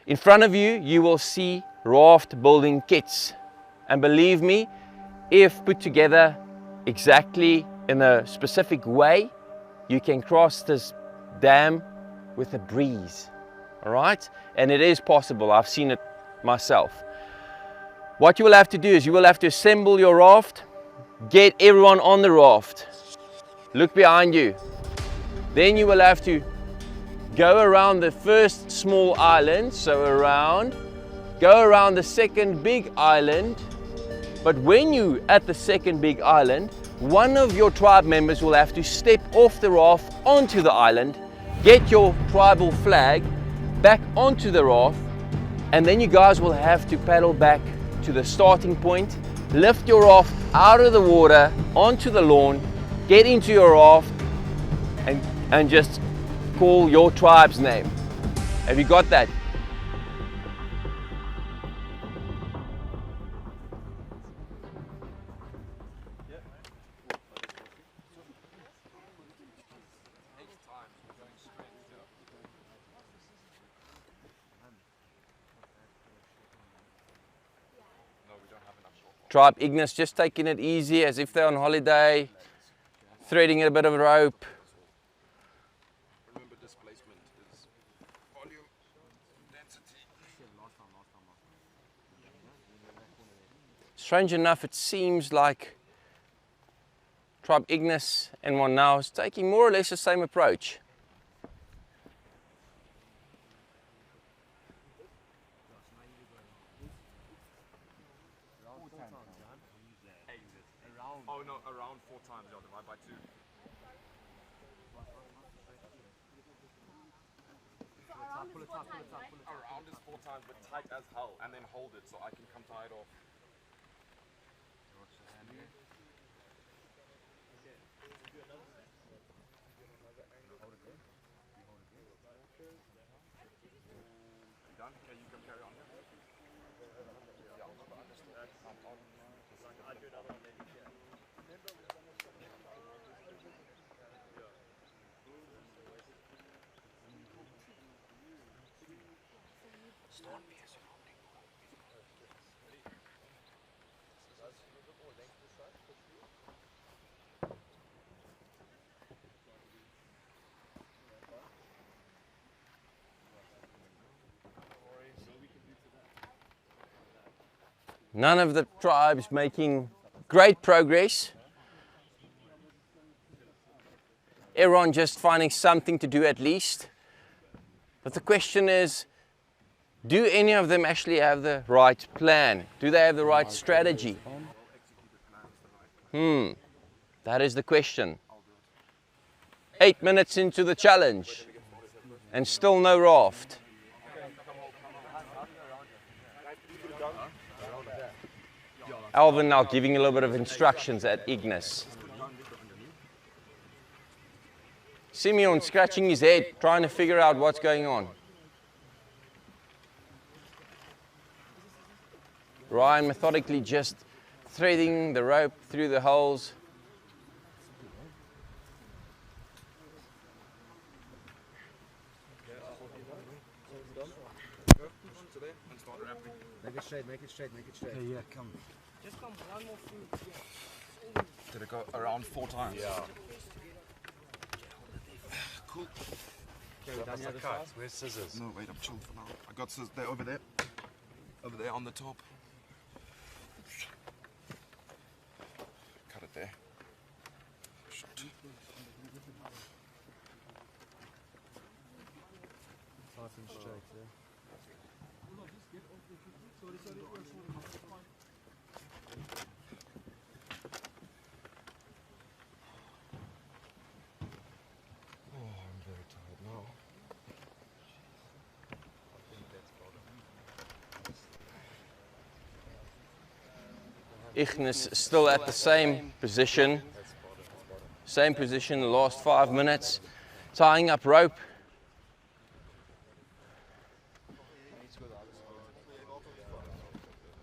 In front of you, you will see raft building kits. And believe me, if put together exactly in a specific way, you can cross this dam with a breeze. All right? And it is possible. I've seen it myself. What you will have to do is you will have to assemble your raft, get everyone on the raft. Look behind you. Then you will have to go around the first small island, so go around the second big island. But when you at the second big island, one of your tribe members will have to step off the raft onto the island, get your tribal flag back onto the raft, and then you guys will have to paddle back to the starting point, lift your raft out of the water onto the lawn, get into your raft, and just call your tribe's name. Have you got that? Tribe Ignis just taking it easy as if they're on holiday, threading a bit of rope. Remember, displacement is volume, density. Strange enough, it seems like Tribe Ignis and one now is taking more or less the same approach. Oh no, around 4 times, yeah, divide by 2. Pull it up. Around is 4 times, but tight as hell, and then hold it so I can come tie it off. Done? Okay, you can carry on. None of the tribes making great progress. Everyone just finding something to do at least. But the question is, do any of them actually have the right plan? Do they have the right strategy? That is the question. 8 minutes into the challenge and still no raft. Alvin now giving a little bit of instructions at Ignis. Simeon scratching his head, trying to figure out what's going on. Ryan methodically just threading the rope through the holes. Make it straight. Yeah, come. Just come one more through. Did it go around 4 times? Yeah. Cool. Where's scissors? No, wait, I'm chill for now. I got scissors. They're over there. Over there on the top. Cut it there. Shit. 5 inch straight, yeah. Ignis still at the same position the last 5 minutes, tying up rope.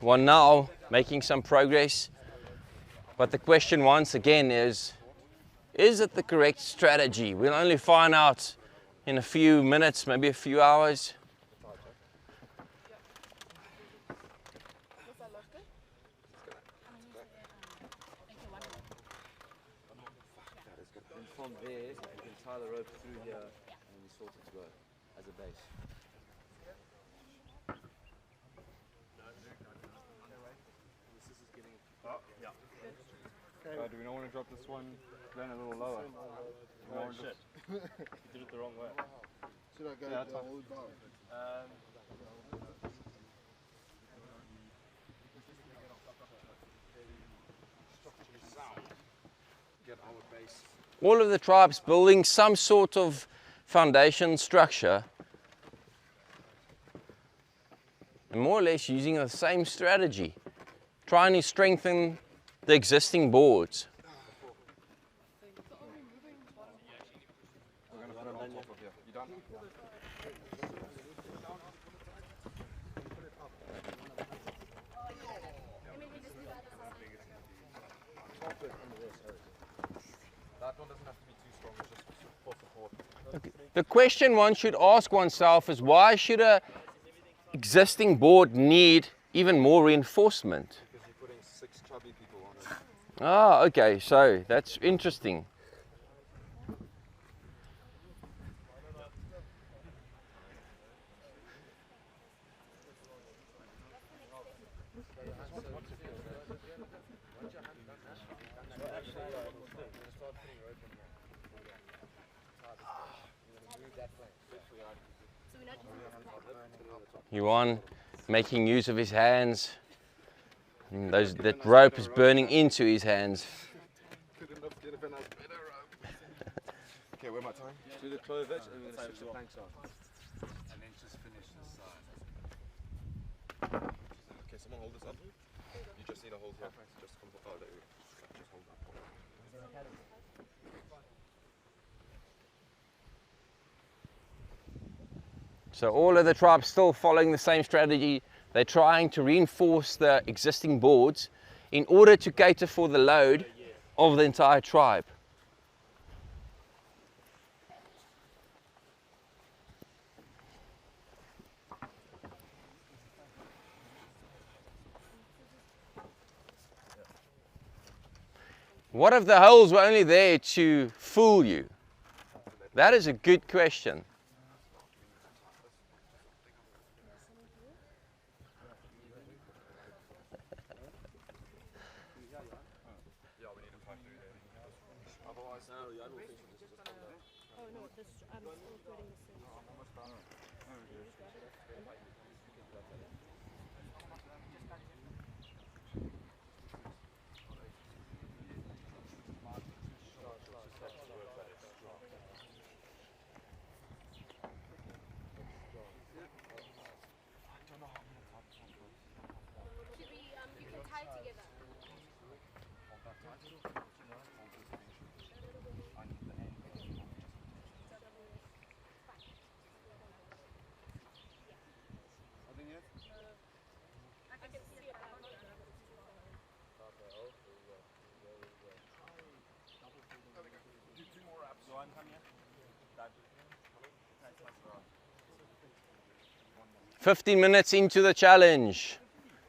One now making some progress, but the question once again is it the correct strategy? We'll only find out in a few minutes, maybe a few hours. And from there, you can tie the rope through here and we sort it to go as a base. Do we not want to drop this one down a little lower? Oh shit. You did it the wrong way. Should I go the whole bar? Get our base. All of the tribes building some sort of foundation structure and more or less using the same strategy, trying to strengthen the existing boards. We're going to put it on top of here. You done? That one doesn't have to be too strong, it's just for support. Okay. The question one should ask oneself is, why should a existing board need even more reinforcement? Because you're putting 6 chubby people on it. Ah, okay, so that's interesting. Yuan making use of his hands. And that rope is burning into his hands. Couldn't have given us better rope. Okay, where am I tying? Do the clovers and we're going to switch the planks on. And then just finish this side. Okay, someone hold this up. You just need to hold here. Just come to there. Just hold that. So all of the tribes still following the same strategy. They're trying to reinforce the existing boards in order to cater for the load of the entire tribe. What if the holes were only there to fool you? That is a good question. Yeah, we need to tie through there. Otherwise, no, yeah, I don't think so. Just hold that. Oh no, this, I'm still including the same. Should we, you can tie it together. I can see it. Do 2 more wraps. So I'm coming here. 15 minutes into the challenge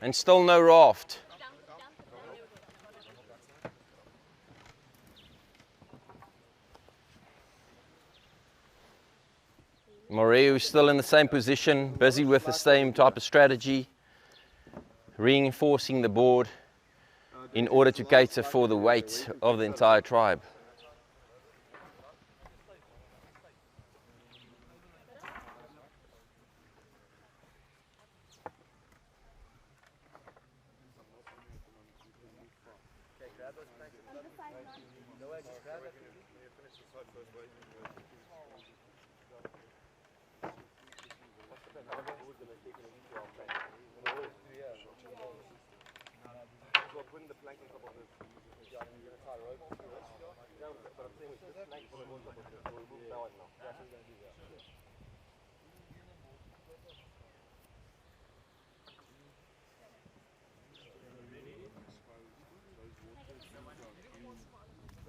and still no raft. Moreu is still in the same position, busy with the same type of strategy, reinforcing the board in order to cater for the weight of the entire tribe. Putting the plank on top of this. Yeah, and you're going to tie a rope through it. Yeah, but I'm saying with this plank on top of this, we'll move that one now. That's what we're going to do, yeah.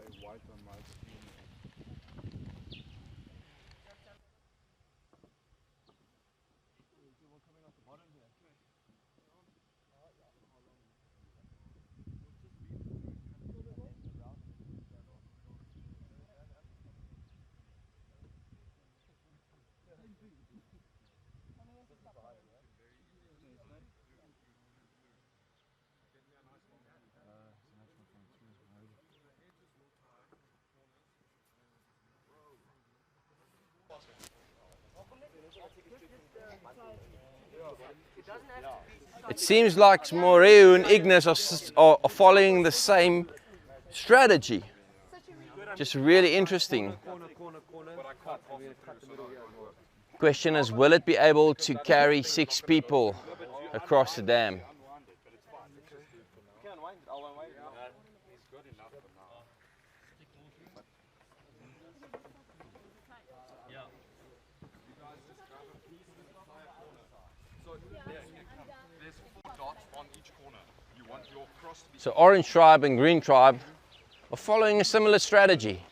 They white on my skin. It seems like Moreu and Ignis are following the same strategy. Just really interesting. Question is, will it be able to carry 6 people across the dam? So Orange Tribe and Green Tribe are following a similar strategy.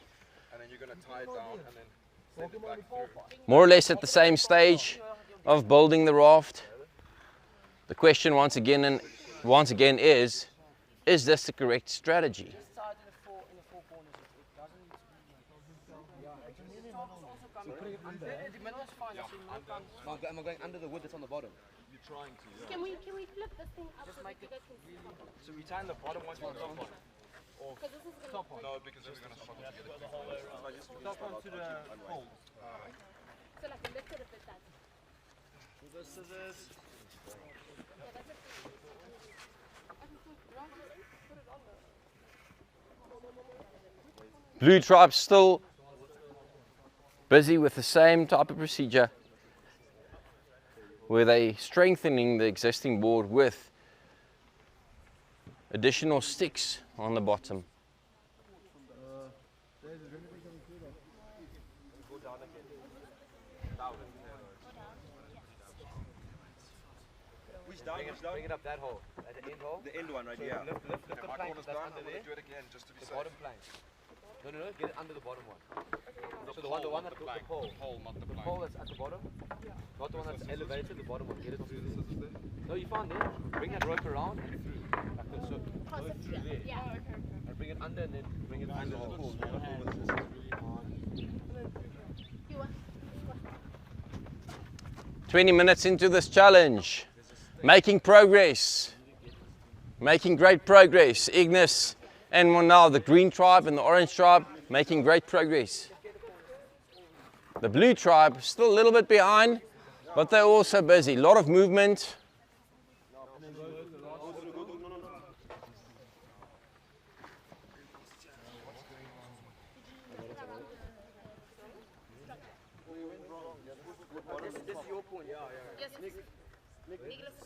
And then you're going to tie it down and then send it back through. More or less at the same stage of building the raft. The question once again is this the correct strategy? Am I going under the wood that's on the bottom? You're trying to, yeah. Can we flip this thing up so that you guys can see the top one? So we tie in the bottom one to the top one. Because this is gonna top No, because then we're going to struggle to get it. Top one to the pole. so like lift it a bit that. The scissors. Yeah, that's it. I can put it on there. Blue Tribe still busy with the same type of procedure where they strengthening the existing board with additional sticks on the bottom. Which down? Which down? Bring it up that hole, at the end hole. The end one, right? Yeah. Lift the Okay, my plank corner's that's down. under I'm there. going to do it again just to be The safe. bottom plank. No, get it under the bottom one. So the pole, one not that's the the plank. pole. The pole, not the The plank. pole that's at the bottom, not the one that's elevated, the bottom one. Get it through Scissors there. there. No, you found it. Bring that rope around and through. Like this. So Cross go it through here. there. Yeah. And bring it under and then bring it under the pool. You want? 20 minutes into this challenge, making progress, making great progress. Ignis and now the Green Tribe and the Orange Tribe making great progress. The Blue Tribe still a little bit behind, but they're also busy. A lot of movement. This is your point. Yeah. Yes.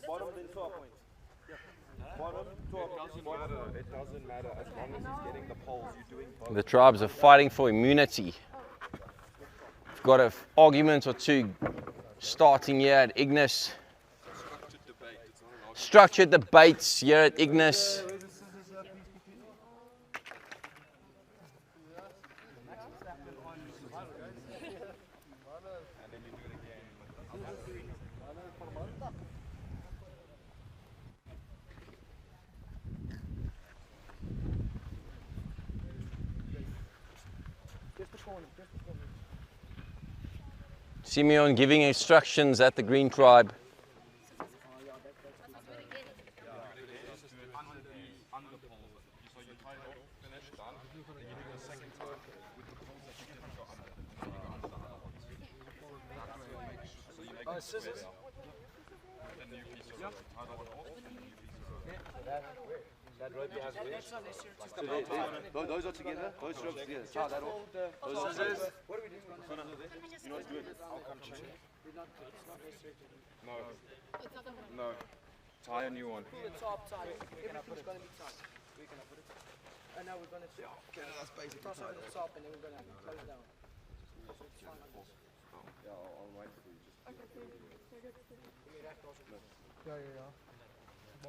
Bottom then top point. Bottom, top. It doesn't matter as long as he's getting the poles. You're doing both. The tribes are fighting for immunity. We've got an argument or two starting here at Ignis. Structured debate. It's not an argument. Structured debates here at Ignis. Simeon giving instructions at the Green Tribe. Under the pole. So you tie it off, finish, done. Then you do the second time with the poles that you didn't go under. Then you go under the other ones. That way it makes sure. So you make it Scissors. square. Then you piece of rope. Tie that one off, then you piece of rope. That rope you have there. That's not necessary to So those are together. Those ropes together. Tie that off. Those scissors. What are we doing? You know what to do? I'll come check. It's not necessary to No, It's not gonna work. no. Tie a new one. pull the top tight. Everything's going to be tight. Where can I put it? And now we're going to toss over the top and then we're going to close it down.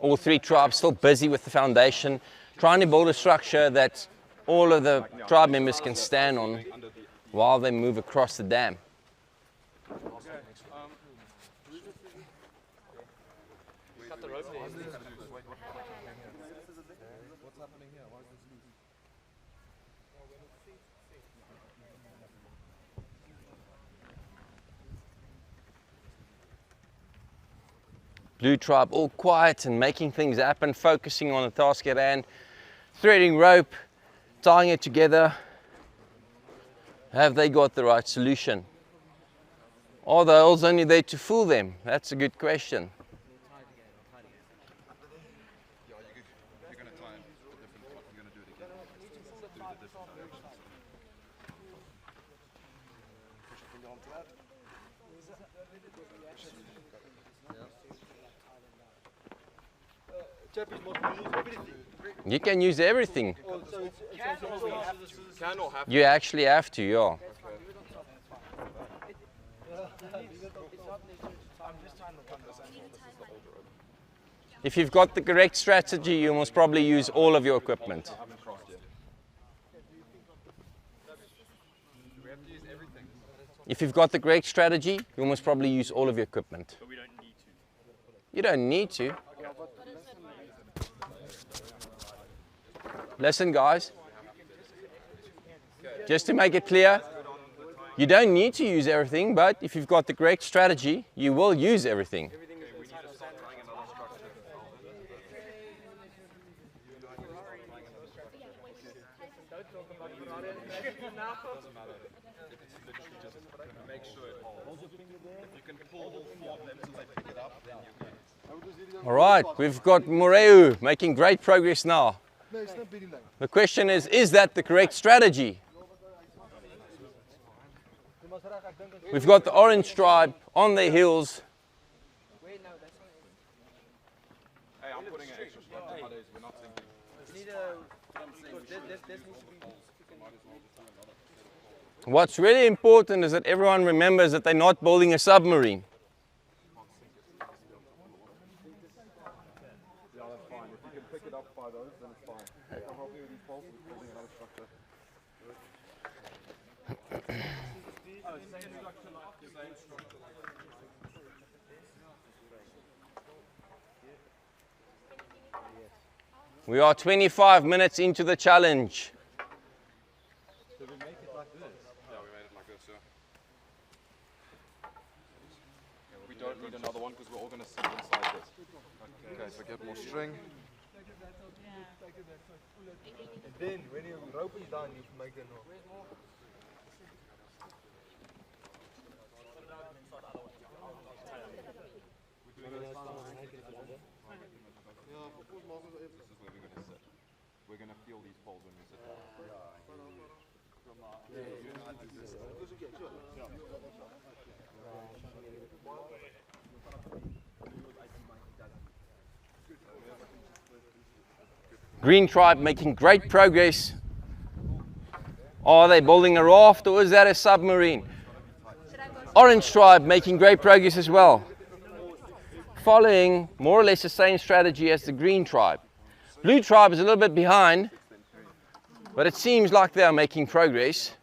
All 3 tribes still busy with the foundation, trying to build a structure that all of the tribe members can stand on while they move across the dam. Cut the rope there. Blue Tribe all quiet and making things happen, focusing on the task at hand, threading rope, tying it together. Have they got the right solution? Are the holes only there to fool them? That's a good question. Yeah, you're going to tie it a different part. You're going to do it again. Do the different directions. Push your finger onto that. Chappies must use everything. You can use everything. Oh, so it's Can or have You actually have to, yeah. If you've got the correct strategy, you must probably use all of your equipment. I haven't crossed yet. We have to use everything. If you've got the correct strategy, you must probably use all of your equipment. But we don't need to. You don't need to. Listen, guys. Just to make it clear, you don't need to use everything, but if you've got the correct strategy, you will use everything. Make sure it holds. If you can pull all four of them so they pick it up, then you're good. All right, we've got Moreu making great progress now. No, it's not very long. The question is that the correct strategy? We've got the orange stripe on their heels. Hey, I'm putting an extra slot on others. We're not thinking. What's really important is that everyone remembers that they're not building a submarine. Yeah, that's fine. If you can pick it up by those, then it's fine. I'm helping with these poles and building another structure. We are 25 minutes into the challenge. Did we make it like this? Yeah, we made it like this, yeah. We don't need another one because we're all going to sit inside this. Okay, so get more string. And then when your rope is done, you can make the knot. This is where we're going to sit. We're going to feel these poles when we sit down. Green tribe making great progress. Are they building a raft or is that a submarine? Orange tribe making great progress as well. Following more or less the same strategy as the green tribe. Blue tribe is a little bit behind, but it seems like they are making progress.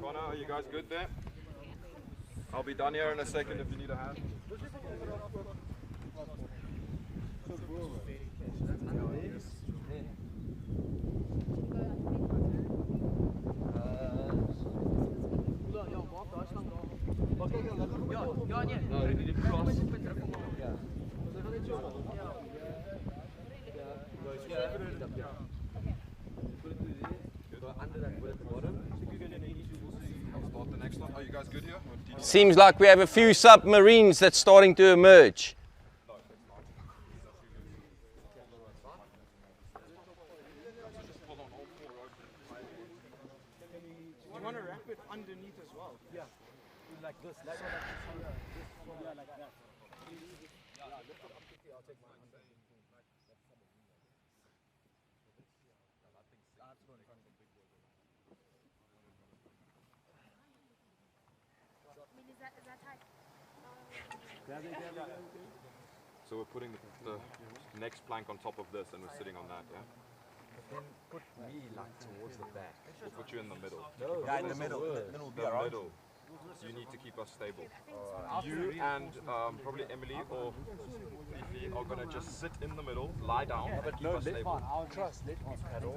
Connor, are you guys good there? I'll be done here in a second if you need a hand. I'll start the next one. Are you guys good here? Or did you- Seems like we have a few submarines that's starting to emerge. You want to wrap it underneath as well? Yeah. Like this. Like that. Yeah, like that. Is that tight? So we're putting the next plank on top of this and we're sitting on that, yeah? Then put me like towards the back. We'll put you in the middle. Yeah, in the middle. Then we'll be The around. middle. you need to keep us stable. You and probably Emily or Fifi are gonna just sit in the middle, lie down, but keep us stable. I'll trust. Let us paddle.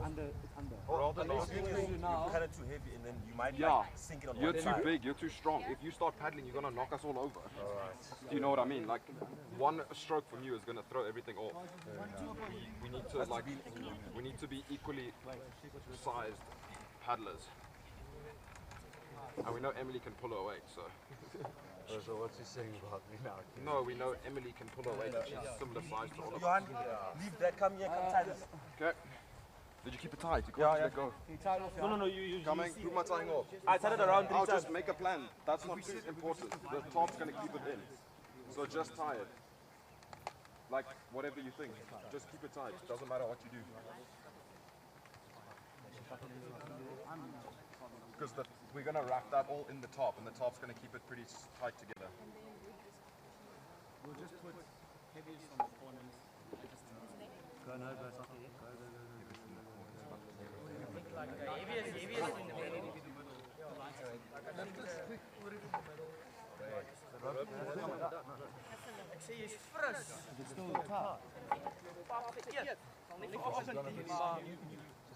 Rather than kind of too heavy, and then you might Yeah, like, sink it on you're one too side. big, you're too strong. If you start paddling, you're gonna knock us all over. Do you know what I mean? Like one stroke from you is gonna throw everything off. We need to like we need to be equally sized paddlers. And we know Emily can pull her weight, so. So what's he saying about me now? No, we know Emily can pull her weight. She's similar size to all of us. Johan, leave that. Come here. Come tie this. Okay. Did you keep it tight? You can't let go. No. You. Coming. Who am I tying off? I tied it around 3 I'll times. just make a plan. That's not too important. The top's gonna keep it in. So just tie it. Like whatever you think. Just keep it tight. Doesn't matter what you do. Because we're gonna wrap that all in the top, and the top's gonna keep it pretty tight together. We'll just put heavies on the corners. Go, no, go, something. Go.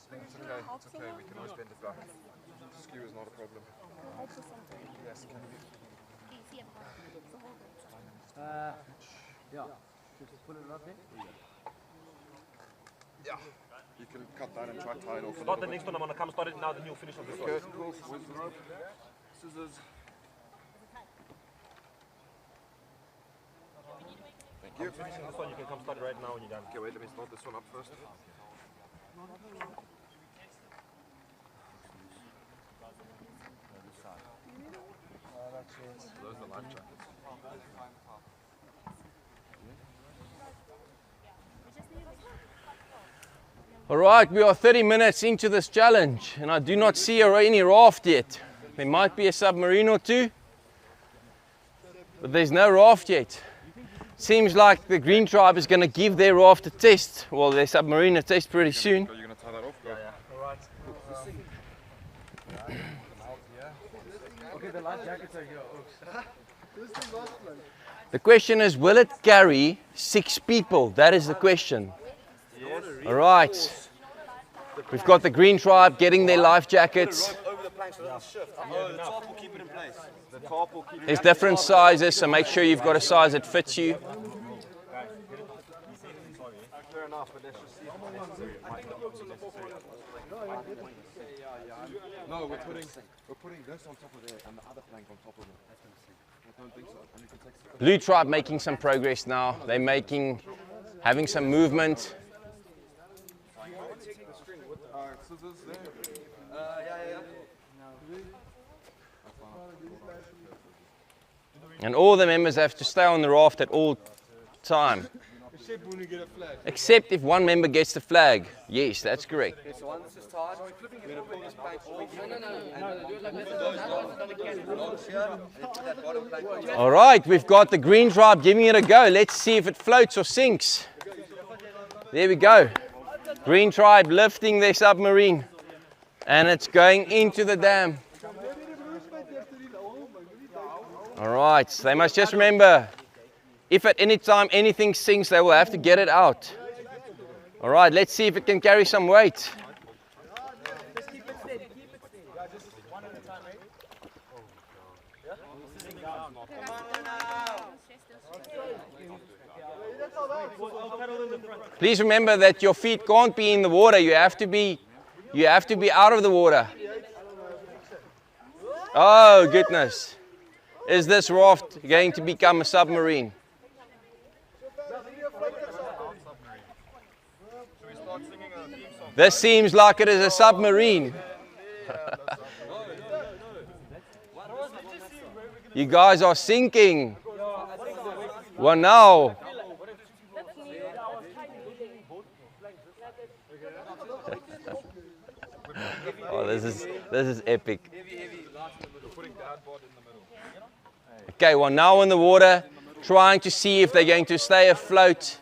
It's okay, we can always bend it back. Skew is not a problem. Yes, can you? Yeah. Just put it up there. Yeah. You can cut that and try to tie it off. Start the next one. I'm gonna come start it now. Then you'll finish on this one. Okay, cool. Where's the rope? Scissors. Thank you. Finishing this one. You can come start it right now when you're done. Okay, wait, let me start this one up first. Those are the life jackets. All right, we are 30 minutes into this challenge and I do not see any raft yet. There might be a submarine or two, but there's no raft yet. Seems like the Green Tribe is going to give their raft a test, well, their submarine a test pretty soon. Are you going to tie that off? Yeah. Okay, the life jackets are here. The question is, will it carry 6 people? That is the question. All right. We've got the Green Tribe getting their life jackets. Over the plank so it doesn't shift. Oh, the top will keep it in place. The top will keep There's different sizes, so make sure you've got a size that fits you. fair enough, but let's just see if it's necessary. It might not be necessary. No, we're putting this on top of there and the other plank on top of it. I don't think so. And you can take Blue Tribe making some progress now. They're having some movement. scissors there. And all the members have to stay on the raft at all time. Except if one member gets the flag. Yes, that's correct. Okay, so once this is tied, we're going to pull this plank all the way. No. All right, we've got the Green Tribe giving it a go. Let's see if it floats or sinks. There we go. Green Tribe lifting their submarine. And it's going into the dam. All right, they must just remember, if at any time anything sinks, they will have to get it out. All right, let's see if it can carry some weight. Please remember that your feet can't be in the water. You have to be out of the water. Oh goodness. Is this raft going to become a submarine? This seems like it is a submarine. You guys are sinking. Well, now. Oh, this is epic. Okay, well, now in the water, trying to see if they're going to stay afloat.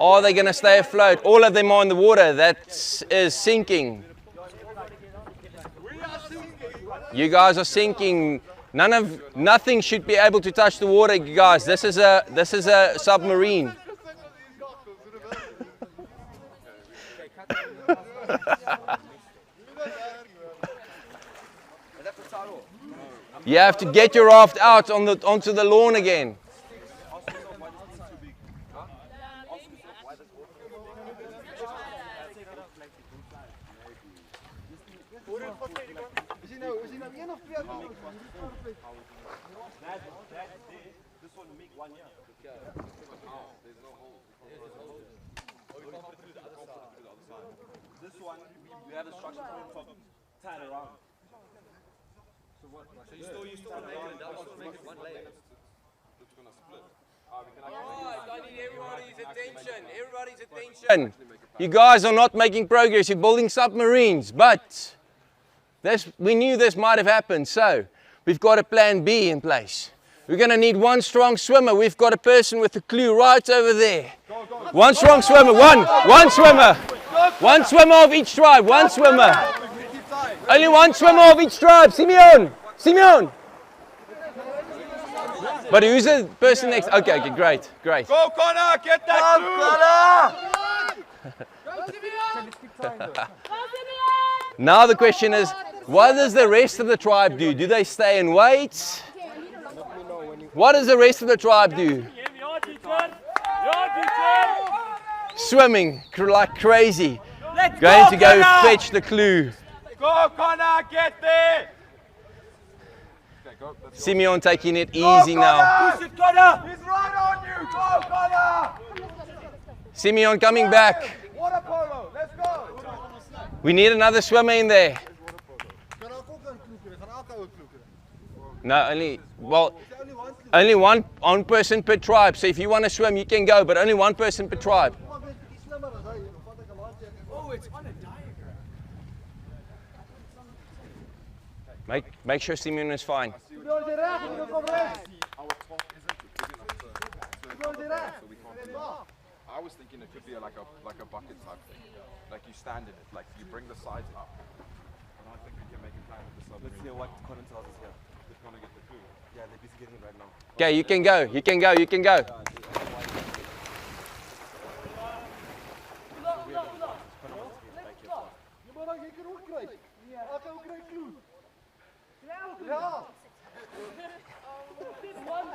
Are they going to stay afloat? All of them are in the water. That is sinking. You guys are sinking. Nothing should be able to touch the water, guys. This is a submarine. You have to get your raft out onto the lawn again. This one, we have the structure coming from tied around. So what? So you still want to make it double, make it one layer. It's gonna split. I need everybody's attention. You guys are not making progress. You're building submarines, but we knew this might have happened, so we've got a plan B in place. We're going to need one strong swimmer. We've got a person with a clue right over there. One strong swimmer. One swimmer. One swimmer of each tribe. One swimmer. Only one swimmer of each tribe. Simeon. But who's the person next? Okay, great. Go, Connor! Get that Now the question is, what does the rest of the tribe do? Do they stay and wait? What does the rest of the tribe do? Swimming like crazy. Going to go fetch the clue. Go, Connor! Get there! Okay, go. Simeon taking it easy now. Push it, Connor! He's right on you! Go, Connor! Simeon coming back. Water polo! Let's go! We need another swimmer in there. No, only one person per tribe. So if you want to swim, you can go, but only one person per tribe. Oh, it's on a diagram. Make sure Simeon is fine. I was thinking it could be like a bucket type thing. Like you stand in it, like you bring the sides up. And I think we can make a plan with the submarine. Let's hear what Conan tells us here. Just gonna get the clue. Yeah, they're busy getting it right now. Okay, you can go.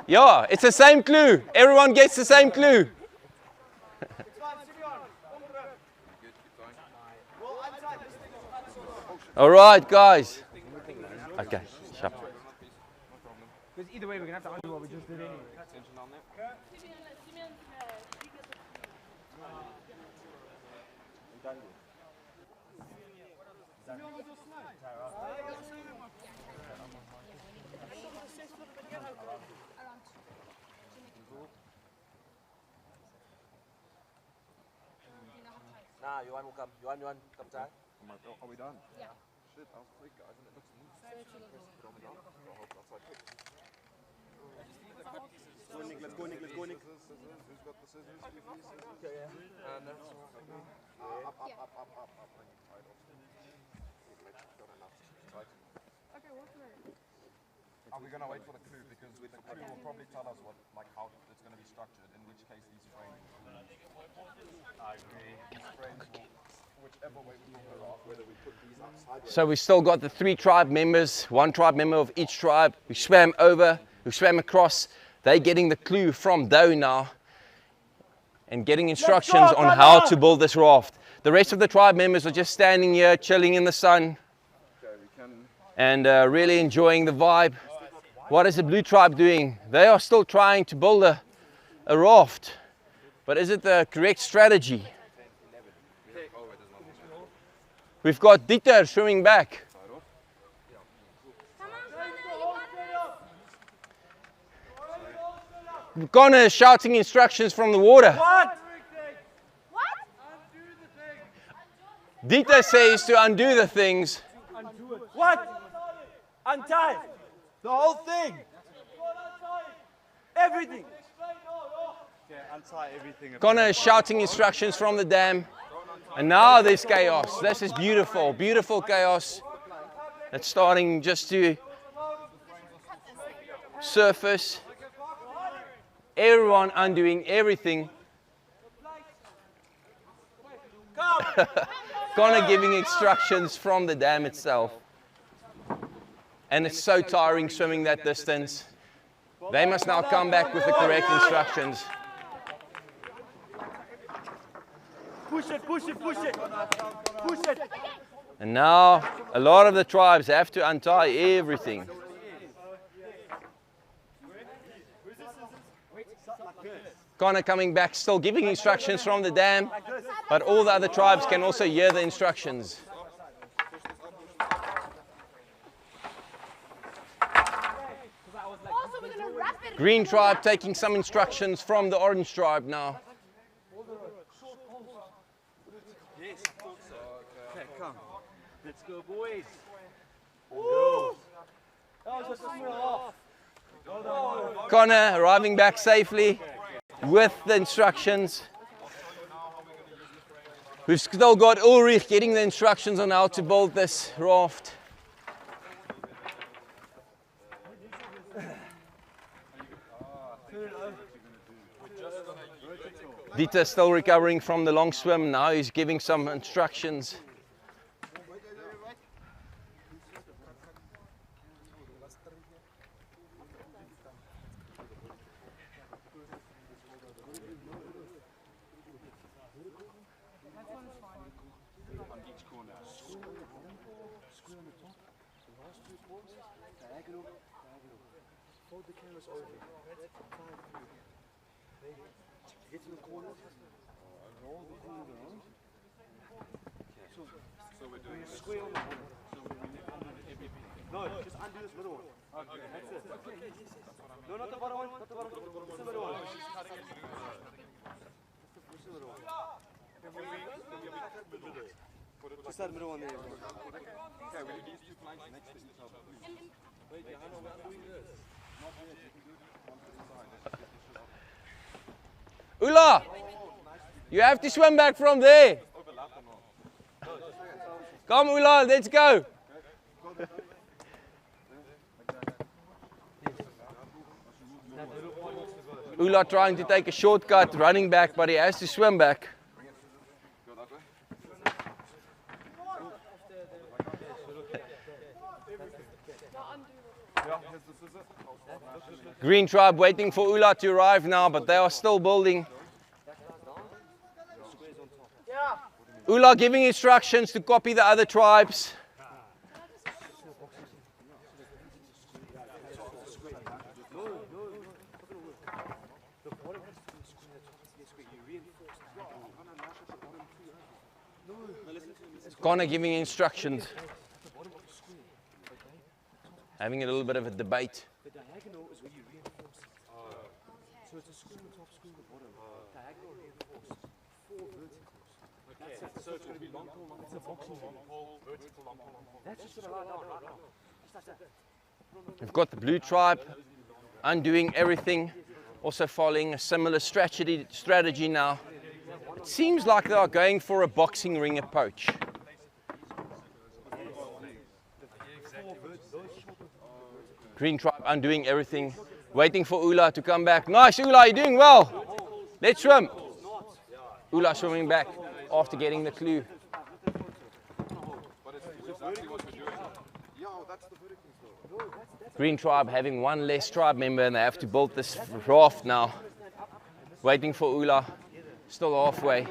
Yeah, it's the same clue. Everyone gets the same clue. All right, guys. Okay, sharp. Because either way, we're going to have to undo what we just did anyway. Attention on that. Nah, you want to come. You want come down? Are we done? Yeah. Shit, I was quick, guys, and it looks neat. Put on the down. I hope that's like it. Let's go, Nick. Who's got the scissors? Okay, yeah. And that's Up. Bring it tight off. Make sure you've got enough tight. Okay, what's the name? Are we going to wait for the clue? Because the clue will probably tell us how it's going to be structured, in which case these frames will. I agree. These frames will, whichever way we go off, whether we put these up sideways. So we still got the 3 tribe members, 1 tribe member of each tribe who swam across. They're getting the clue from Doe now and getting instructions on how to build this raft. The rest of the tribe members are just standing here, chilling in the sun and really enjoying the vibe. What is the blue tribe doing? They are still trying to build a raft. But is it the correct strategy? We've got Dieter swimming back. Connor is shouting instructions from the water. What? Dieter says to undo the things. What? Untie. The whole thing. Everything. okay, untie everything. Connor is shouting instructions from the dam. And now there's chaos. This is beautiful, beautiful chaos. It's starting just to surface. Everyone undoing everything. Connor giving instructions from the dam itself. And it's so tiring swimming that distance. They must now come back with the correct instructions. Push it, push it, push it. Push it. And now a lot of the tribes have to untie everything. Connor coming back, still giving instructions from the dam, but all the other tribes can also hear the instructions. Also, we're gonna wrap it. Green tribe taking some instructions from the orange tribe now. Yes, okay, come. Let's go, boys. Connor arriving back safely with the instructions. We've still got Ulrich getting the instructions on how to build this raft. Dieter still recovering from the long swim. Now he's giving some instructions. Hold the canvas over. Get to the corner. Roll the corner around. So we're doing square on the corner. No, just undo this middle one. Okay, that's it. No, not the bottom one. Not the bottom one. Just the middle one. Just the middle one. Just that middle one there. Okay, we need these two planks next to each other. Wait, Johanna, we're doing this. Not yet. You can do it one to the side. Ula, you have to swim back from there. Come Ula, let's go. Ula trying to take a shortcut, running back, but he has to swim back. Green tribe waiting for Ula to arrive now, but they are still building. Ula giving instructions to copy the other tribes. Connor giving instructions. Having a little bit of a debate. The diagonal is where you reinforce it. So it's a screw on top, screw on the bottom. Diagonal reinforced. 4 verticals. Okay, so it's going to be long pole, long pole. It's a boxing long pole, vertical long pole, long pole. That's just right now. Just like that. We've got the blue tribe undoing everything, also following a similar strategy now. It seems like they are going for a boxing ring approach. Green tribe undoing everything, waiting for Ula to come back. Nice, Ula, you're doing well. Let's swim. Ula swimming back after getting the clue. Green tribe having one less tribe member and they have to build this raft now. Waiting for Ula, still halfway.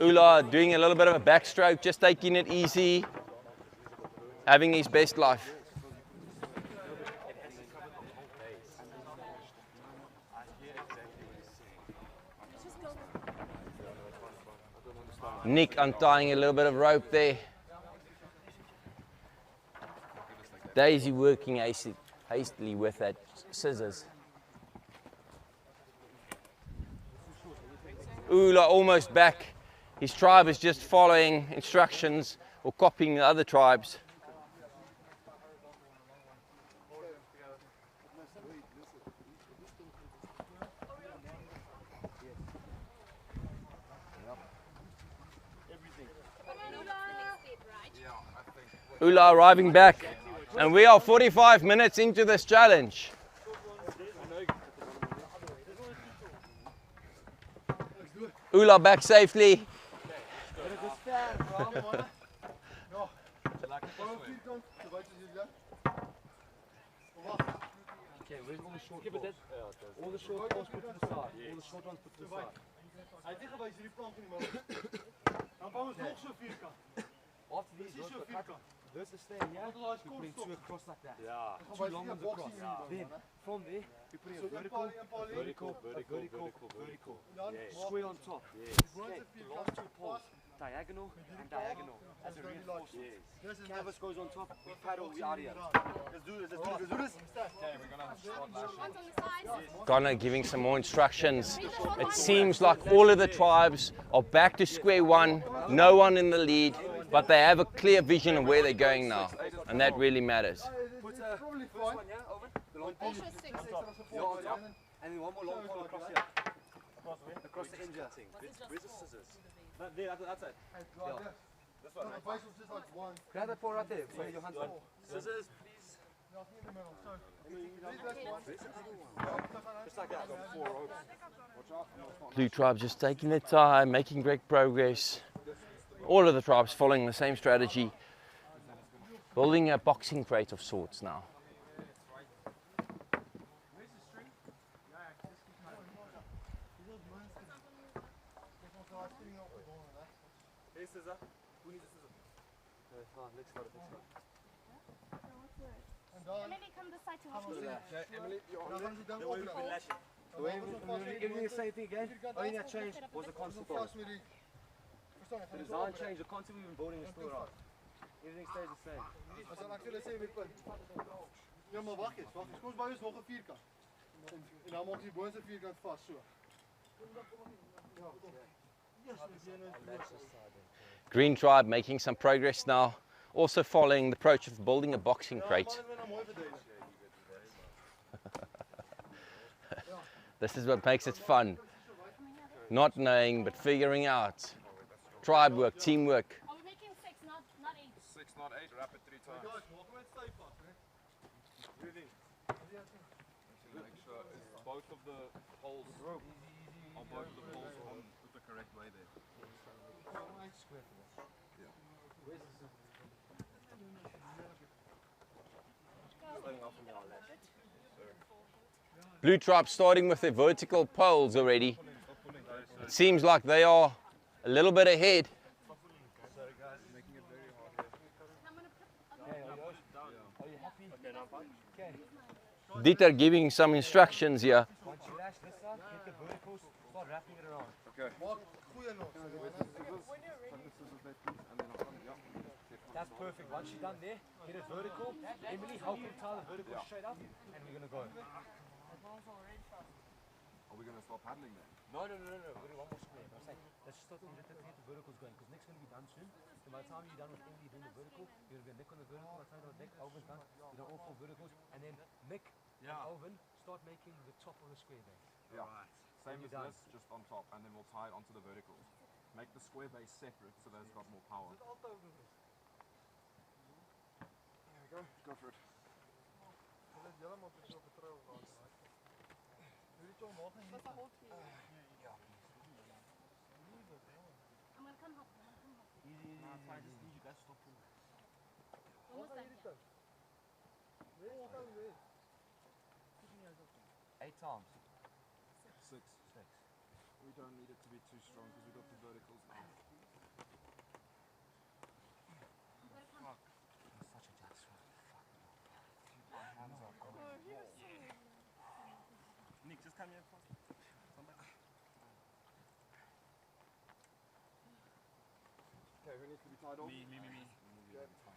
Ula doing a little bit of a backstroke, just taking it easy, having his best life. Nick untying a little bit of rope there. Daisy working hastily with that scissors. Ula almost back. His tribe is just following instructions or copying the other tribes. think. Ula arriving back, and we are 45 minutes into this challenge. Ula back safely. Okay, where's all the short balls? All the short balls put to the side. All the short ones put to the side. After these, this is staying here. We're putting two across like that. Yeah. Two long ones across. Then, from there, we're putting a vertical, vertical. Square on top. Okay, the last two poles, diagonal and diagonal. As a reinforcement. Canvas goes on top, we paddle, we out here. Let's do this. Okay, we're gonna start lashing. Connor giving some more instructions. It seems like all of the tribes are back to square one, no one in the lead, but they have a clear vision of where they're going now, and that really matters. Put a first one, yeah, over. The long pole. Yeah, on top. And then one more long pole across here. Across the end here. Where's the scissors? There, that's it. Yeah. This one, right? Grab that pole right there. Put your hands on. Scissors, please. Just like that. Blue tribes just taking their time, making great progress. All of the tribes following the same strategy, building a boxing crate of sorts now. Hey, scissor. Who needs a scissor? Emily, come this side to help me. Okay, Emily, you're on there. The way we've been lashing. Everything is the same thing again. Only thing that changed was the concept. The design changed. The concept we've been building is still right. Everything stays the same. Ja, maar wacht eens. Kom eens bij ons nog een vierkant. En dan maak je die bovenste vierkant vast, zo. Green tribe making some progress now, also following the approach of building a boxing crate. This is what makes it fun. Not knowing, but figuring out. Tribe work, teamwork. Are we making 6, not 8? 6, not 8, wrap it 3 times. Breathing. Make sure both of the holes on the correct way there. Blue tribe starting with their vertical poles already. It seems like they are a little bit ahead. Dieter giving some instructions here. Once you lash this side, get the verticals, start wrapping it around. Okay. That's perfect. Once you're done there, get it vertical. Emily, help him tie the vertical straight up, and we're going to go. Are we going to start paddling then? No. We're doing one more square. I'm saying, let's just start get the verticals going, because Nick's going to be done soon. So by the time you're done with Emily doing the vertical, you're going to get Nick on the vertical. By the time Nick, Alvin's done, you've done all 4 verticals. And then Nick and Alvin start making the top of the square base. Yeah. Same as this, just on top, and then we'll tie it onto the verticals. Make the square base separate so that it's got more power. There we go. Go for it. I'm going to come help. I just need you guys to stop pulling. Almost done here. 8 times. 6. We don't need it to be too strong because we've got the verticals now. Such a jack swing. My hands are cold. Nick, just come here first. Okay, who needs to be tied off? Me. Okay.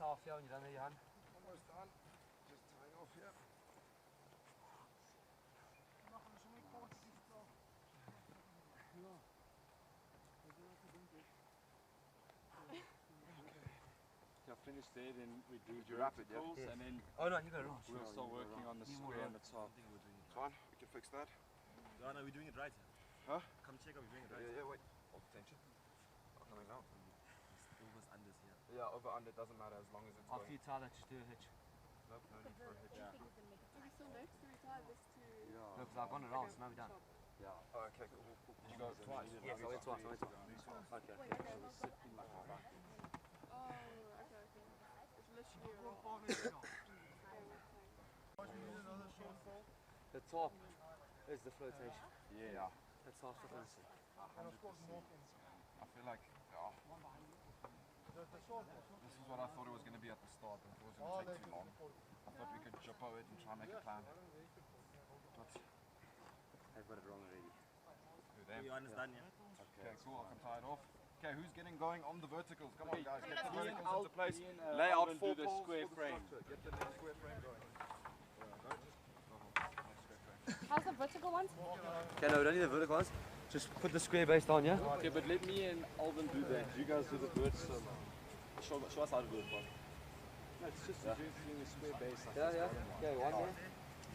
half here when you're done there, Johan. Almost done. Just tying off here. Yeah, finish there, then we do Did you wrap it, yeah? verticals, and then Oh no, you got it wrong. we'll start working on the square and the top. It's fine. We can fix that. Johan, are we doing it right? Huh? Come check, are we doing it Yeah, right? yeah, wait. Hold tension. Not coming out. Overs, unders here. Yeah, over under doesn't matter as long as it's After going. you tie that, just do a hitch. Nope, no need for a hitch. Do we still next? Do we tie this to... No, because I've gone around, so now we're done. Yeah. Oh, okay, cool. You go twice. Yes, I went twice. Okay. Wait, okay. Oh, okay. It's literally a roll. The top is the flotation. Yeah. That's half the fancy. 100%. I feel like, this is what I thought it was going to be at the start, but it was going to take too long. I thought we could jump over it and try and make a plan. But I've got it wrong already. do them. Johan is done, yeah? Okay, cool, I can tie it off. Okay, who's getting going on the verticals? Come on guys, get the Me and verticals into place. Lay out Alvin, 4 do the poles square for the frame. structure. Get the next square frame going. How's the vertical ones? Okay, no, we don't need the vertical ones. Just put the square base down, yeah? Okay, but let me and Alvin do that. You guys do the verts. Show us how to do it, bro. No, it's just doing a square base. Like Yeah. Okay, one there.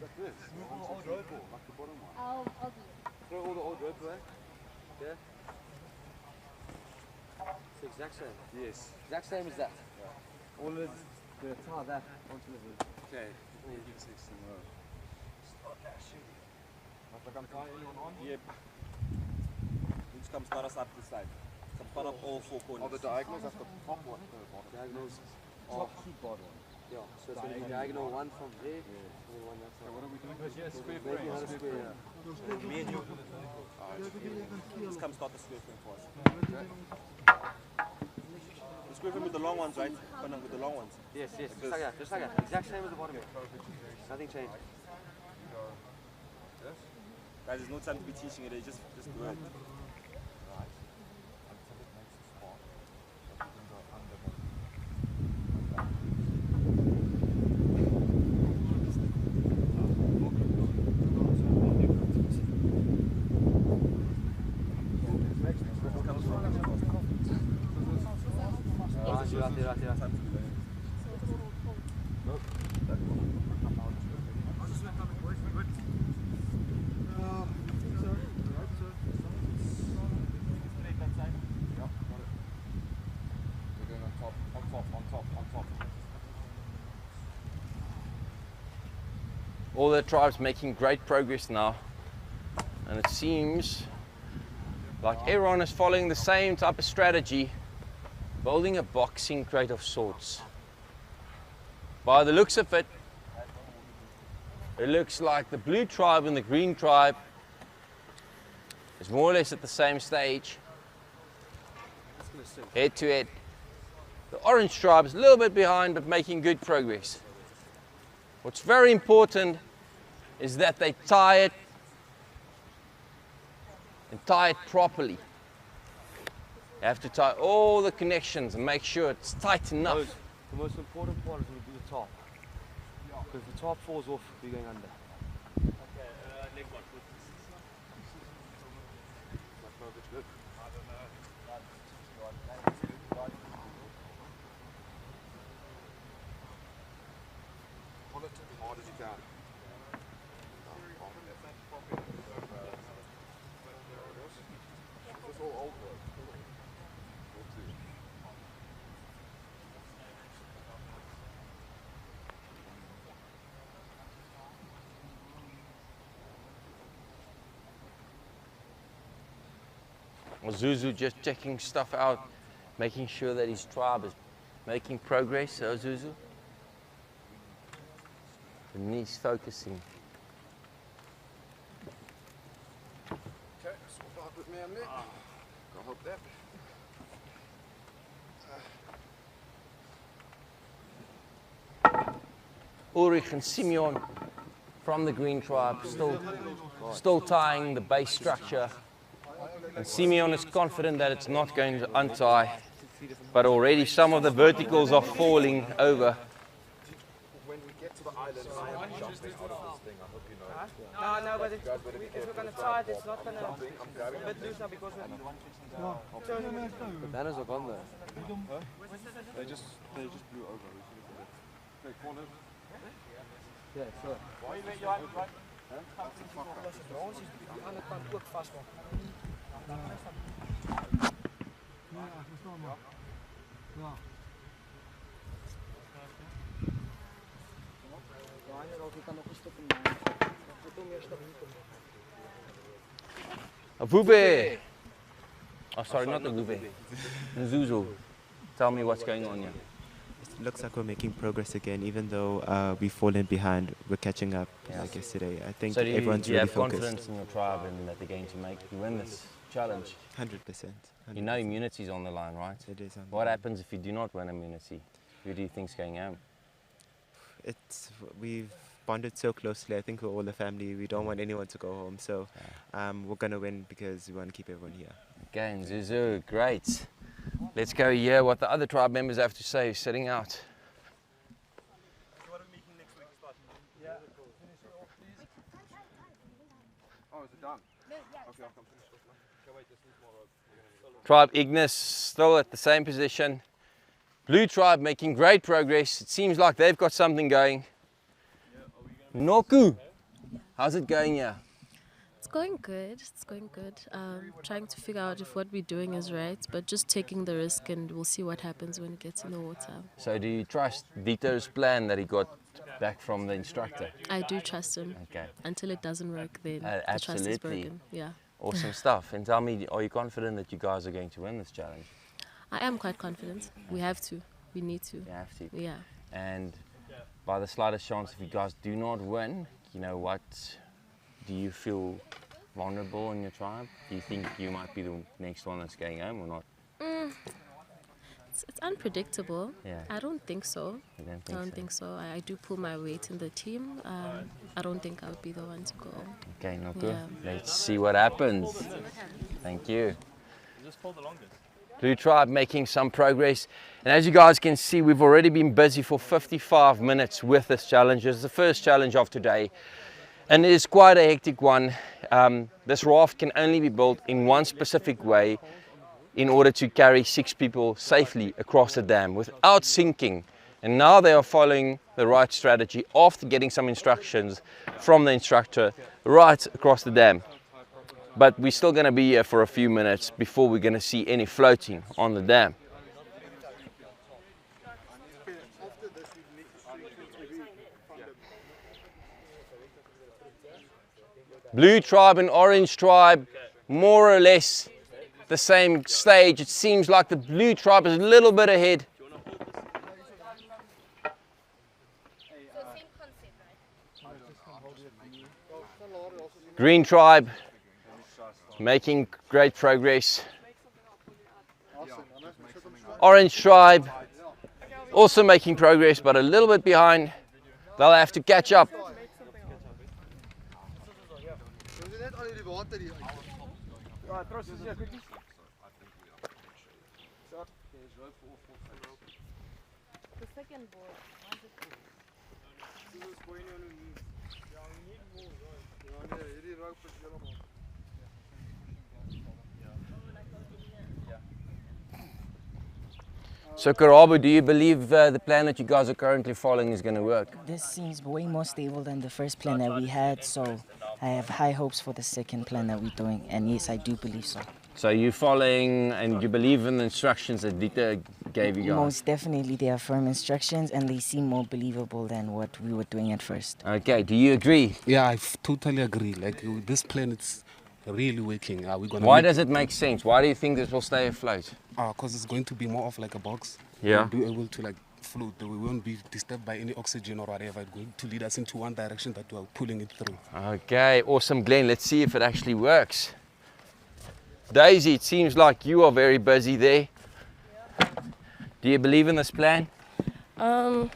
Like this. Move all the old rope. Like the bottom one. I'll do it. Throw all the old rope away. Yeah. It's the exact same. Yes. Exact same as that. All of the tie that onto the vertical. Okay. 6 in a row. Like I'm tying anyone on? Yep. Which comes start us up this side. Come start up all 4 corners. Oh, the diagonals at the top one, the bottom. Diagonals. Top to bottom. Yeah, so it's going to be diagonal one from there, and then one that side. What are we doing? Square frame. Square, yeah. Me and you do the verticals. Let's come start the square frame for us. The square frame with the long ones, right? Oh, no, with the long ones. Yes, just like that, just like that. Exact same as the bottom. Nothing changed. Guys, there's no time to be teaching it, just do it. Right there. We're doing on top. All the tribes making great progress now, and it seems like everyone is following the same type of strategy, building a boxing crate of sorts. By the looks of it, it looks like the blue tribe and the green tribe is more or less at the same stage, head to head. The orange tribe is a little bit behind, but making good progress. What's very important is that they tie it and tie it properly. You have to tie all the connections and make sure it's tight enough. The most important part is going to be the top. Because if the top falls off, we're going under. Pull it as hard as you can. Is this all old rope? We'll see. Zuzu just checking stuff out, making sure that his tribe is making progress. So Zuzu, Denise focusing. Okay, swap out with me and me. Go hook that. Ulrich and Simeon from the green tribe still tying the base structure. And Simeon is confident that it's not going to untie. but already some of the verticals are falling over. When we get to the island, I am jumping out of this thing. I hope you know. No, but if we're gonna try it, it's not gonna. Jumping, I'm grabbing A bit loose now because we're. The banners are gone though. They just blew over. We should have put it. Okay, corners. Yeah, sure. A Vube! Oh, sorry, not a Vube. Nzuzu. Tell me what's going on here. It looks like we're making progress again, even though we've fallen behind. We're catching up Yeah. like yesterday. I think So do everyone's you really have focused. confidence in your tribe and that they're going to make you win this challenge? 100%. You know immunity's on the line, right? It is. What happens if you do not win immunity? Who do you think's going home? We've bonded so closely. I think we're all a family. We don't want anyone to go home. So we're gonna win because we want to keep everyone here. Okay, Nzuzu, great. Let's go hear what the other tribe members have to say sitting out. Oh, is it done? Okay, I'll come finish this now. Okay, wait, this needs more rope. Tribe Ignis still at the same position. Blue tribe making great progress. It seems like they've got something going. Noku, how's it going here? It's going good. It's going good. Trying to figure out if what we're doing is right, but just taking the risk and we'll see what happens when it gets in the water. So do you trust Dito's plan that he got back from the instructor? I do trust him. Okay, Until it doesn't work, then the trust is absolutely. broken. Yeah. Awesome stuff. And tell me, are you confident that you guys are going to win this challenge? I am quite confident. We have to. We need to. You have to. Yeah. And by the slightest chance, if you guys do not win, you know what? Do you feel vulnerable in your tribe? Do you think you might be the next one that's going home or not? It's unpredictable. Yeah. I don't think so. I don't I think don't so. think so. I do pull my weight in the team. I don't think I'll be the one to go. Okay, no good. Yeah. Let's see what happens. Thank you. Blue tribe making some progress. And as you guys can see, we've already been busy for 55 minutes with this challenge. It's the first challenge of today. And it is quite a hectic one. This raft can only be built in one specific way in order to carry 6 people safely across the dam without sinking. And now they are following the right strategy after getting some instructions from the instructor right across the dam. But we're still going to be here for a few minutes before we're going to see any floating on the dam. Blue tribe and orange tribe, more or less the same stage. It seems like the blue tribe is a little bit ahead. Green tribe making great progress. Orange tribe also making progress, but a little bit behind. They'll have to catch up. The second board. So Karabu, do you believe the plan that you guys are currently following is going to work? This seems way more stable than the first plan that we had, so I have high hopes for the second plan that we're doing, and yes, I do believe so. So you're following and you believe in the instructions that Dita gave you guys? Most definitely, they are firm instructions, and they seem more believable than what we were doing at first. Okay, do you agree? Yeah, I totally agree. Like this plan, it's really working. We're gonna Why does it make sense? Why do you think this will stay afloat? Because it's going to be more of like a box. Yeah. We'll be able to like float. We won't be disturbed by any oxygen or whatever. It's going to lead us into one direction that we're pulling it through. Okay, awesome, Glenn. Let's see if it actually works. Daisy, it seems like you are very busy there. Do you believe in this plan? I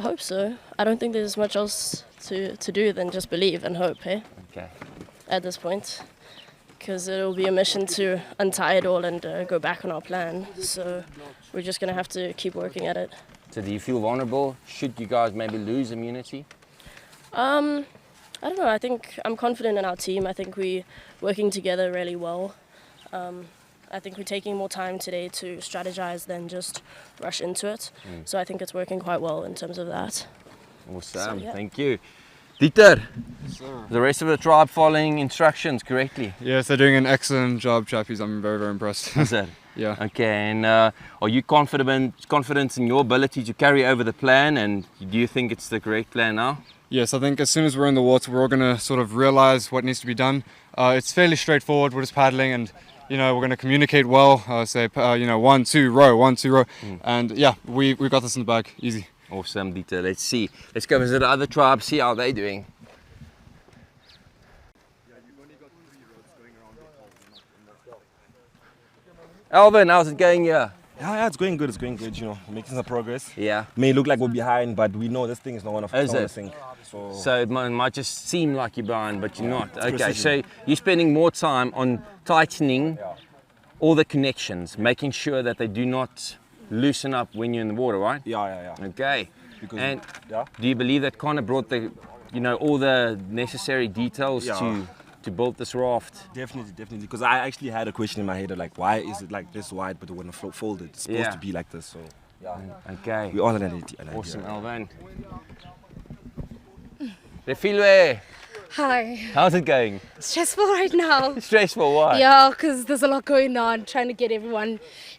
hope so. I don't think there's much else to do than just believe and hope, eh? Okay. At this point. because it'll be a mission to untie it all and go back on our plan. So we're just going to have to keep working at it. So do you feel vulnerable? Should you guys maybe lose immunity? I don't know. I think I'm confident in our team. I think we're working together really well. I think we're taking more time today to strategize than just rush into it. So I think it's working quite well in terms of that. Awesome, So, yeah. thank you. Dieter, Sir. the rest of the tribe following instructions correctly? Yes, they're doing an excellent job, chappies. I'm very, very impressed. Is that? Yeah. Okay, and are you confident in your ability to carry over the plan, and do you think it's the correct plan now? Yes, I think as soon as we're in the water, we're all going to sort of realize what needs to be done. It's fairly straightforward. We're just paddling, and we're going to communicate well. Say 1, 2, row, 1, 2, row, and yeah, we got this in the bag, easy. Awesome, Dieter. Let's see. Let's go visit the other tribes, see how they're doing. Alvin, how's it going here? Yeah, it's going good. It's going good. Making some progress. Yeah. May look like we're behind, but we know this thing is not one of the thing. So it might just seem like you're behind, but you're not. Okay, precision. so you're spending more time on tightening all the connections, making sure that they do not loosen up when you're in the water, right? Yeah. Okay. Because, and yeah. do you believe that Connor brought the, all the necessary details Yeah. to build this raft? Definitely. Because I actually had a question in my head of like, why is it like this wide, but when folded, it's supposed to be like this. So yeah. Okay. We all had an idea. Awesome, Alvin. Refilwe, Hi. how's it going? Stressful right now. Stressful, why? Yeah, because there's a lot going on, trying to get everyone,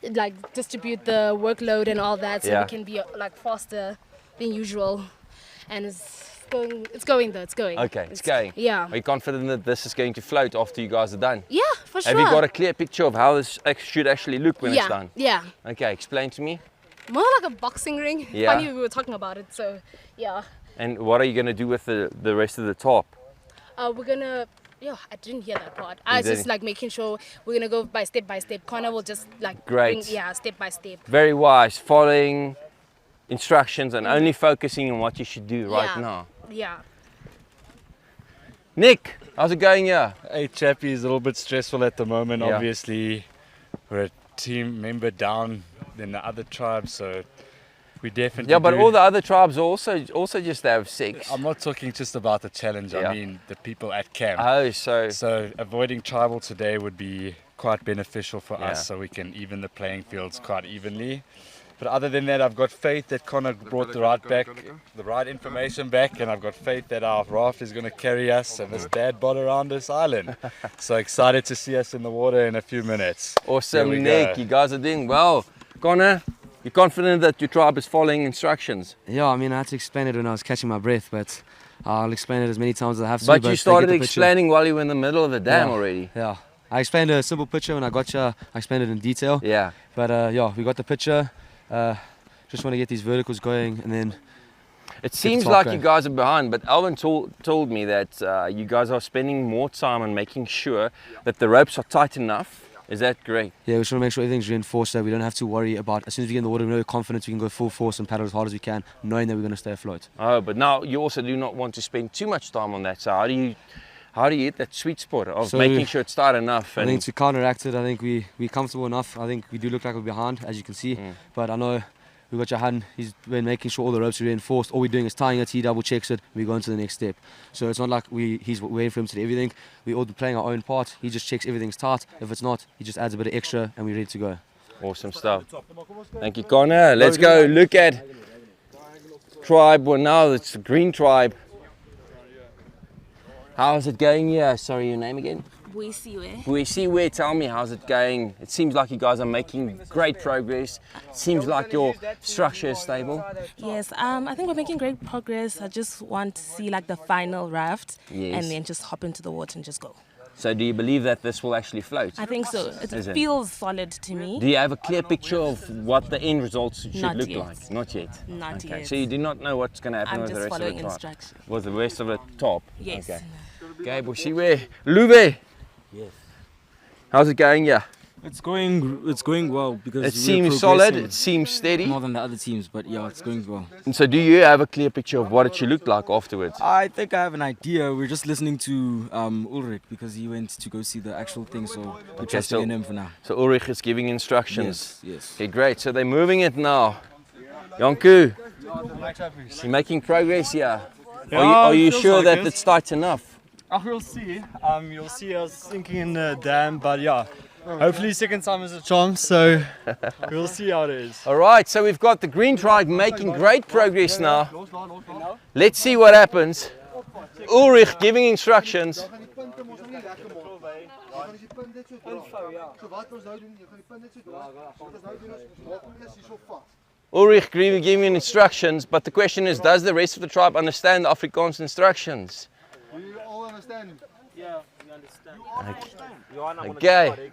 like, distribute the workload and all that, so we can be, like, faster than usual. And it's going though, it's going. Okay, it's going. Yeah. Are you confident that this is going to float after you guys are done? Yeah, for sure. Have you got a clear picture of how this should actually look when it's done? Yeah. Okay, explain to me. More like a boxing ring. Yeah. Funny we were talking about it, so yeah. And what are you going to do with the rest of the top? We're gonna, I didn't hear that part. I was just like making sure we're gonna go by step. Connor will just like Great. step by step. Very wise, following instructions and only focusing on what you should do right now. Yeah. Nick, how's it going here? Hey chappie, it's a little bit stressful at the moment. Yeah. Obviously, we're a team member down than the other tribes, so we definitely but all the other tribes also just have 6. I'm not talking just about the challenge. Yeah. I mean the people at camp. Oh, so avoiding tribal today would be quite beneficial for us, so we can even the playing fields quite evenly. But other than that, I've got faith that Connor brought the right information back, and I've got faith that our raft is going to carry us and this dad bod around this island. So excited to see us in the water in a few minutes. Awesome, Nick. You guys are doing well. Connor, you confident that your tribe is following instructions? Yeah, I mean, I had to explain it when I was catching my breath, but I'll explain it as many times as I have to. But you started explaining while you were in the middle of the dam already. Yeah, I explained a simple picture when I got you. I explained it in detail. Yeah. But we got the picture. Just want to get these verticals going, and then it seems like you guys are behind, but Alvin told me that you guys are spending more time on making sure that the ropes are tight enough. Is that correct? Yeah, we just want to make sure everything's reinforced so we don't have to worry about, as soon as we get in the water, we know we're confident we can go full force and paddle as hard as we can, knowing that we're going to stay afloat. Oh, but now you also do not want to spend too much time on that. So how do you hit that sweet spot of making sure it's tight enough? I think to counteract it, I think we're comfortable enough. I think we do look like we're behind, as you can see, but I know we've got Jahan, he's been making sure all the ropes are reinforced. All we're doing is tying it, he double checks it, and we go on to the next step. So it's not like he's waiting for him to do everything. We're all playing our own part. He just checks everything's tight. If it's not, he just adds a bit of extra and we're ready to go. Awesome stuff. Thank you, Connor. Let's go look at tribe. Well, now it's the green tribe. How's it going here? Sorry, your name again? Buisiwe, tell me, how's it going? It seems like you guys are making great progress. It seems like your structure is stable. Yes, I think we're making great progress. I just want to see like the final raft and then just hop into the water and just go. So do you believe that this will actually float? I think so. It feels solid to me. Do you have a clear picture of what the end results should look like? Not yet. Not yet. So you do not know what's going to happen with the rest of the top? I'm just following instructions. With the rest of the top? Yes. Okay, Buisiwe. Luve! Yes. How's it going here? It's going well because It we're seems solid, progressing it seems steady. more than the other teams, but yeah, it's going well. And so do you have a clear picture of what it should look like afterwards? I think I have an idea. We're just listening to Ulrich because he went to go see the actual thing, so we're trusting in him for now. So Ulrich is giving instructions. Yes. Okay, great. So they're moving it now. Janku, you're making progress here. Are you sure that it's tight enough? We'll see. You'll see us sinking in the dam, but yeah. Hopefully second time is a charm, so we'll see how it is. All right, so we've got the green tribe making great progress now. Let's see what happens. Ulrich giving instructions. Ulrich giving instructions, but the question is, does the rest of the tribe understand the Afrikaans instructions? Do you all understand? Yeah, we understand. Okay.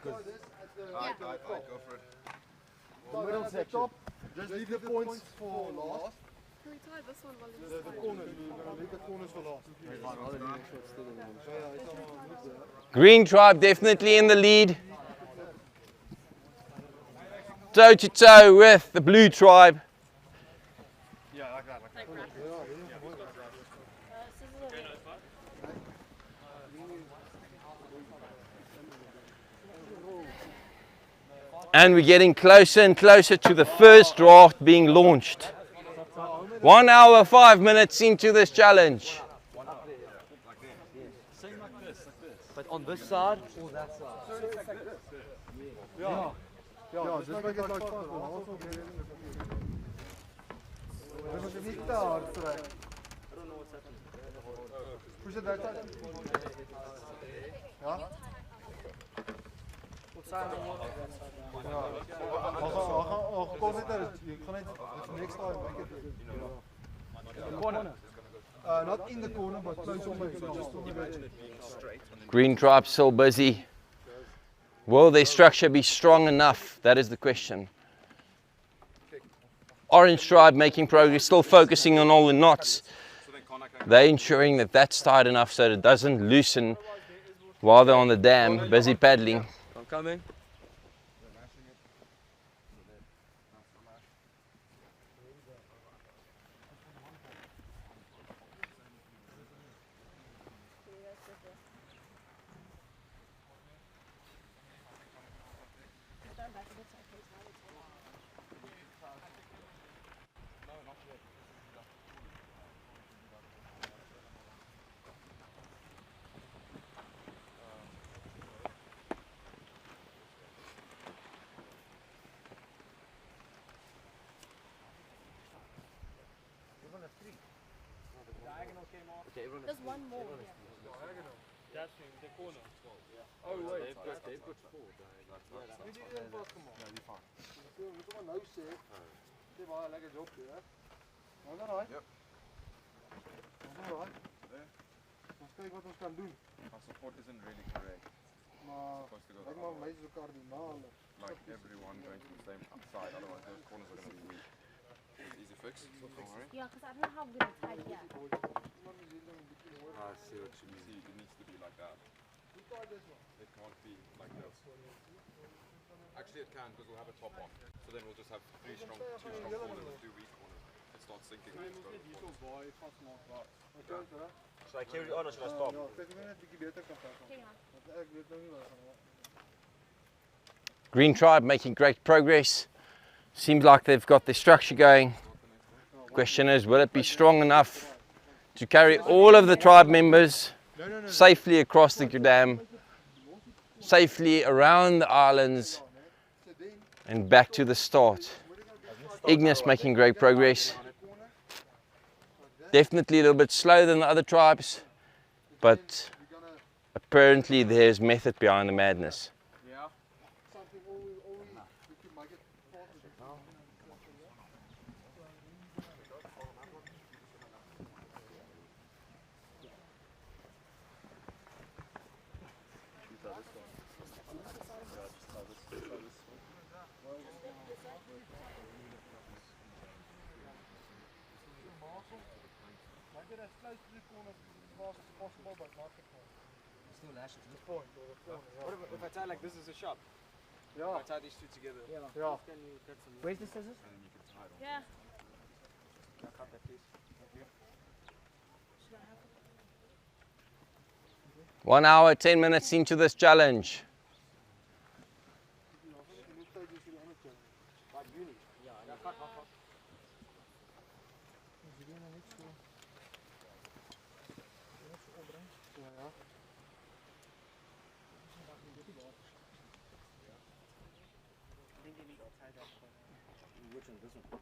The middle section. Just leave the points for last. Can we tie this one while The corners. We're going to leave the corners for last. Green tribe definitely in the lead. Toe to toe with the blue tribe. Yeah, like that. And we're getting closer and closer to the first draft being launched. 1 hour, 5 minutes into this challenge. Same like this. But on this side or that side? Yeah. Ja, just make it like fast. As jy nie te hard trek. Push it that side. Ja? Kom net uit. Jy gaan net next time make it. In the corner. Not in the corner, but close on it. Just to imagine it being straight. Green tribe still busy. Will their structure be strong enough? That is the question. Orange tribe making progress, still focusing on all the knots. They're ensuring that that's tight enough so that it doesn't loosen while they're on the dam, busy paddling. I'm coming. There's one more. That's in the corner. Oh, wait. They've got 4 diagonals. We did it first, come on. No, you're fine. We come on now, say. Say, well, I like a job here. Was that right? Yep. Was that right? Ons kyk wat ons kan doen. Our support isn't really correct. Maar ek maar mense so kardinaal. Like everyone going to the same side, otherwise those corners are going to be weak. Easy fix. Don't worry. Yeah, because I don't know how I'm going to tie it here. I see what you mean. See, it needs to be like that. It can't be like this. Actually, it can because we'll have a top on. So then we'll just have 2 strong corners and 2 weak corners. It starts sinking. Should I carry on or should I stop? Green tribe making great progress. Seems like they've got their structure going. Question is, will it be strong enough to carry all of the tribe members safely across the dam, safely around the islands and back to the start? Ignis making great progress. Definitely a little bit slower than the other tribes, but apparently there's method behind the madness. Get as close to the corner as fast as possible, but not the corner. Still lash it to this point or the corner. What if I tie like this as a shot? Yeah. Tie these two together. Yeah. Where's the scissors? Yeah. Cut that piece. Thank you. 1 hour, 10 minutes into this challenge. Which one? This one?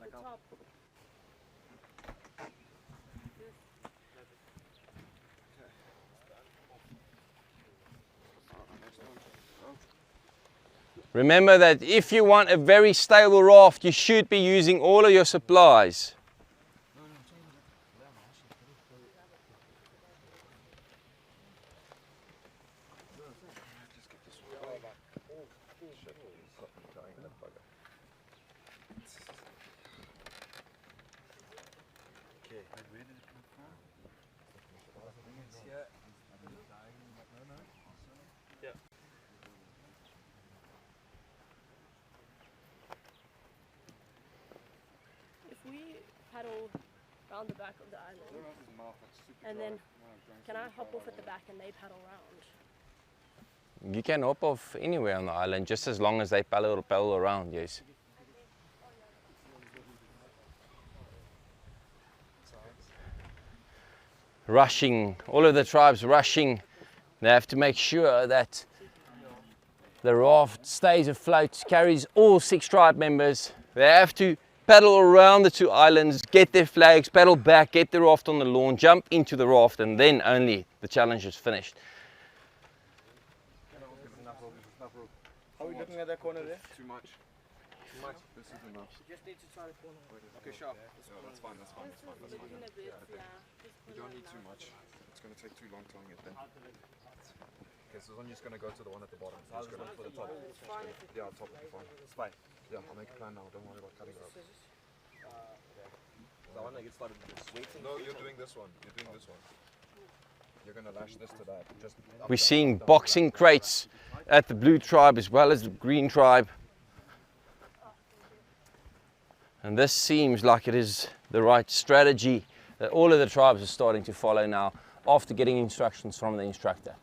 Like The how? top. Remember that if you want a very stable raft, you should be using all of your supplies. If we paddle round the back of the island, and then can I hop off at the back and they paddle round? You can hop off anywhere on the island, just as long as they paddle around, yes. Rushing, all of the tribes rushing. They have to make sure that the raft stays afloat, carries all 6 tribe members. They have to paddle around the 2 islands, get their flags, paddle back, get the raft on the lawn, jump into the raft, and then only the challenge is finished. Are we looking at that corner there? Too much. Too much. This is enough. You just need to try the corner. Okay, sharp. That's fine. That's fine. That's fine. That's fine. You don't need too much. It's going to take too long to hang it then. Okay, so I'm just going to go to the one at the bottom. So I'm just going to for the top. Yeah, top will be fine. It's fine. Yeah, I'll make a plan now. Don't worry about cutting it up. I want to get started with this. No, you're doing this one. You're doing this one. You're going to lash this to that. Just We're seeing boxing crates at the blue tribe as well as the green tribe. And this seems like it is the right strategy that all of the tribes are starting to follow now after getting instructions from the instructor.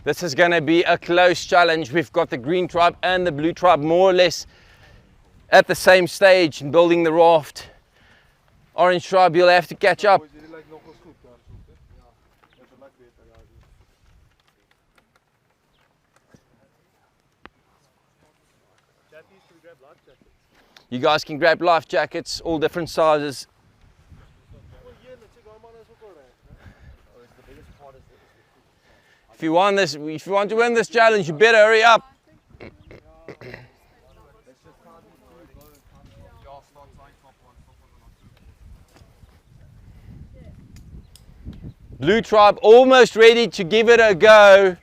This is going to be a close challenge. We've got the green tribe and the blue tribe more or less at the same stage in building the raft. Orange tribe, you'll have to catch up. You guys can grab life jackets, all different sizes. If you want to win this challenge, you better hurry up. Blue tribe almost ready to give it a go.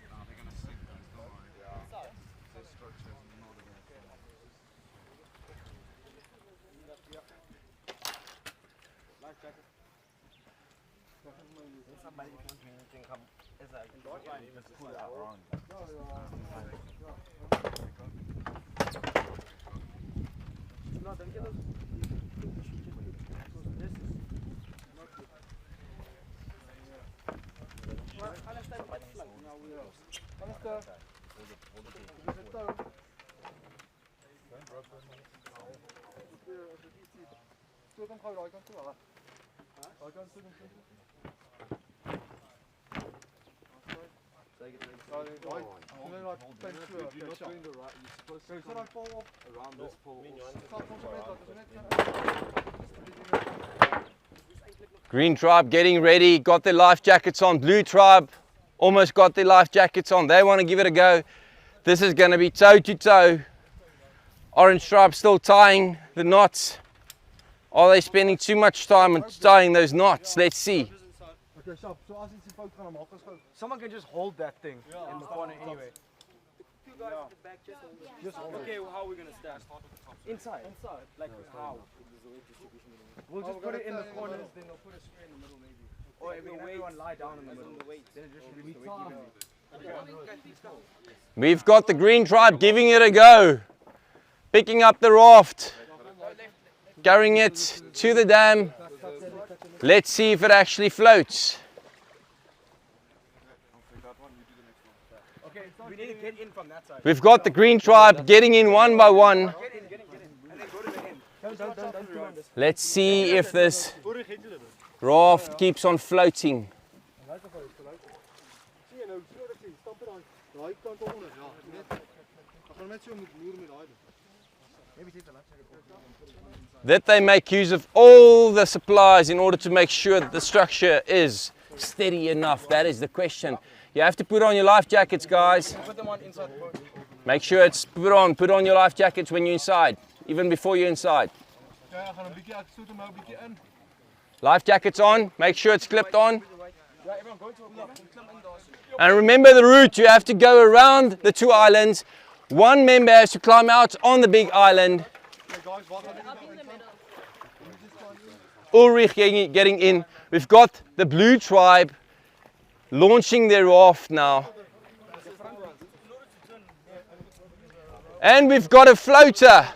Green tribe getting ready, got their life jackets on. Blue tribe almost got their life jackets on. They want to give it a go. This is going to be toe to toe. Orange tribe still tying the knots. Are they spending too much time on tying those knots? Let's see. Okay, so someone can just hold that thing in the corner anyway. Two guys at the back just hold it. Okay, well, how are we going to stand? Inside. Inside. Like how? We'll just put it in the corners, then they'll put a square in the middle maybe. We've got the green tribe giving it a go. Picking up the raft. Carrying it to the dam. Let's see if it actually floats. We've got the green tribe getting in one by one. Let's see if this raft keeps on floating. That they make use of all the supplies in order to make sure that the structure is steady enough. That is the question. You have to put on your life jackets, guys. Make sure it's put on. Put on your life jackets when you're inside, even before you're inside. Life jackets on. Make sure it's clipped on. And remember the route. You have to go around the two islands. One member has to climb out on the big island. Ulrich getting in. We've got the blue tribe launching their raft now. And we've got a floater.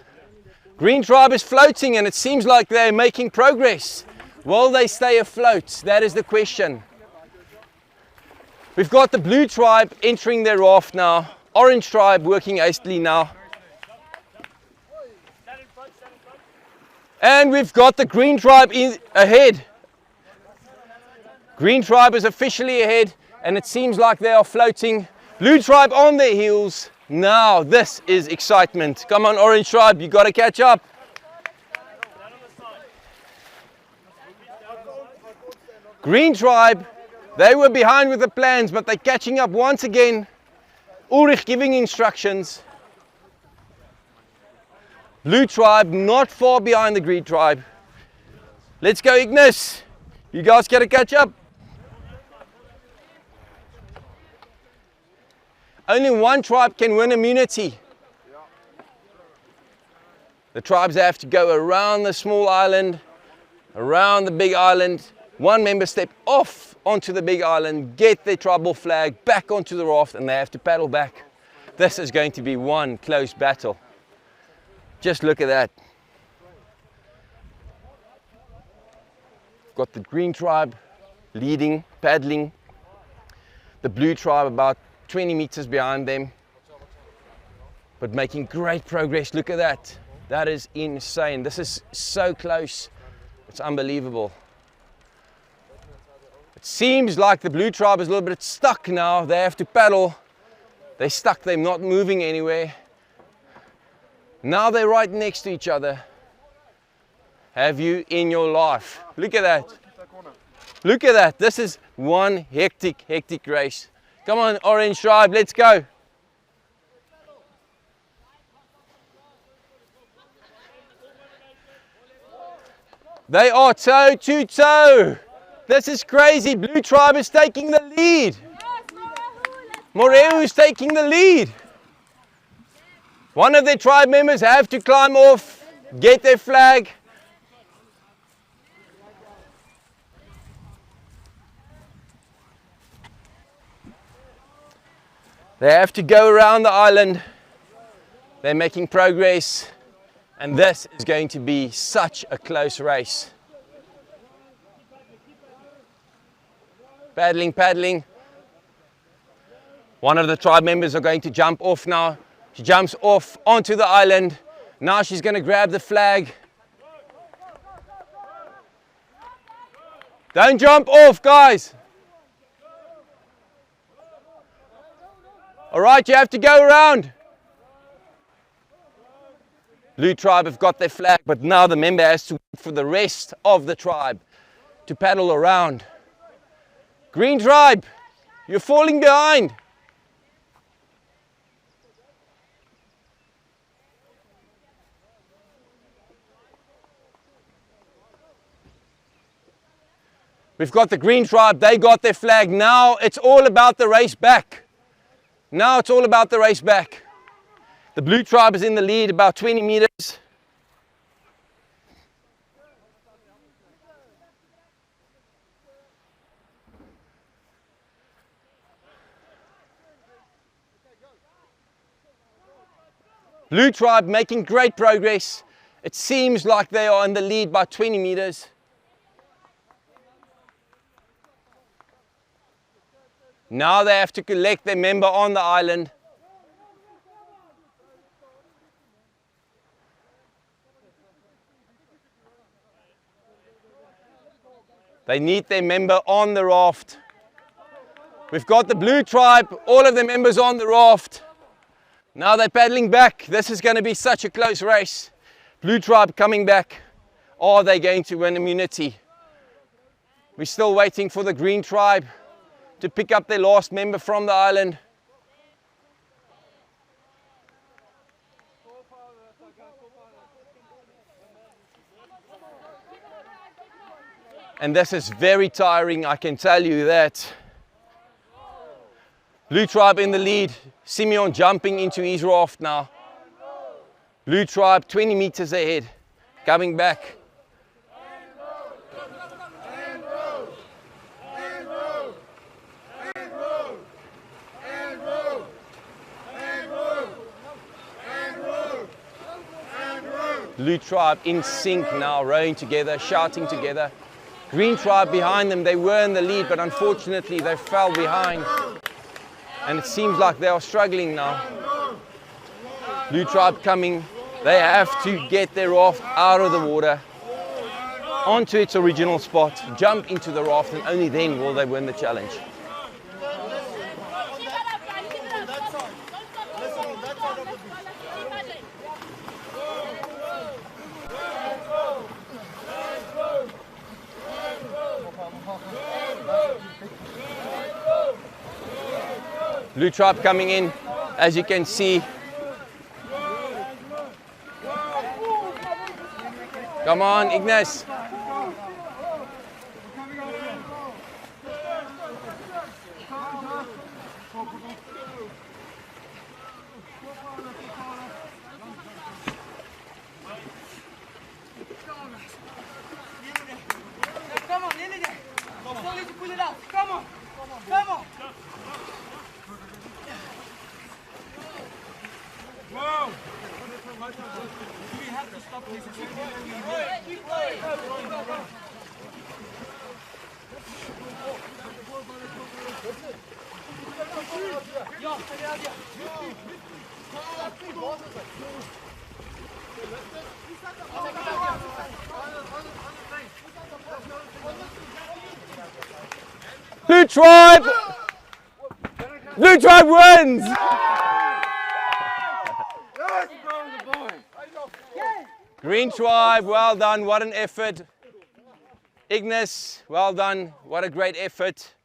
Green tribe is floating and it seems like they're making progress. Will they stay afloat? That is the question. We've got the blue tribe entering their raft now. Orange tribe working hastily now. And we've got the green tribe ahead. Green tribe is officially ahead and it seems like they are floating. Blue tribe on their heels. Now this is excitement. Come on, orange tribe, you got to catch up. Green tribe, they were behind with the plans, but they're catching up once again. Ulrich giving instructions. Blue tribe not far behind the green tribe. Let's go, Ignis. You guys got to catch up. Only one tribe can win immunity. The tribes have to go around the small island, around the big island. One member step off onto the big island, get their tribal flag back onto the raft, and they have to paddle back. This is going to be one close battle. Just look at that. Got the green tribe leading, paddling. The blue tribe about 20 meters behind them, but making great progress. Look at that. That is insane. This is so close. It's unbelievable. It seems like the blue tribe is a little bit stuck now. They have to paddle. They're stuck. They're not moving anywhere. Now they're right next to each other. Have you in your life? Look at that. Look at that. This is one hectic race. Come on, orange tribe, let's go. They are toe to toe. This is crazy. Blue tribe is taking the lead. Moreu is taking the lead. One of their tribe members have to climb off, get their flag. They have to go around the island. They're making progress. And this is going to be such a close race. Paddling, paddling. One of the tribe members are going to jump off now. She jumps off onto the island. Now she's going to grab the flag. Don't jump off, guys. All right, you have to go around. Blue tribe have got their flag, but now the member has to wait for the rest of the tribe to paddle around. Green tribe, you're falling behind. We've got the green tribe, they got their flag. Now it's all about the race back. Now it's all about the race back. The blue tribe is in the lead about 20 meters. Blue Tribe making great progress. It seems like they are in the lead by 20 meters. Now they have to collect their member on the island. They need their member on the raft. We've got the Blue Tribe, all of the members on the raft. Now they're paddling back. This is going to be such a close race. Blue Tribe coming back. Are they going to win immunity? We're still waiting for the Green Tribe to pick up their last member from the island. And this is very tiring, I can tell you that. Blue Tribe in the lead. Simeon jumping into his raft now. Blue Tribe 20 meters ahead, coming back. Blue Tribe in sync now, rowing together, shouting together. Green Tribe behind them, they were in the lead, but unfortunately they fell behind. And it seems like they are struggling now. Blue Tribe coming, they have to get their raft out of the water, onto its original spot, jump into the raft, and only then will they win the challenge. Blue Tribe coming in, as you can see. Come on, Ignace. Come on, nearly there. Don't need to pull it out. Come on. Come on. Whoa. We have to stop this. Keep playing. Blue Tribe! Blue Tribe wins! Green Tribe, well done, what an effort. Ignace, well done, what a great effort.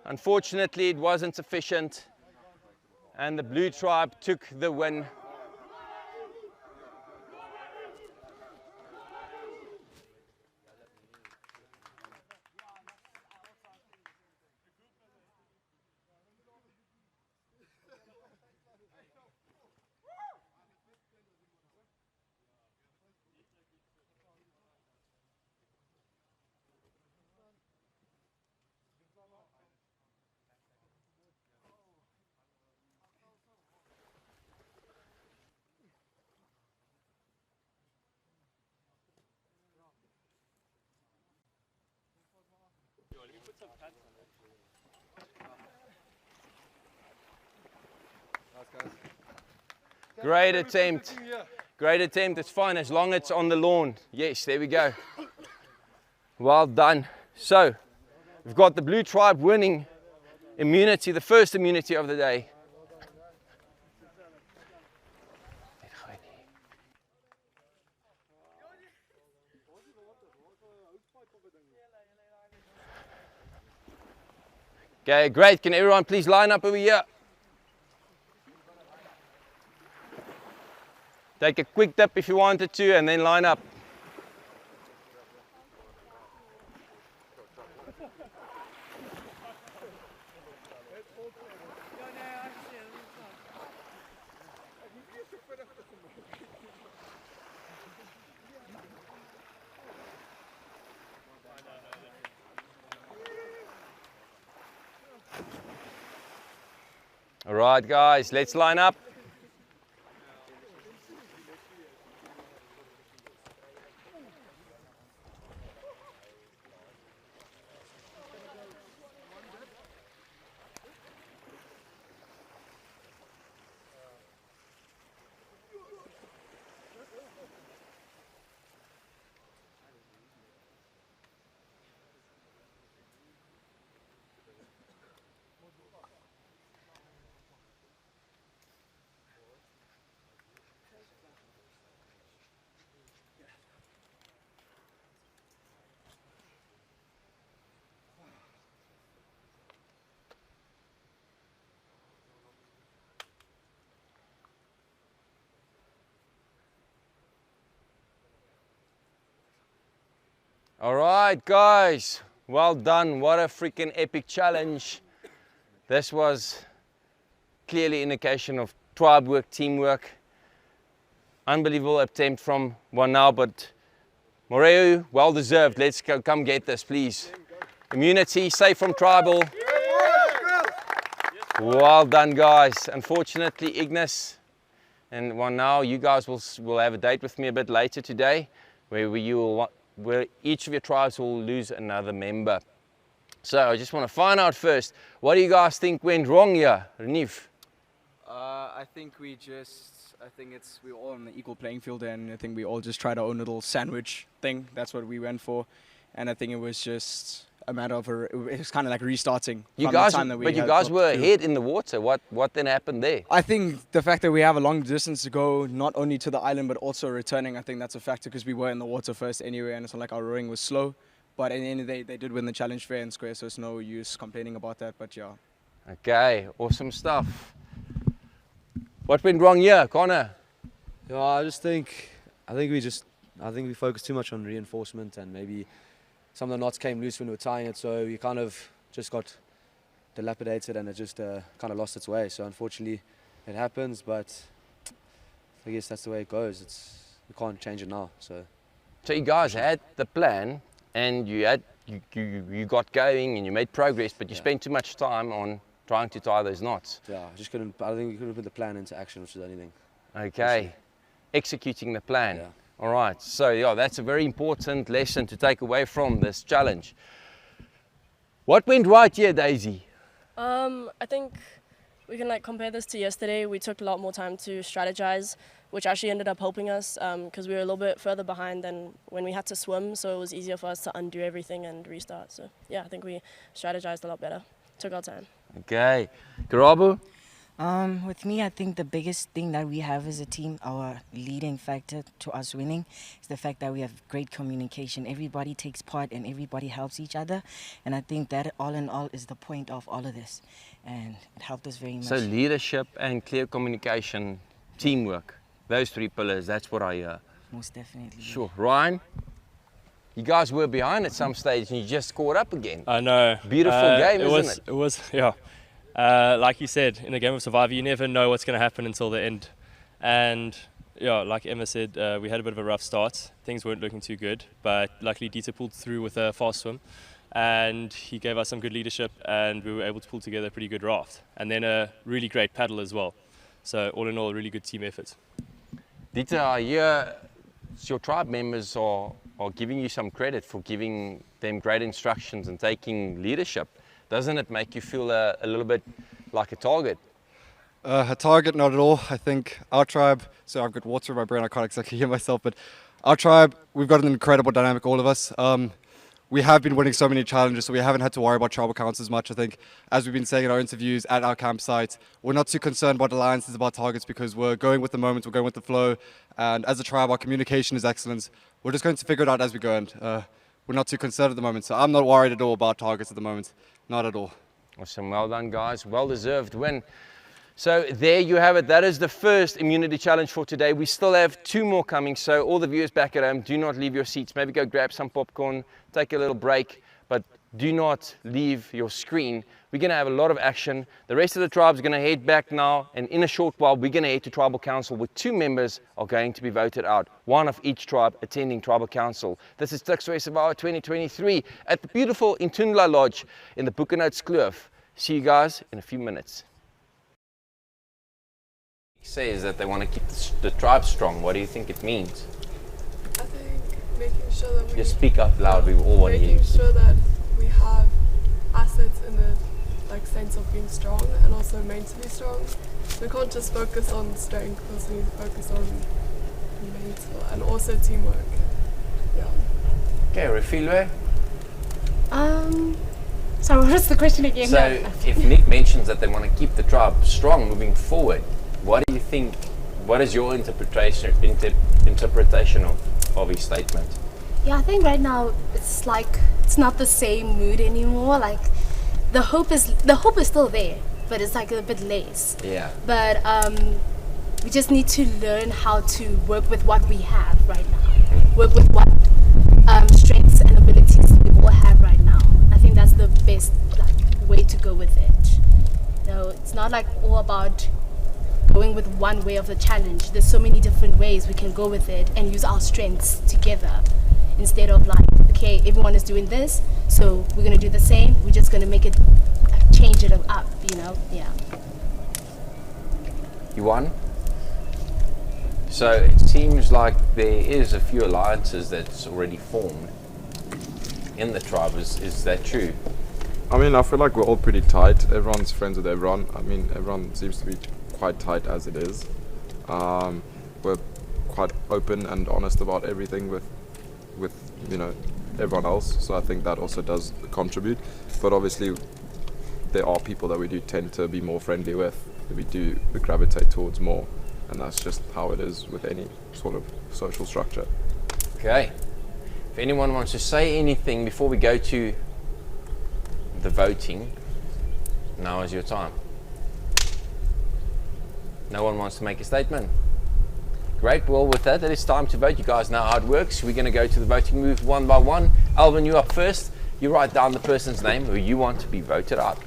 Unfortunately, it wasn't sufficient, and the Blue Tribe took the win. Great attempt. Great attempt. It's fine as long as it's on the lawn. Yes, there we go. Well done. So, we've got the Blue Tribe winning immunity, the first immunity of the day. Okay, great. Can everyone please line up over here? Take a quick dip if you wanted to, and then line up. All right, guys, let's line up. All right, guys, well done. What a freaking epic challenge. This was clearly indication of tribe work, teamwork. Unbelievable attempt from one now, but Moreu, well deserved. Let's go, come get this, please. Immunity, safe from tribal. Well done, guys. Unfortunately, Ignis and one now, you guys will have a date with me a bit later today, where each of your tribes will lose another member. So I just want to find out first, what do you guys think went wrong here, Renif? I think we're all on the equal playing field, and I think we all just tried our own little sandwich thing. That's what we went for, and I think it was just a matter of it was kind of like restarting. You guys were ahead in the water. What then happened there? I think the fact that we have a long distance to go, not only to the island but also returning, I think that's a factor because we were in the water first anyway, and it's not like our rowing was slow. But at the end of the day, they did win the challenge fair and square, so it's no use complaining about that. But yeah. Okay, awesome stuff. What went wrong here, Connor? Yeah, I think we focused too much on reinforcement, and maybe some of the knots came loose when we were tying it, so we kind of just got dilapidated and it just kind of lost its way. So unfortunately, it happens, but I guess that's the way it goes. We can't change it now. So you guys had the plan, and you got going and you made progress, but you spent too much time on trying to tie those knots. Yeah, I think we couldn't put the plan into action, which is anything. Okay, executing the plan. Yeah. All right, so yeah, that's a very important lesson to take away from this challenge. What went right here, Daisy? I think we can compare this to yesterday. We took a lot more time to strategize, which actually ended up helping us because we were a little bit further behind than when we had to swim, so it was easier for us to undo everything and restart. So yeah, I think we strategized a lot better. Took our time. Okay, Karabu? With me, I think the biggest thing that we have as a team, our leading factor to us winning, is the fact that we have great communication. Everybody takes part and everybody helps each other. And I think that all in all is the point of all of this. And it helped us very much. So leadership and clear communication, teamwork, those three pillars, that's what I hear. Most definitely. Sure. Ryan? You guys were behind at some stage and you just caught up again. I know. Beautiful game, isn't it? It was, yeah. Like you said, in a game of Survivor, you never know what's going to happen until the end. And yeah, like Emma said, we had a bit of a rough start. Things weren't looking too good, but luckily Dieter pulled through with a fast swim, and he gave us some good leadership, and we were able to pull together a pretty good raft. And then a really great paddle as well. So all in all, a really good team effort. Dieter, I hear your tribe members are giving you some credit for giving them great instructions and taking leadership. Doesn't it make you feel a little bit like a target? A target, not at all. I think our tribe, so I've got water in my brain, I can't exactly hear myself, but our tribe, we've got an incredible dynamic, all of us. We have been winning so many challenges, so we haven't had to worry about tribal counts as much. I think, as we've been saying in our interviews at our campsite, we're not too concerned about alliances, about targets, because we're going with the moment, we're going with the flow, and as a tribe, our communication is excellent. We're just going to figure it out as we go, and we're not too concerned at the moment, so I'm not worried at all about targets at the moment. Not at all. Awesome, well done guys, well deserved win. So there you have it, that is the first immunity challenge for today. We still have 2 more coming, so all the viewers back at home, do not leave your seats. Maybe go grab some popcorn, take a little break, but do not leave your screen. We're going to have a lot of action. The rest of the tribes are going to head back now, and in a short while we're going to head to Tribal Council where 2 members are going to be voted out. 1 of each tribe attending Tribal Council. This is TuksRes Survivor 2023 at the beautiful Intundla Lodge in the Boekenhout's Kloof. See you guys in a few minutes. Says that they want to keep the tribe strong. What do you think it means? I think making sure that we just speak up loud. We all want to hear you. Making sure that we have assets in the sense of being strong and also mentally strong. We can't just focus on strength. We also need to focus on mental and also teamwork. Yeah. Okay, Refilwe. So what was the question again? So if Nick mentions that they want to keep the tribe strong moving forward, what do you think, what is your interpretation of his statement? Yeah, I think right now it's not the same mood anymore. Like the hope is still there, but it's a bit less. Yeah. But we just need to learn how to work with what we have right now. Work with what strengths and abilities all have right now. I think that's the best way to go with it. It's not like all about going with one way of the challenge. There's so many different ways we can go with it and use our strengths together, instead of okay, everyone is doing this, so we're gonna do the same. We're just gonna make it, change it up, Yeah. You won. So it seems like there is a few alliances that's already formed in the tribe. Is that true? I mean, I feel like we're all pretty tight. Everyone's friends with everyone. I mean, everyone seems to be quite tight as it is. We're quite open and honest about everything with everyone else. So I think that also does contribute. But obviously, there are people that we do tend to be more friendly with, that we do gravitate towards more, and that's just how it is with any sort of social structure. Okay. If anyone wants to say anything before we go to the voting, now is your time. No one wants to make a statement? Great. Well, with that, it is time to vote. You guys know how it works. We're going to go to the voting booth one by one. Alvin, you're up first. You write down the person's name who you want to be voted out.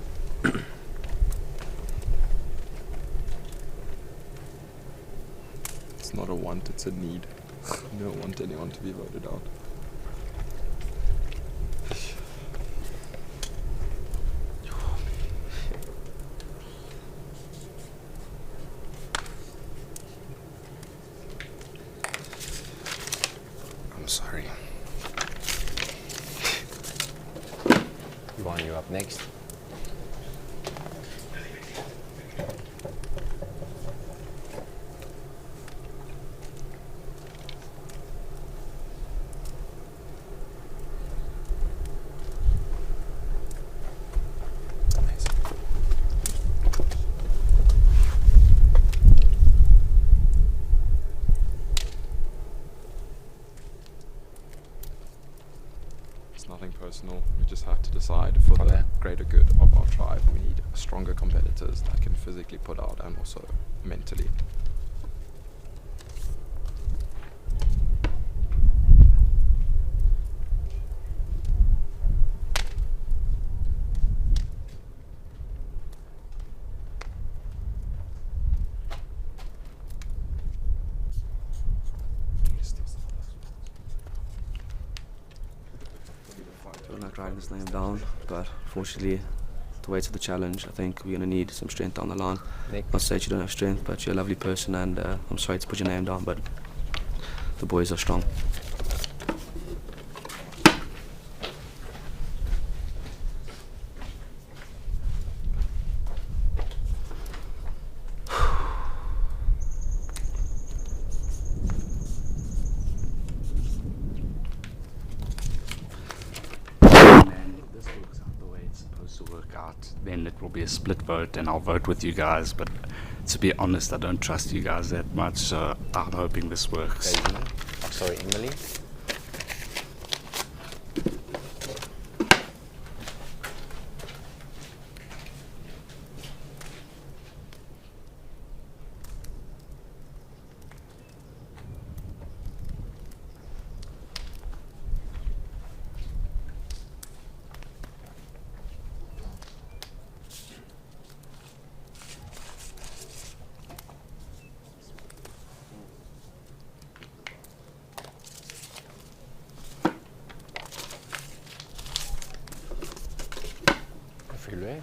It's not a want, it's a need. We don't want anyone to be voted out. I'm sorry. Yvonne, you're up next. Nothing personal. We just have to decide for the greater good of our tribe. We need stronger competitors that can physically put out and also mentally. I'm not writing his name down, but fortunately, the weight of the challenge, I think we're going to need some strength down the line. Not say that you don't have strength, but you're a lovely person, and I'm sorry to put your name down, but the boys are strong. Then it will be a split vote and I'll vote with you guys, but to be honest, I don't trust you guys that much, so I'm hoping this works. Sorry, Emily. Fais-le.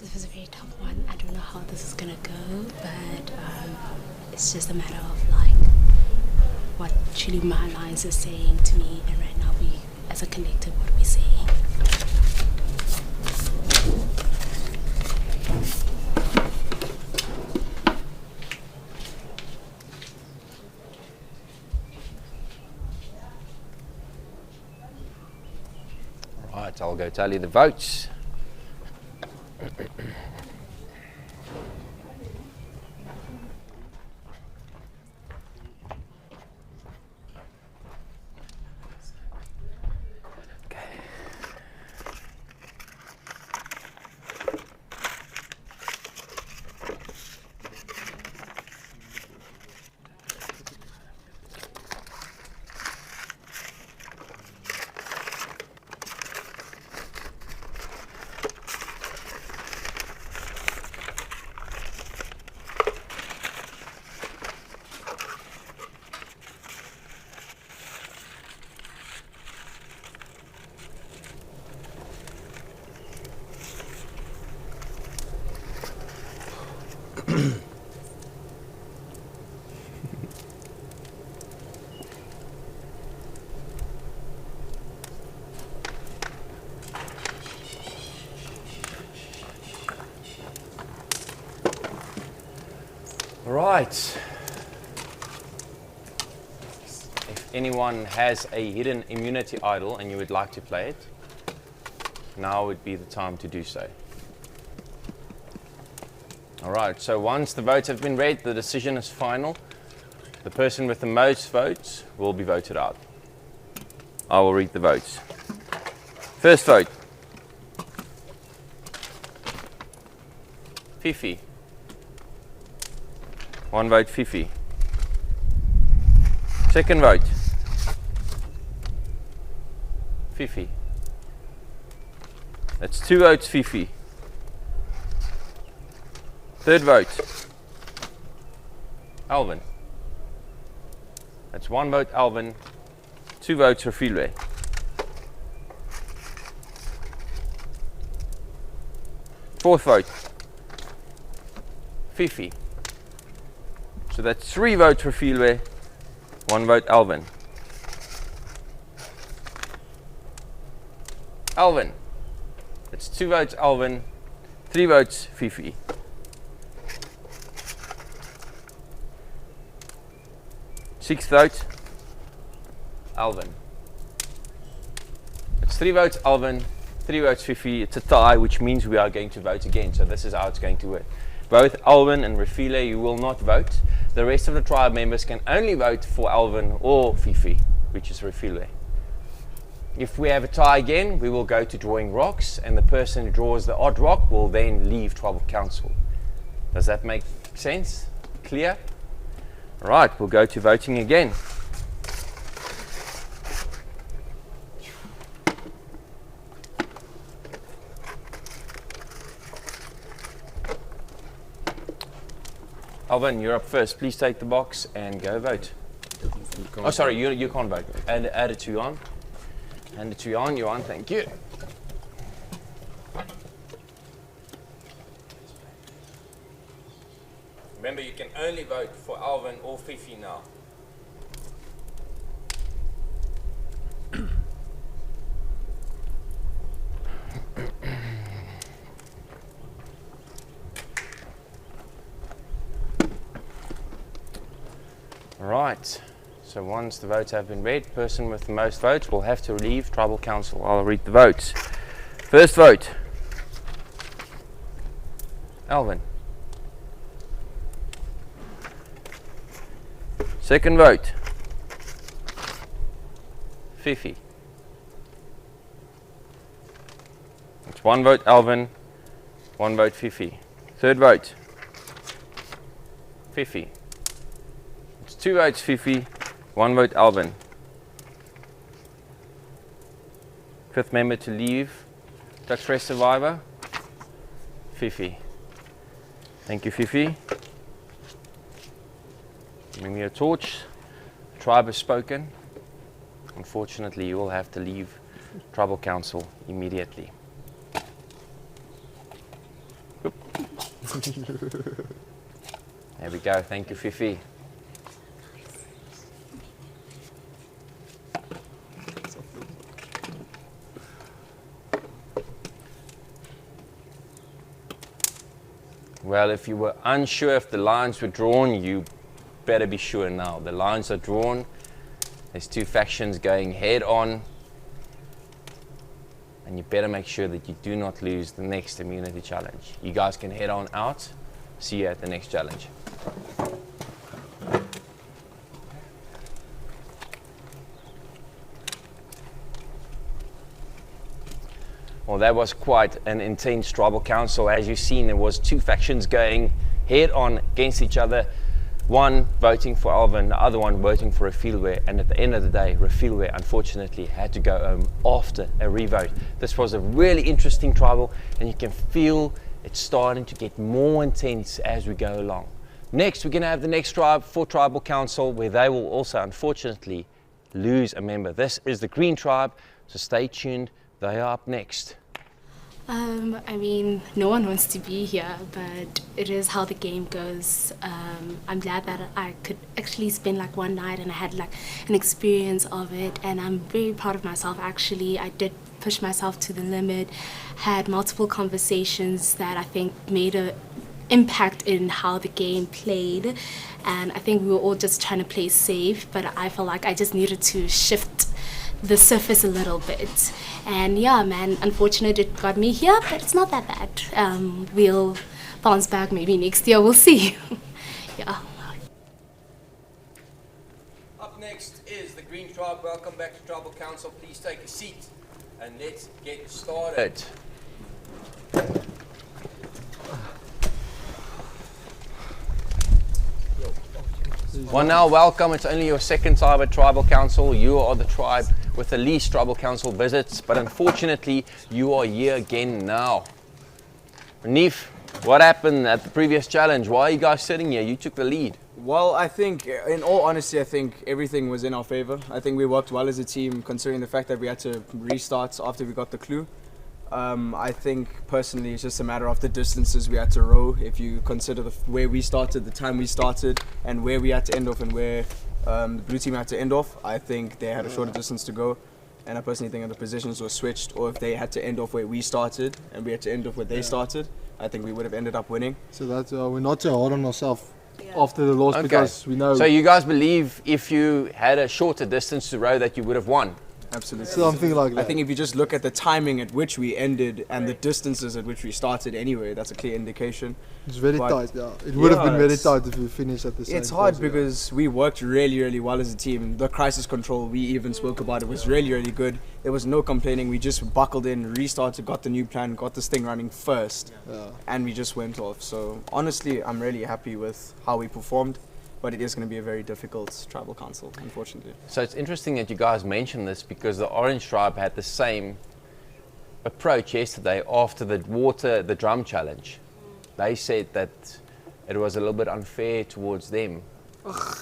This was a very tough one. I don't know how this is gonna go, but it's just a matter of what truly my alliance is saying to me, and right now we, as a collective, what we're saying. Right, I'll go tally the votes. Right. If anyone has a hidden immunity idol and you would like to play it, now would be the time to do so. Alright, so once the votes have been read, the decision is final. The person with the most votes will be voted out. I will read the votes. First vote. Fifi. 1 vote Fifi. Second vote. Fifi. That's 2 votes Fifi. Third vote. Alvin. That's 1 vote Alvin, 2 votes Refilwe. Fourth vote. Fifi. So that's 3 votes Refilwe, 1 vote Alvin. Alvin. That's 2 votes Alvin, 3 votes Fifi. Sixth vote, Alvin. It's 3 votes Alvin, 3 votes Fifi. It's a tie, which means we are going to vote again. So this is how it's going to work. Both Alvin and Refile, you will not vote. The rest of the tribe members can only vote for Alvin or Fifi, which is Refile. If we have a tie again, we will go to drawing rocks, and the person who draws the odd rock will then leave tribal council. Does that make sense? Clear? Right, we'll go to voting again. Alvin, you're up first. Please take the box and go vote. Oh, sorry, you can't vote. Add it to Johan. Hand it to Johan. Johan, thank you. Remember, you can only vote for Alvin or Fifi now. Right, so once the votes have been read, person with the most votes will have to leave tribal council. I'll read the votes. First vote, Alvin. Second vote, Fifi. It's 1 vote Alvin, 1 vote Fifi. Third vote, Fifi. It's 2 votes Fifi, 1 vote Alvin. Fifth member to leave, TuksRes Survivor, Fifi. Thank you, Fifi. Bring me a torch. The tribe has spoken. Unfortunately, you will have to leave tribal council immediately. Oop. There we go. Thank you, Fifi. Well, if you were unsure if the lines were drawn, you better be sure now. The lines are drawn. There's 2 factions going head on. and you better make sure that you do not lose the next immunity challenge. You guys can head on out. See you at the next challenge. Well, that was quite an intense tribal council. As you've seen, there was 2 factions going head on against each other. One voting for Alvin, the other one voting for Refilwe, and at the end of the day, Refilwe unfortunately had to go home after a revote. This was a really interesting tribal, and you can feel it's starting to get more intense as we go along. Next, we're going to have the next tribe for Tribal Council, where they will also unfortunately lose a member. This is the Green Tribe, so stay tuned. They are up next. I mean, no one wants to be here, but it is how the game goes. I'm glad that I could actually spend like one night and I had like an experience of it, and I'm very proud of myself actually. I did push myself to the limit, had multiple conversations that I think made an impact in how the game played, and I think we were all just trying to play safe, but I felt like I just needed to shift the surface a little bit. And yeah, man, unfortunate it got me here, but it's not that bad. We'll bounce back maybe next year, we'll see. Yeah. Up next is the Green Tribe. Welcome back to Tribal Council. Please take a seat and let's get started. Well, now welcome. It's only your second time at Tribal Council. You are the tribe with the least Tribal Council visits, but unfortunately you are here again now. Neef, what happened at the previous challenge? Why are you guys sitting here? You took the lead. Well, I think, in all honesty, I think everything was in our favor. I think we worked well as a team, considering the fact that we had to restart after we got the clue. I think personally it's just a matter of the distances we had to row. If you consider where we started, the time we started, and where we had to end off and where the blue team had to end off, I think they had a shorter distance to go. And I personally think if the positions were switched, or if they had to end off where we started and we had to end off where they started, I think we would have ended up winning. So that we're not too hard on ourselves after the loss, because we know. So you guys believe if you had a shorter distance to row that you would have won? Absolutely. Something like that. I think if you just look at the timing at which we ended and the distances at which we started anyway, that's a clear indication. It's very tight, yeah. It would have been very tight if we finished at the same time. It's hard because we worked really, really well as a team. The crisis control, we even spoke about it, was really, really good. There was no complaining. We just buckled in, restarted, got the new plan, got this thing running first, and we just went off. So honestly, I'm really happy with how we performed. But it is going to be a very difficult tribal council, unfortunately. So it's interesting that you guys mentioned this, because the Orange Tribe had the same approach yesterday after the drum challenge. They said that it was a little bit unfair towards them.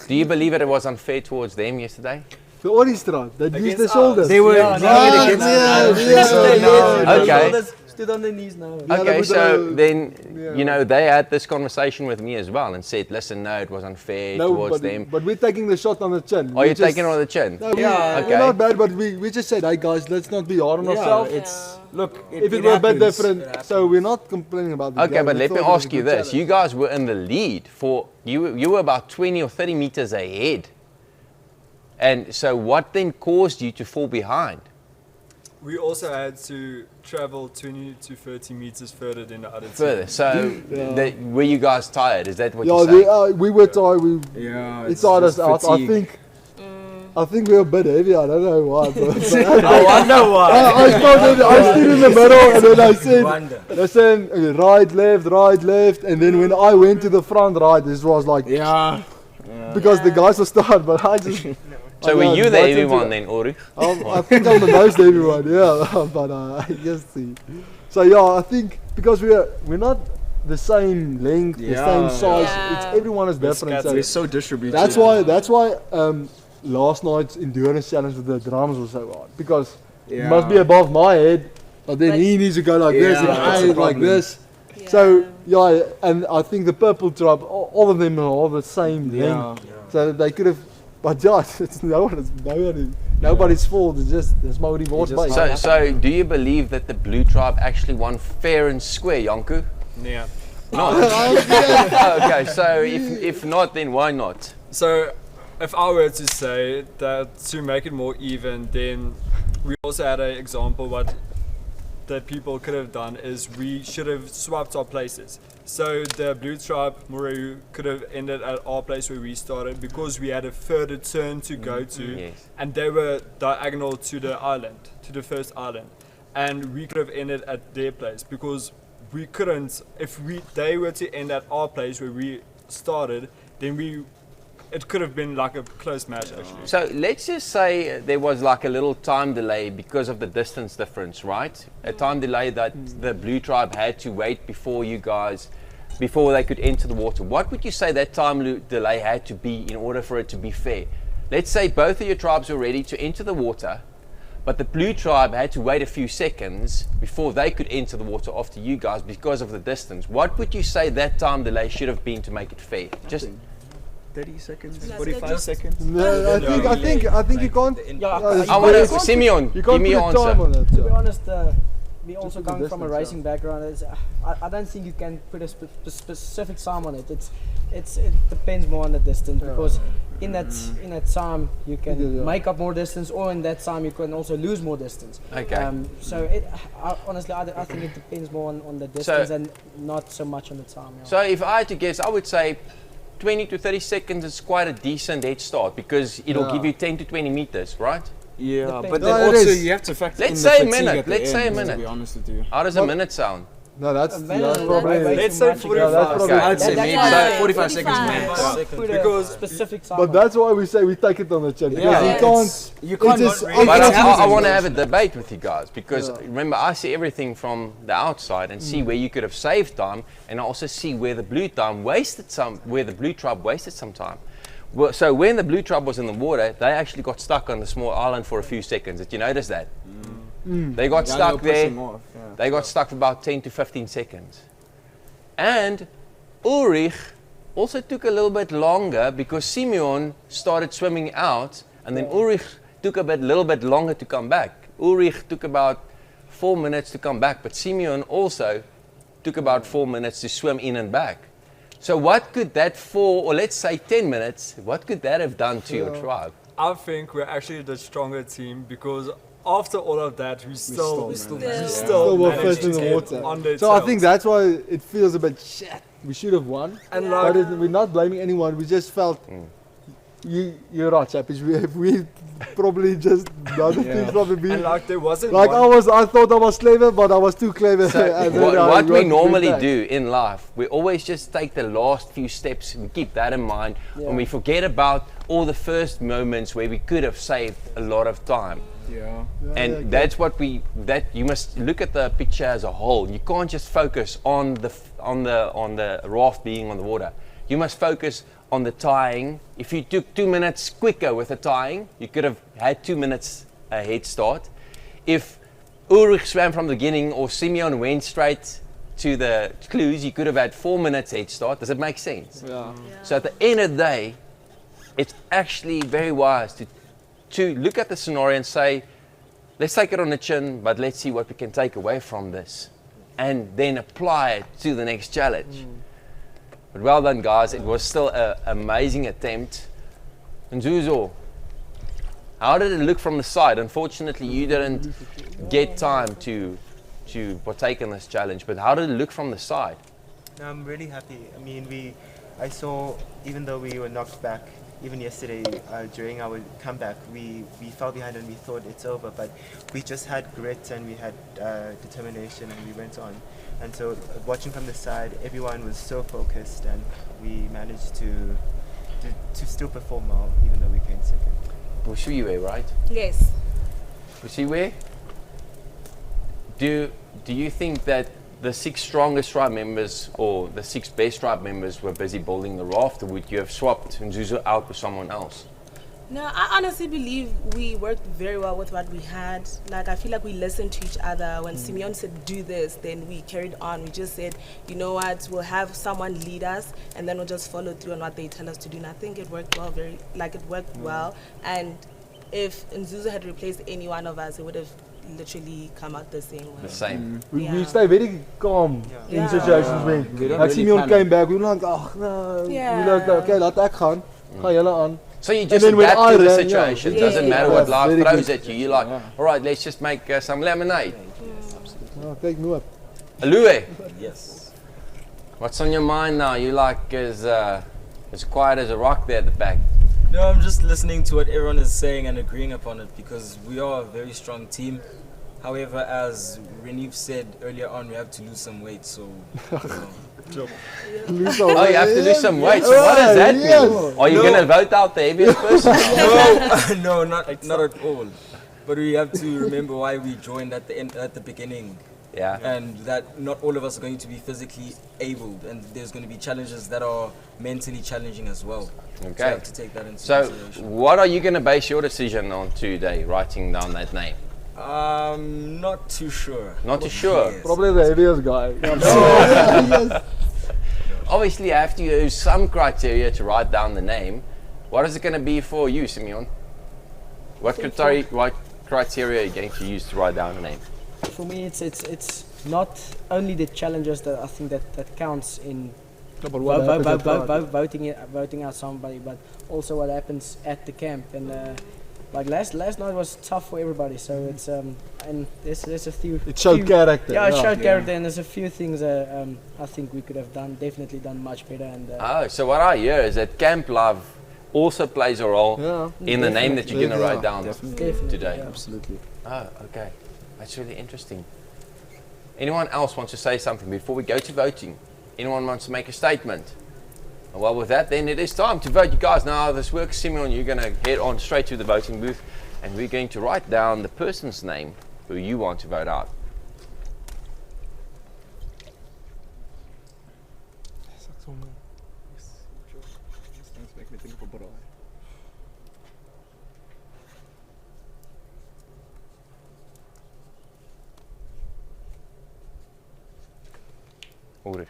Do you believe that it was unfair towards them yesterday? The Orange Tribe, they used the shoulders. They were against Okay. Stood on their knees now. Okay, so then, you know, they had this conversation with me as well and said, listen, no, it was unfair towards them. But we're taking the shot on the chin. Are you taking it on the chin? No, we're not bad, but we just said, hey guys, let's not be hard on ourselves. Look, if it were a bit different, so we're not complaining about the Okay, game. but We let me thought it was ask a you good this. challenge. You guys were in the lead for, you were about 20 or 30 meters ahead. And so what then caused you to fall behind? We also had to travel 20 to 30 meters further than the other team. Further, so were you guys tired? Is that what you're saying? Yeah, we were tired. It tired us out. I think we were a bit heavy. I don't know why. But I know why. I stood in the middle, and then I said, okay, right, left, and then when I went to the front right, this was like because the guys were started, but I just. So were you the heavy one then, Ori? I think I'm the most heavy one, yeah. But I just see. So yeah, I think because we're not the same length, the same size. It's everyone is different. We're so distributed. That's why last night's endurance challenge with the drums was so hard, because it must be above my head, but then he needs to go like this and I like this. Yeah. So yeah, and I think the purple tribe, all of them are all the same length. So they could have. But yeah, it's nobody's fault. It's just Maori board base. So do you believe that the blue tribe actually won fair and square, Janku? Yeah. No. Okay, so if not, then why not? So if I were to say that to make it more even, then we also had an example what that people could have done is we should have swapped our places. So the blue tribe, Murray, could have ended at our place where we started because we had a further turn to go to, Yes. and they were diagonal to the island, to the first island, and we could have ended at their place because we couldn't. If they were to end at our place where we started, then it could have been like a close match actually. So let's just say there was like a little time delay because of the distance difference, right? A time delay that the blue tribe had to wait before they could enter the water. What would you say that time delay had to be in order for it to be fair? Let's say both of your tribes were ready to enter the water, but the blue tribe had to wait a few seconds before they could enter the water after you guys because of the distance. What would you say that time delay should have been to make it fair? Just 30 seconds, That's 45 just- seconds. No, I think you can't. I want to, Simeon, You give can't me put your a time on answer. it. To be yeah. honest, me also put the coming from a distance, racing background, I don't think you can put a specific time on it. It depends more on the distance because in that time you can make up more distance, or in that time you can also lose more distance. Okay. So honestly, I think it depends more on the distance and not so much on the time. Yeah. So if I had to guess, I would say 20 to 30 seconds is quite a decent head start because it'll give you 10 to 20 meters, right? Yeah, Depends. but No, then it also is. you have to factor Let's in say a the fatigue minute. at the Let's say a end, minute. To be honest with you. How does a minute sound? No, that's minute, probably. let's say 45. That's probably. I'd say That- maybe that's 45 seconds max. Put a Because- specific time. But on that's why we say we take it on the chin because Yeah, you can't. you can't It's just, not really- But It's I happening. want to have a debate with you guys because remember, I see everything from the outside and see where you could have saved time, and I also see where the blue tribe wasted some time. Well, so when the blue tribe was in the water, they actually got stuck on the small island for a few seconds. Did you notice that? They got Yeah, stuck they were there. pushing off, yeah. They got stuck for about 10 to 15 seconds. And Ulrich also took a little bit longer because Simeon started swimming out, and then Ulrich took a little bit longer to come back. Ulrich took about 4 minutes to come back, but Simeon also took about 4 minutes to swim in and back. So what could that 4, or let's say 10 minutes, what could that have done to your tribe? I think we're actually the stronger team because after all of that, we still Still were managed first to in the get water. on their So I tails. think that's why it feels a bit shit. We should have won. And But like, we're not blaming anyone. We just felt you're right, chappies. We probably just the other things probably been and like there wasn't like one, I thought I was clever, but I was too clever. So And then what I we went normally back. do in life, we always just take the last few steps and keep that in mind, and we forget about all the first moments where we could have saved a lot of time. Yeah. And that's what you must look at the picture as a whole. You can't just focus on the raft being on the water. You must focus on the tying. If you took 2 minutes quicker with the tying, you could have had 2 minutes a head start. If Ulrich swam from the beginning or Simeon went straight to the clues, you could have had 4 minutes head start. Does it make sense? Yeah. So at the end of the day, it's actually very wise to look at the scenario and say, let's take it on the chin, but let's see what we can take away from this and then apply it to the next challenge. But well done, guys. It was still an amazing attempt. And Zuzo, how did it look from the side? Unfortunately, you didn't get time to partake in this challenge, but how did it look from the side? I'm really happy. I mean, I saw, even though we were knocked back, even yesterday during our comeback, we fell behind and we thought it's over, but we just had grit and we had determination and we went on. And so watching from the side, everyone was so focused and we managed to still perform well, even though we came second. Bushiwe, right? Yes. Bushiwe, do you think that the 6 strongest tribe members or the 6 best tribe members were busy building the raft, or would you have swapped Nzuzu out with someone else? No, I honestly believe we worked very well with what we had. Like, I feel like we listened to each other. When Simeon said, do this, then we carried on. We just said, you know what, we'll have someone lead us, and then we'll just follow through on what they tell us to do. And I think it worked well, well. And if Nzuzu had replaced any one of us, it would have literally come out the same way. The same. We stay very calm in situations when like Simeon came back, we were like, oh no. Yeah. We like, okay, laat ek gaan. Ga julle aan. So you And just then when adapt I to the ran, situation. yeah. Doesn't matter what life Very throws good. at you. You're like, all right, let's just make some lemonade. Oh, take note. Alue, Yes. what's on your mind now? You like as quiet as a rock there at the back. No, I'm just listening to what everyone is saying and agreeing upon it because we are a very strong team. However, as Renif said earlier on, we have to lose some weight, so. Oh, you have to lose some weight. So what does that mean? Are you gonna vote out the heaviest person? No, not at all. But we have to remember why we joined at the beginning. Yeah. And that not all of us are going to be physically able, and there's going to be challenges that are mentally challenging as well. So you Okay. have to take that into So consideration. what are you gonna base your decision on today, writing down that name? Not too sure. Not too sure. Yes. Probably the heaviest guy. Obviously, you have to use some criteria to write down the name. What is it going to be for you, Simeon? What criteria are you going to use to write down the name? For me, it's not only the challenges that I think that counts in voting out somebody, but also what happens at the camp. And like last night was tough for everybody, so it's and there's a few. It showed character. Yeah, it showed character, and there's a few things I think we could have definitely done much better. And So what I hear is that camp love also plays a role in the name that you're going to write down today. Yeah. Absolutely. Oh, okay. That's really interesting. Anyone else wants to say something before we go to voting? Anyone wants to make a statement? Well, with that, then it is time to vote. You guys, now this works. Simeon, you're going to head on straight to the voting booth, and we're going to write down the person's name who you want to vote out. Ulrich.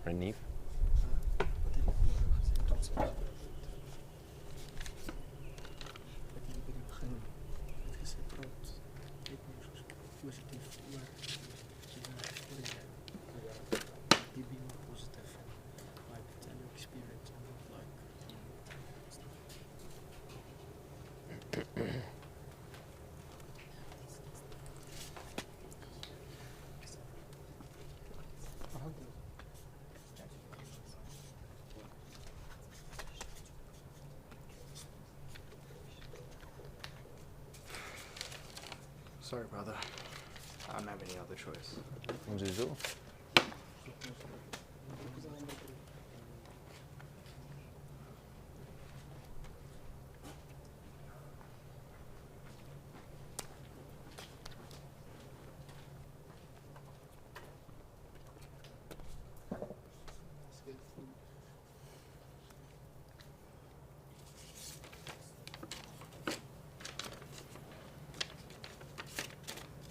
Renif. Sorry, brother. I don't have any other choice. Zuzu.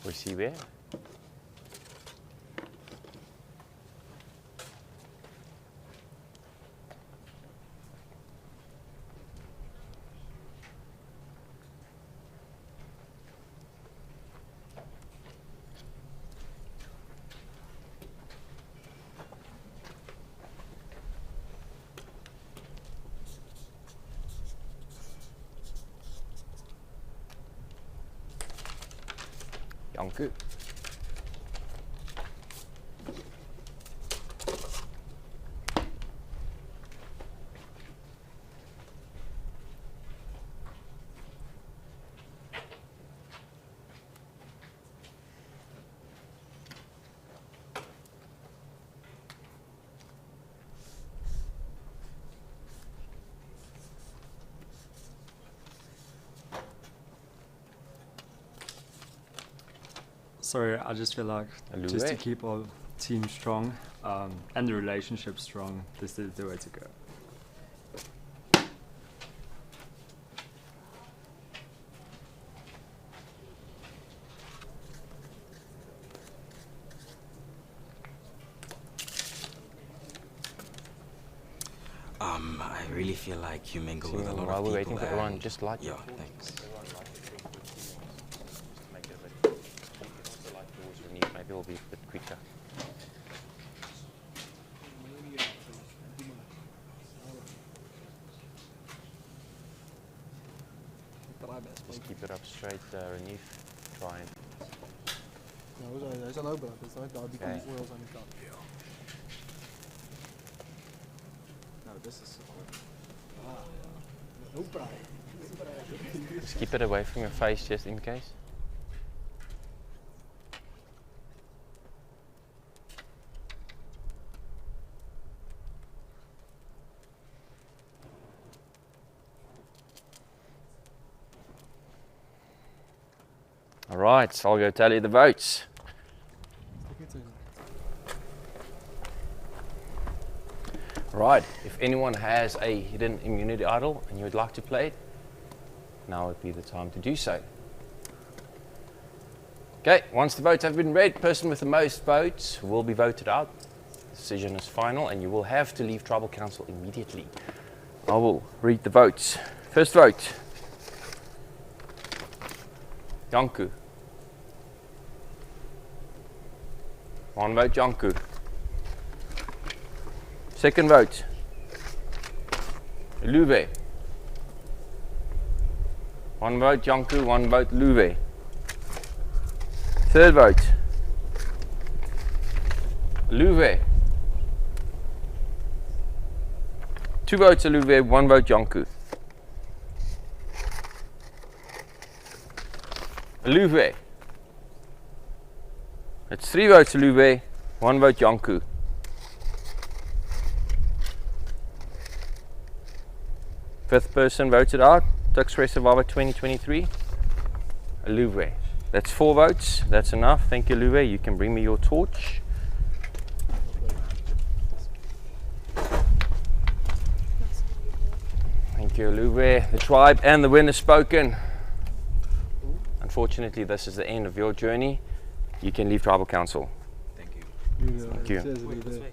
Recibe. Dank u. Sorry, I just feel like just to keep our team strong and the relationship strong, this is the way to go. I really feel like you mingle with a lot while of we're people. waiting for everyone, and- just light. Yeah, thanks. Maybe it'll be a bit quicker. Just keep it up straight, Renif. Try and. Hij is al open, dus daar die komt oils aan de kant. No, this is No pride. Just keep it away from your face just in case. All right, so I'll go tally the votes. Right, if anyone has a hidden immunity idol and you would like to play it, now would be the time to do so. Okay, once the votes have been read, person with the most votes will be voted out. The decision is final and you will have to leave tribal council immediately. I will read the votes. First vote, Janku. 1 vote, Janku. Second vote, Luve. 1 vote, Janku, 1 vote, Luve. Third vote, Luve. 2 votes, Luve, 1 vote, Janku. Luve. It's 3 votes, Luve, 1 vote, Janku. Fifth person voted out, TuksRes Survivor 2023, Luve. That's 4 votes, that's enough. Thank you, Luve. You can bring me your torch. Thank you, Luve. The tribe and the winner spoken. Unfortunately, this is the end of your journey. You can leave tribal council. Thank you. Cheers, Thank you. Luve.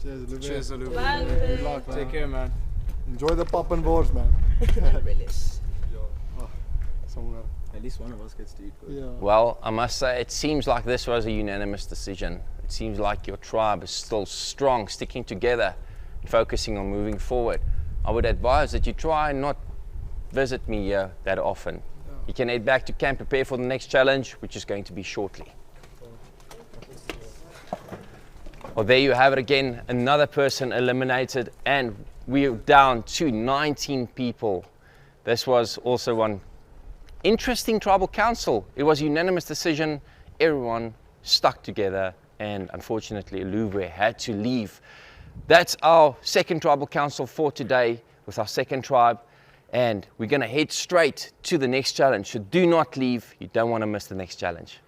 Cheers, Cheers, Luve. Luve. Good luck, man. Take care, man. Enjoy the pop and wors, man. Somewhere. At least one of us gets to eat good. Yeah. Well, I must say, it seems like this was a unanimous decision. It seems like your tribe is still strong, sticking together, and focusing on moving forward. I would advise that you try and not visit me here that often. You can head back to camp, prepare for the next challenge, which is going to be shortly. Well, there you have it again, another person eliminated, and we're down to 19 people. This was also one interesting tribal council. It was a unanimous decision, everyone stuck together, and unfortunately Luve had to leave. That's our second tribal council for today with our second tribe, and we're going to head straight to the next challenge. So do not leave, you don't want to miss the next challenge.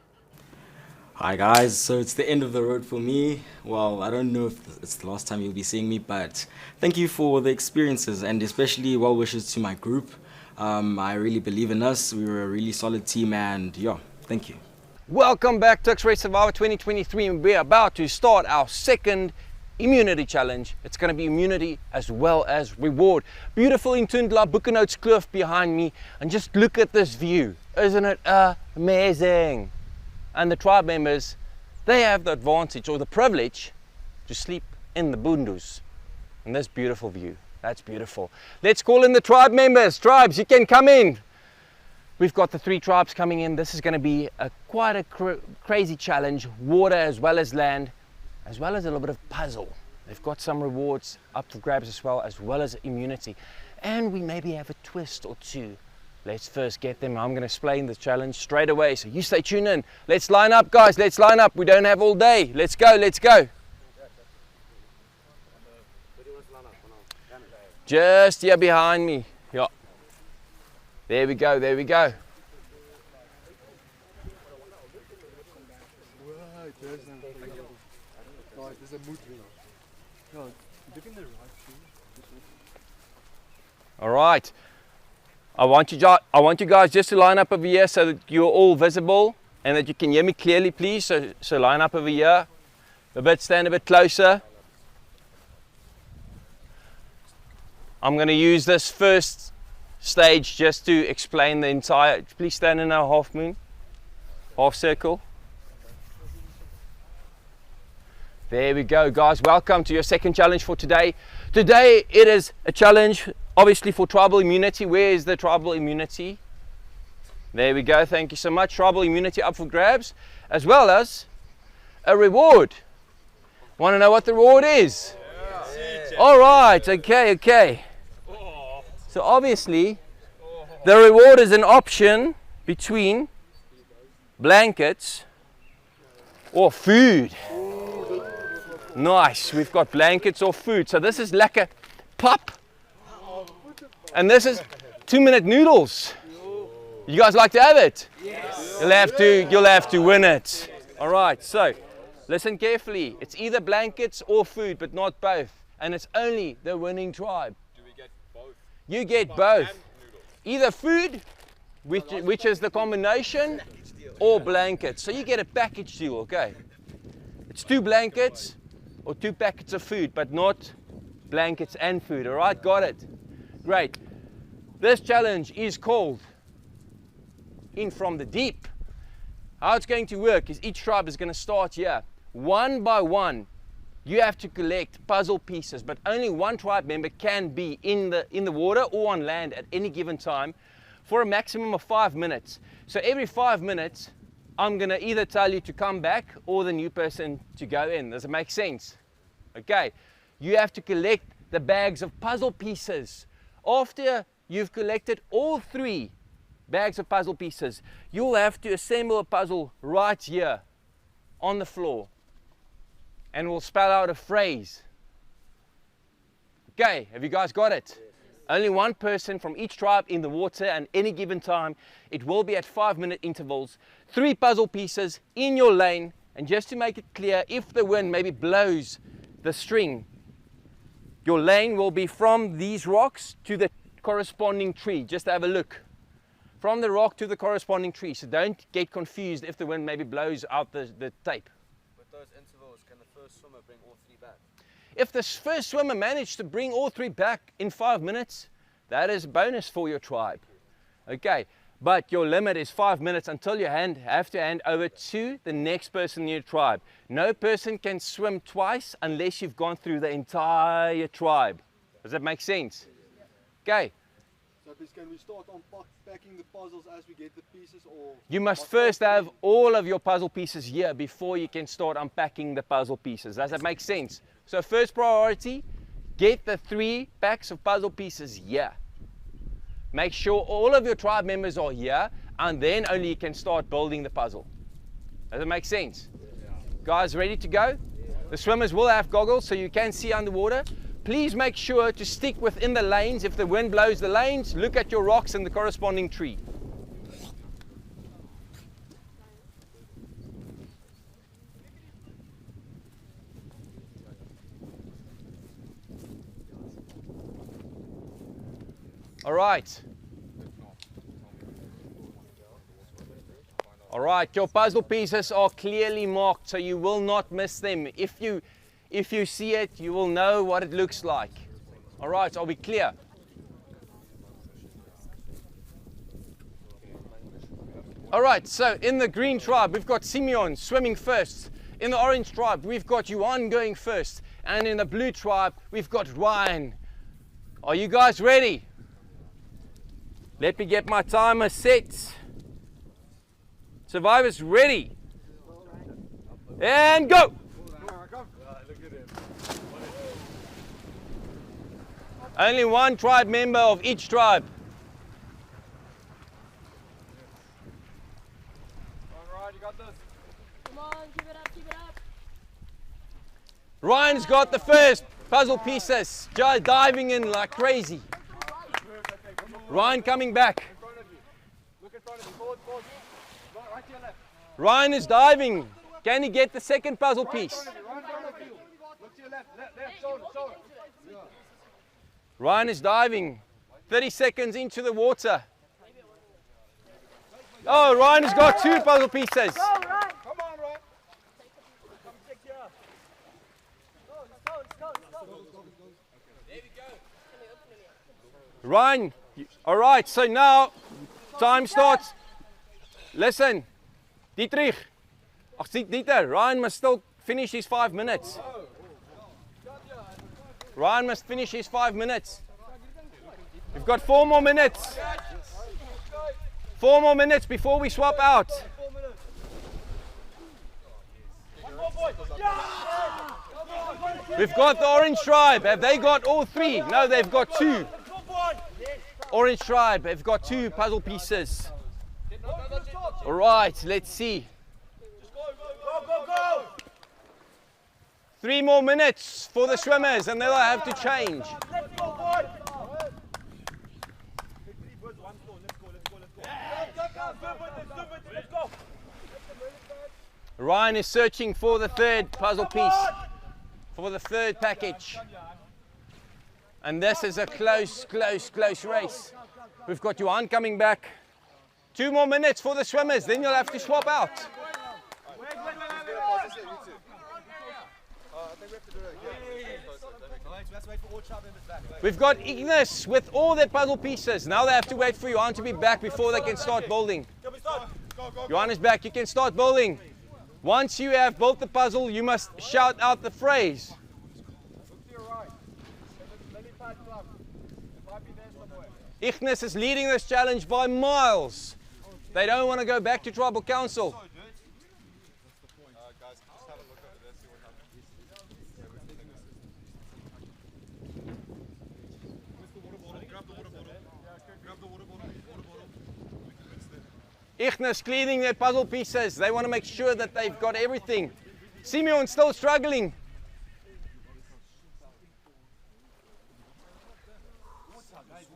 Hi guys, so it's the end of the road for me. Well, I don't know if it's the last time you'll be seeing me, but thank you for the experiences and especially well wishes to my group. I really believe in us. We were a really solid team and yeah, thank you. Welcome back to TuksRes Survivor 2023, and we're about to start our second immunity challenge. It's going to be immunity as well as reward. Beautiful Intundla Boekenhout's Kloof behind me, and just look at this view. Isn't it amazing? And the tribe members, they have the advantage or the privilege to sleep in the bundos in this beautiful view. That's beautiful. Let's call in the tribe members. Tribes, you can come in. We've got the 3 tribes coming in. This is going to be quite a crazy challenge. Water as well as land, as well as a little bit of puzzle. They've got some rewards up for grabs as well as immunity. And we maybe have a twist or two. Let's first get them. I'm going to explain the challenge straight away, so you stay tuned in. Let's line up, guys. Let's line up. We don't have all day. Let's go. Let's go. Just here behind me. Yeah. There we go. There we go. All right. I want you guys just to line up over here so that you're all visible and that you can hear me clearly, please. So line up over here. Stand a bit closer. I'm going to use this first stage just to explain the entire. Please stand in our half moon, half circle. There we go, guys. Welcome to your second challenge for today. Today it is a challenge, obviously, for tribal immunity. Where is the tribal immunity? There we go. Thank you so much. Tribal immunity up for grabs, as well as a reward. Want to know what the reward is? Yeah. All right. Okay. So obviously, the reward is an option between blankets or food. Nice. We've got blankets or food. So this is lekker pap, and this is 2-minute noodles. You guys like to have it? Yes. You'll have to win it. All right. So listen carefully. It's either blankets or food, but not both. And it's only the winning tribe. Do we get both? You get both. Either food, which is the combination, or blankets. So you get a package deal, okay? It's 2 blankets or 2 packets of food, but not blankets and food. All right, got it. Great. This challenge is called In From the Deep. How it's going to work is each tribe is going to start here. One by one, you have to collect puzzle pieces, but only one tribe member can be in the water or on land at any given time for a maximum of 5 minutes. So every 5 minutes, I'm going to either tell you to come back or the new person to go in. Does it make sense? Okay. You have to collect the bags of puzzle pieces. After you've collected all 3 bags of puzzle pieces, you'll have to assemble a puzzle right here on the floor, and we'll spell out a phrase. Okay, have you guys got it? Only one person from each tribe in the water at any given time. It will be at 5-minute intervals. 3 puzzle pieces in your lane, and just to make it clear, if the wind maybe blows the string, your lane will be from these rocks to the corresponding tree. Just have a look. From the rock to the corresponding tree. So don't get confused if the wind maybe blows out the tape. With those intervals, can the first swimmer bring all 3 back? If the first swimmer managed to bring all 3 back in 5 minutes, that is a bonus for your tribe. Okay, but your limit is 5 minutes until you have to hand over to the next person in your tribe. No person can swim twice unless you've gone through the entire tribe. Does that make sense? Okay. So can we start unpacking the puzzles as we get the pieces, or? You must first have all of your puzzle pieces here before you can start unpacking the puzzle pieces. Does that make sense? So first priority, get the 3 packs of puzzle pieces here. Make sure all of your tribe members are here, and then only you can start building the puzzle. Does that make sense? Yeah. Guys, ready to go? Yeah. The swimmers will have goggles so you can see underwater. Please make sure to stick within the lanes. If the wind blows the lanes, look at your rocks and the corresponding tree. All right. All right, your puzzle pieces are clearly marked, so you will not miss them. If you see it, you will know what it looks like. All right, are we clear? All right, so in the green tribe, we've got Simeon swimming first. In the orange tribe, we've got Yuan going first. And in the blue tribe, we've got Ryan. Are you guys ready? Let me get my timer set. Survivors ready. And go. Only one tribe member of each tribe. Alright, you got this. Come on, keep it up, keep it up. Ryan's got the first puzzle pieces. Just diving in like crazy. Ryan coming back. Look in front of you. Forward, forward. Right to your left. Ryan is diving. Can he get the second puzzle piece? Right in front of you. Look to your left. Left, shoulder, shoulder. Ryan is diving. 30 seconds into the water. Oh, Ryan has got 2 puzzle pieces. Come on, Ryan. Come check here. Go, let's go. There we go. Ryan, all right, so now time starts. Listen, Dietrich. Dieter, Ryan must still finish his 5 minutes. Ryan must finish his 5 minutes. We've got 4 more minutes. 4 more minutes before we swap out. We've got the orange tribe. Have they got all 3? No, they've got 2. Orange tribe, they've got 2 puzzle pieces. All right, let's see. 3 more minutes for the swimmers and they'll have to change. Ryan is searching for the 3rd puzzle piece, for the 3rd package. And this is a close race. We've got Johan coming back. 2 more minutes for the swimmers, then you'll have to swap out. We've got Ignis with all their puzzle pieces. Now they have to wait for Johan to be back before they can start building. Johan is back, you can start building. Once you have built the puzzle, you must shout out the phrase. Ignis is leading this challenge by miles. They don't want to go back to tribal council. Ignis cleaning their puzzle pieces. They want to make sure that they've got everything. Simeon still struggling.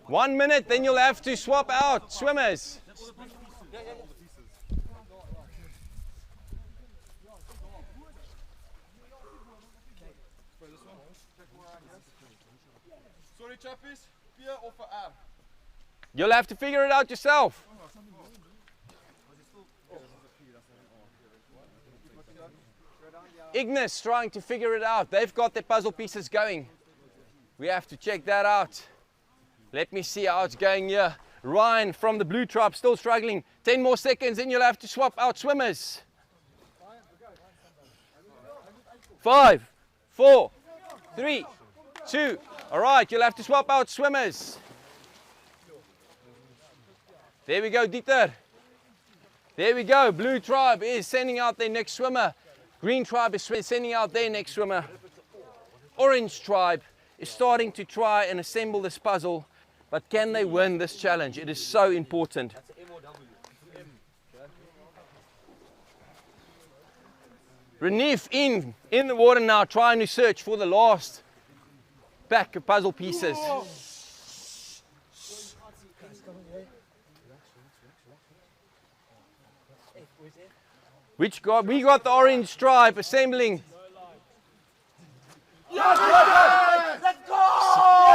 One minute, then you'll have to swap out swimmers. Sorry, chappies. P of R? You'll have to figure it out yourself. Ignis trying to figure it out. They've got their puzzle pieces going. We have to check that out. Let me see how it's going here. Ryan from the blue tribe still struggling. 10 more seconds, then you'll have to swap out swimmers. 5, 4, 3, 2. All right, you'll have to swap out swimmers. There we go, Dieter. There we go. Blue tribe is sending out their next swimmer. Green tribe is sending out their next swimmer. Orange tribe is starting to try and assemble this puzzle, but can they win this challenge? It is so important. Renif in the water now, trying to search for the last pack of puzzle pieces. We got the orange stripe assembling. Let's go!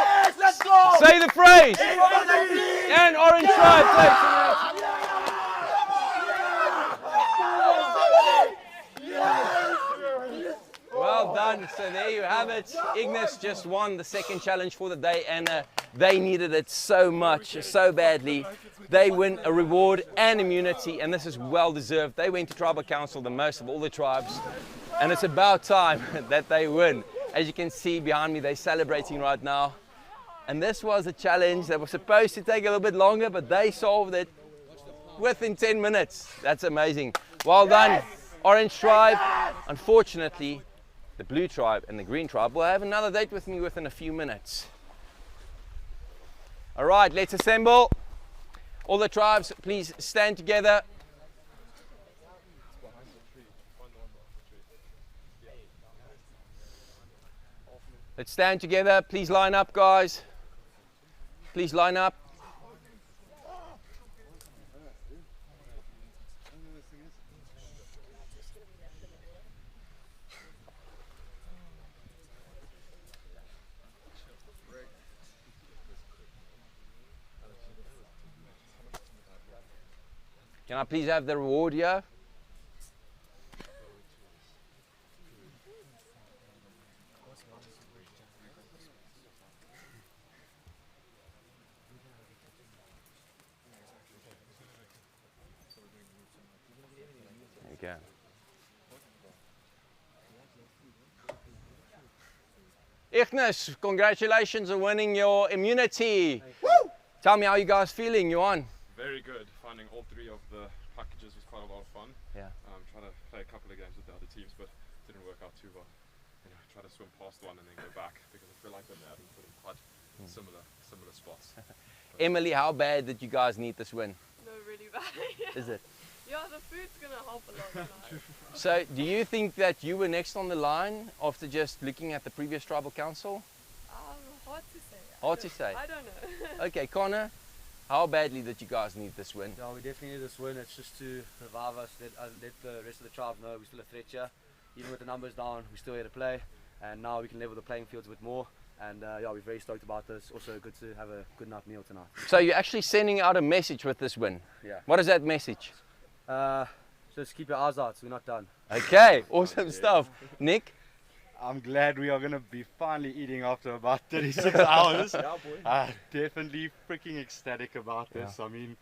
Yes, let's go! Say the phrase. And orange stripe takes it. Well done. So there you have it. Ignis just won the 2nd challenge for the day, and they needed it so much, so badly. They win a reward and immunity, and this is well deserved. They went to tribal council the most of all the tribes, and it's about time that they win. As you can see behind me, they're celebrating right now. And this was a challenge that was supposed to take a little bit longer, but they solved it within 10 minutes. That's amazing. Well done, Orange Tribe. Unfortunately, the Blue Tribe and the Green Tribe will have another date with me within a few minutes. All right, let's assemble. All the tribes, please stand together. Let's stand together. Please line up, guys. Please line up. Can I please have the reward here? go. Ignis, congratulations on winning your immunity. Woo! Tell me how you guys feeling, you on? Very good. Finding all three of the packages was quite a lot of fun. Yeah. Trying to play a couple of games with the other teams, but didn't work out too well. You know, try to swim past one and then go back because I feel like we're having put in quite similar spots. Emily, how bad did you guys need this win? No, really bad. Is it? Yeah, the food's gonna help a lot tonight. So, do you think that you were next on the line after just looking at the previous tribal council? Hard to say. Hard to say. I don't know. Okay, Connor, how badly did you guys need this win? Yeah, we definitely need this win. It's just to revive us, let the rest of the tribe know we're still a threat here. Even with the numbers down, we're still here to play, and now we can level the playing fields a bit more. And yeah, we're very stoked about this. Also good to have a good enough meal tonight. So you're actually sending out a message with this win. Yeah. What is that message? Just keep your eyes out, we're not done. Okay, awesome stuff. Nick? I'm glad we are going to be finally eating after about 36 hours. Yeah, boy. Definitely freaking ecstatic about this. Yeah. I mean,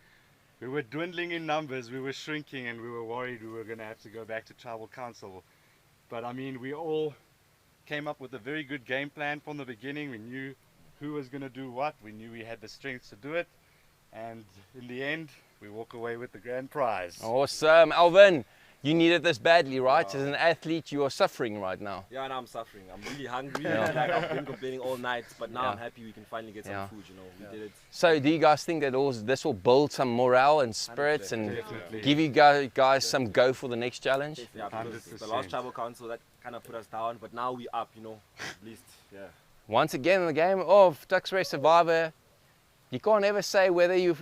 we were dwindling in numbers, we were shrinking, and we were worried we were going to have to go back to tribal council. But I mean, we all came up with a very good game plan from the beginning. We knew who was going to do what. We knew we had the strength to do it. And in the end, we walk away with the grand prize. Awesome. Alvin, you needed this badly, right? As an athlete, you are suffering right now. Yeah, and I'm suffering. I'm really hungry. Yeah. Like, I've been complaining all night, but now Yeah. I'm happy we can finally get some Yeah. food, you know. We did it. So do you guys think that this will build some morale and spirits and Definitely. give you guys some go for the next challenge? Yeah, because the last tribal council, that kind of put us down, but now we up, you know, at least, yeah. Once again, in the game of TuksRes Survivor, you can't ever say whether you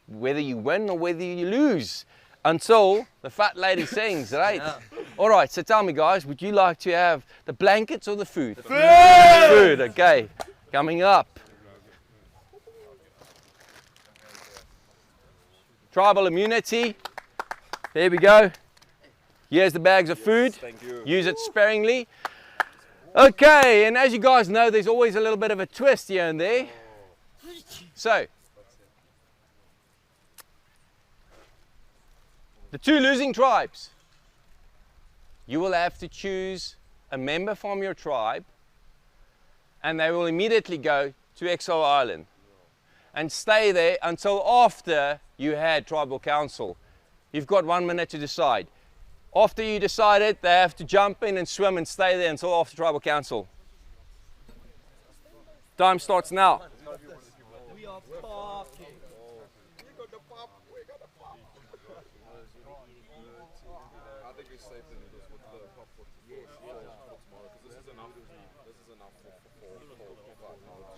win or whether you lose until the fat lady sings, right? Yeah. All right, so tell me, guys, would you like to have the blankets or the food? The food! Food, okay. Coming up. Tribal immunity. There we go. Here's the bags of food. Thank you. Use it sparingly. Okay, and as you guys know, there's always a little bit of a twist here and there. So, the two losing tribes, you will have to choose a member from your tribe, and they will immediately go to Exile Island and stay there until after you had tribal council. You've got 1 minute to decide. After you decide it, they have to jump in and swim and stay there until after tribal council. Time starts now. We are parking. I think we saved the noodles with the pop for tomorrow, because this is enough. This is enough for 5 hours.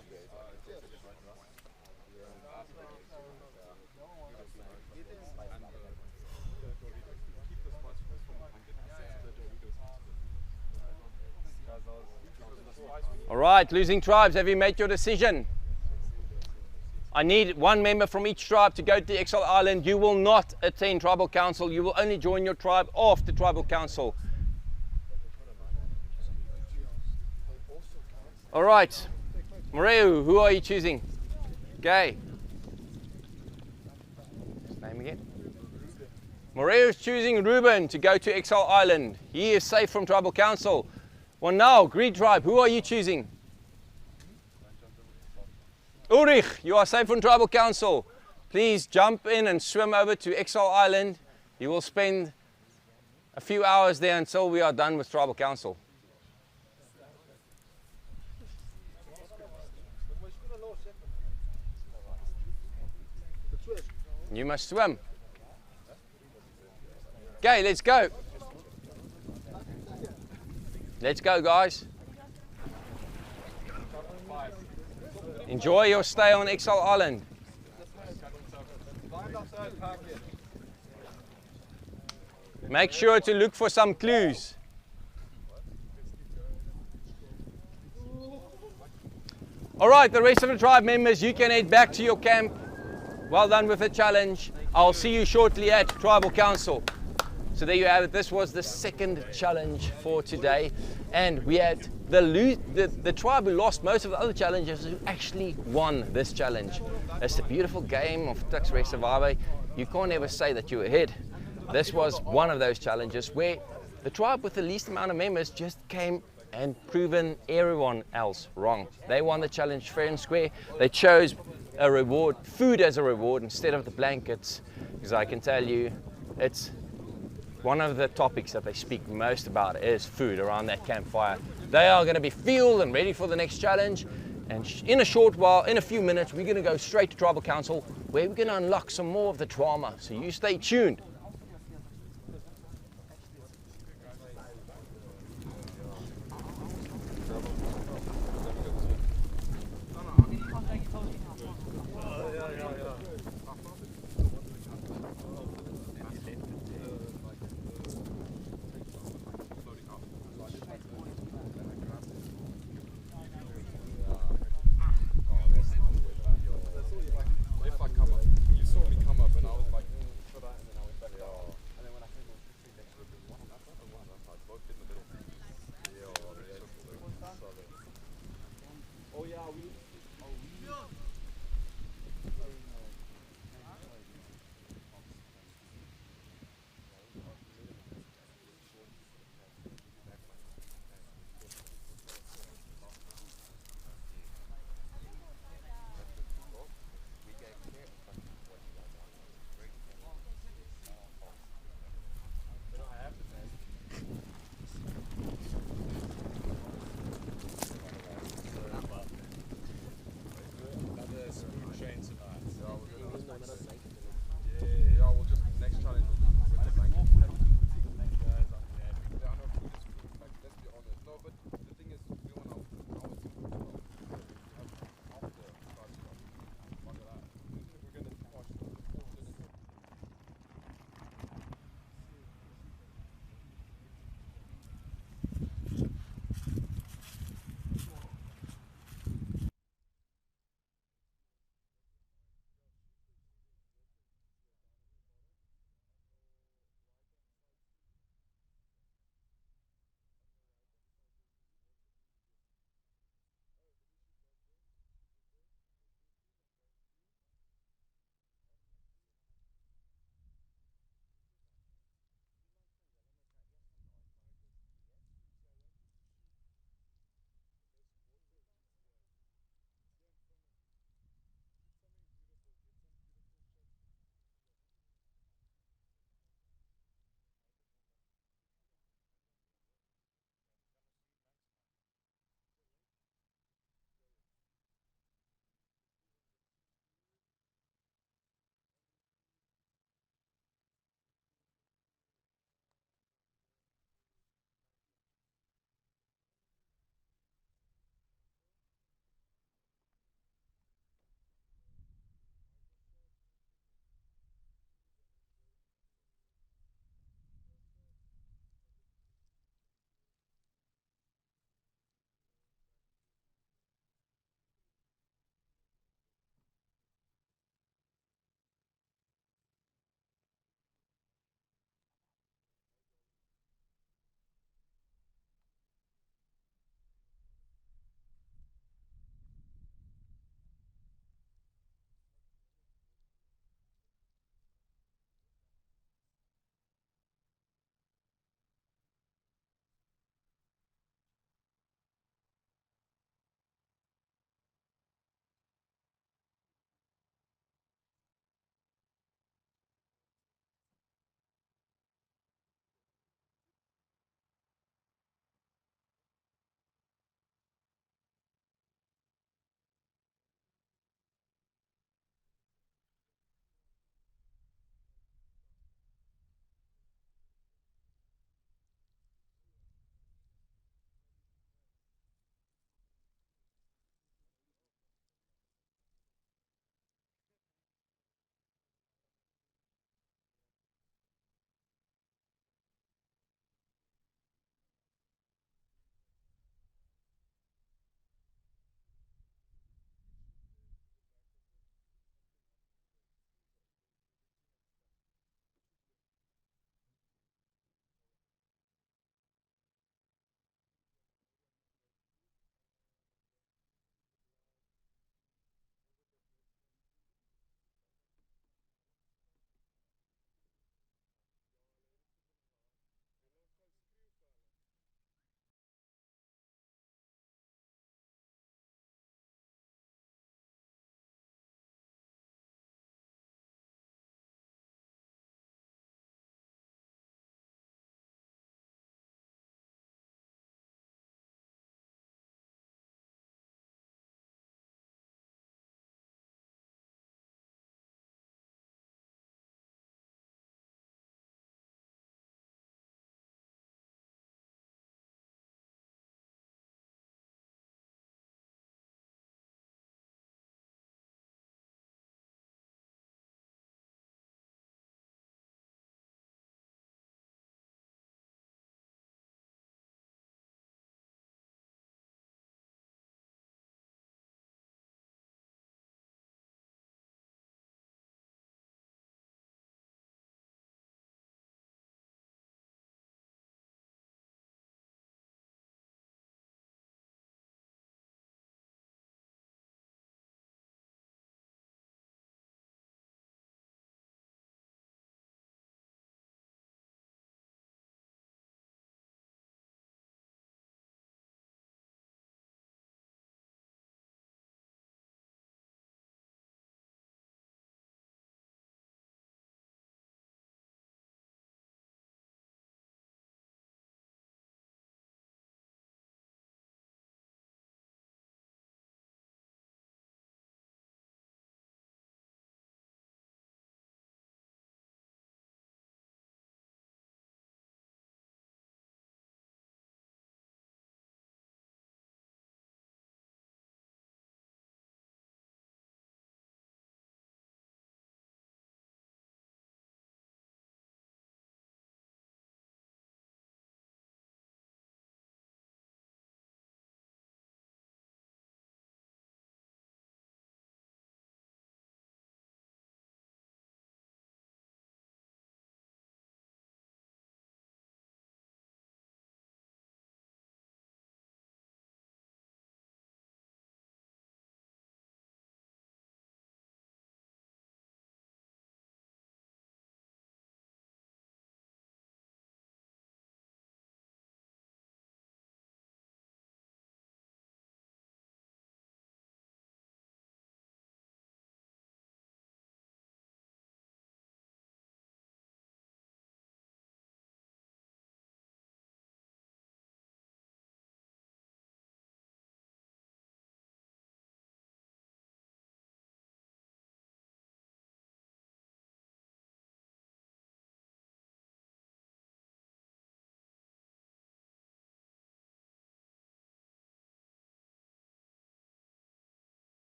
All right, losing tribes, have you made your decision? I need one member from each tribe to go to Exile Island. You will not attend tribal council. You will only join your tribe after tribal council. All right, Moreu, who are you choosing? Okay. His name again? Moreu is choosing Ruben to go to Exile Island. He is safe from tribal council. Well, now, Green Tribe, who are you choosing? Ulrich, you are safe from tribal council. Please jump in and swim over to Exile Island. You will spend a few hours there until we are done with tribal council. You must swim. Okay, let's go. Let's go, guys. Enjoy your stay on Exile Island. Make sure to look for some clues. All right, the rest of the tribe members, you can head back to your camp. Well done with the challenge. I'll see you shortly at Tribal Council. So there you have it. This was the second challenge for today. And we had the tribe who lost most of the other challenges who actually won this challenge. It's a beautiful game of TuksRes Survivor. You can't ever say that you're ahead this was one of those challenges where the tribe with the least amount of members just came and proven everyone else wrong. They won the challenge fair and square. They chose a reward, food as a reward instead of the blankets, because I can tell you it's one of the topics that they speak most about is food around that campfire. They are going to be fueled and ready for the next challenge, and in a short while, in a few minutes, we're going to go straight to Tribal Council where we're going to unlock some more of the drama, so you stay tuned. If I come up, you saw me come up and I was like, should I? And then I went back.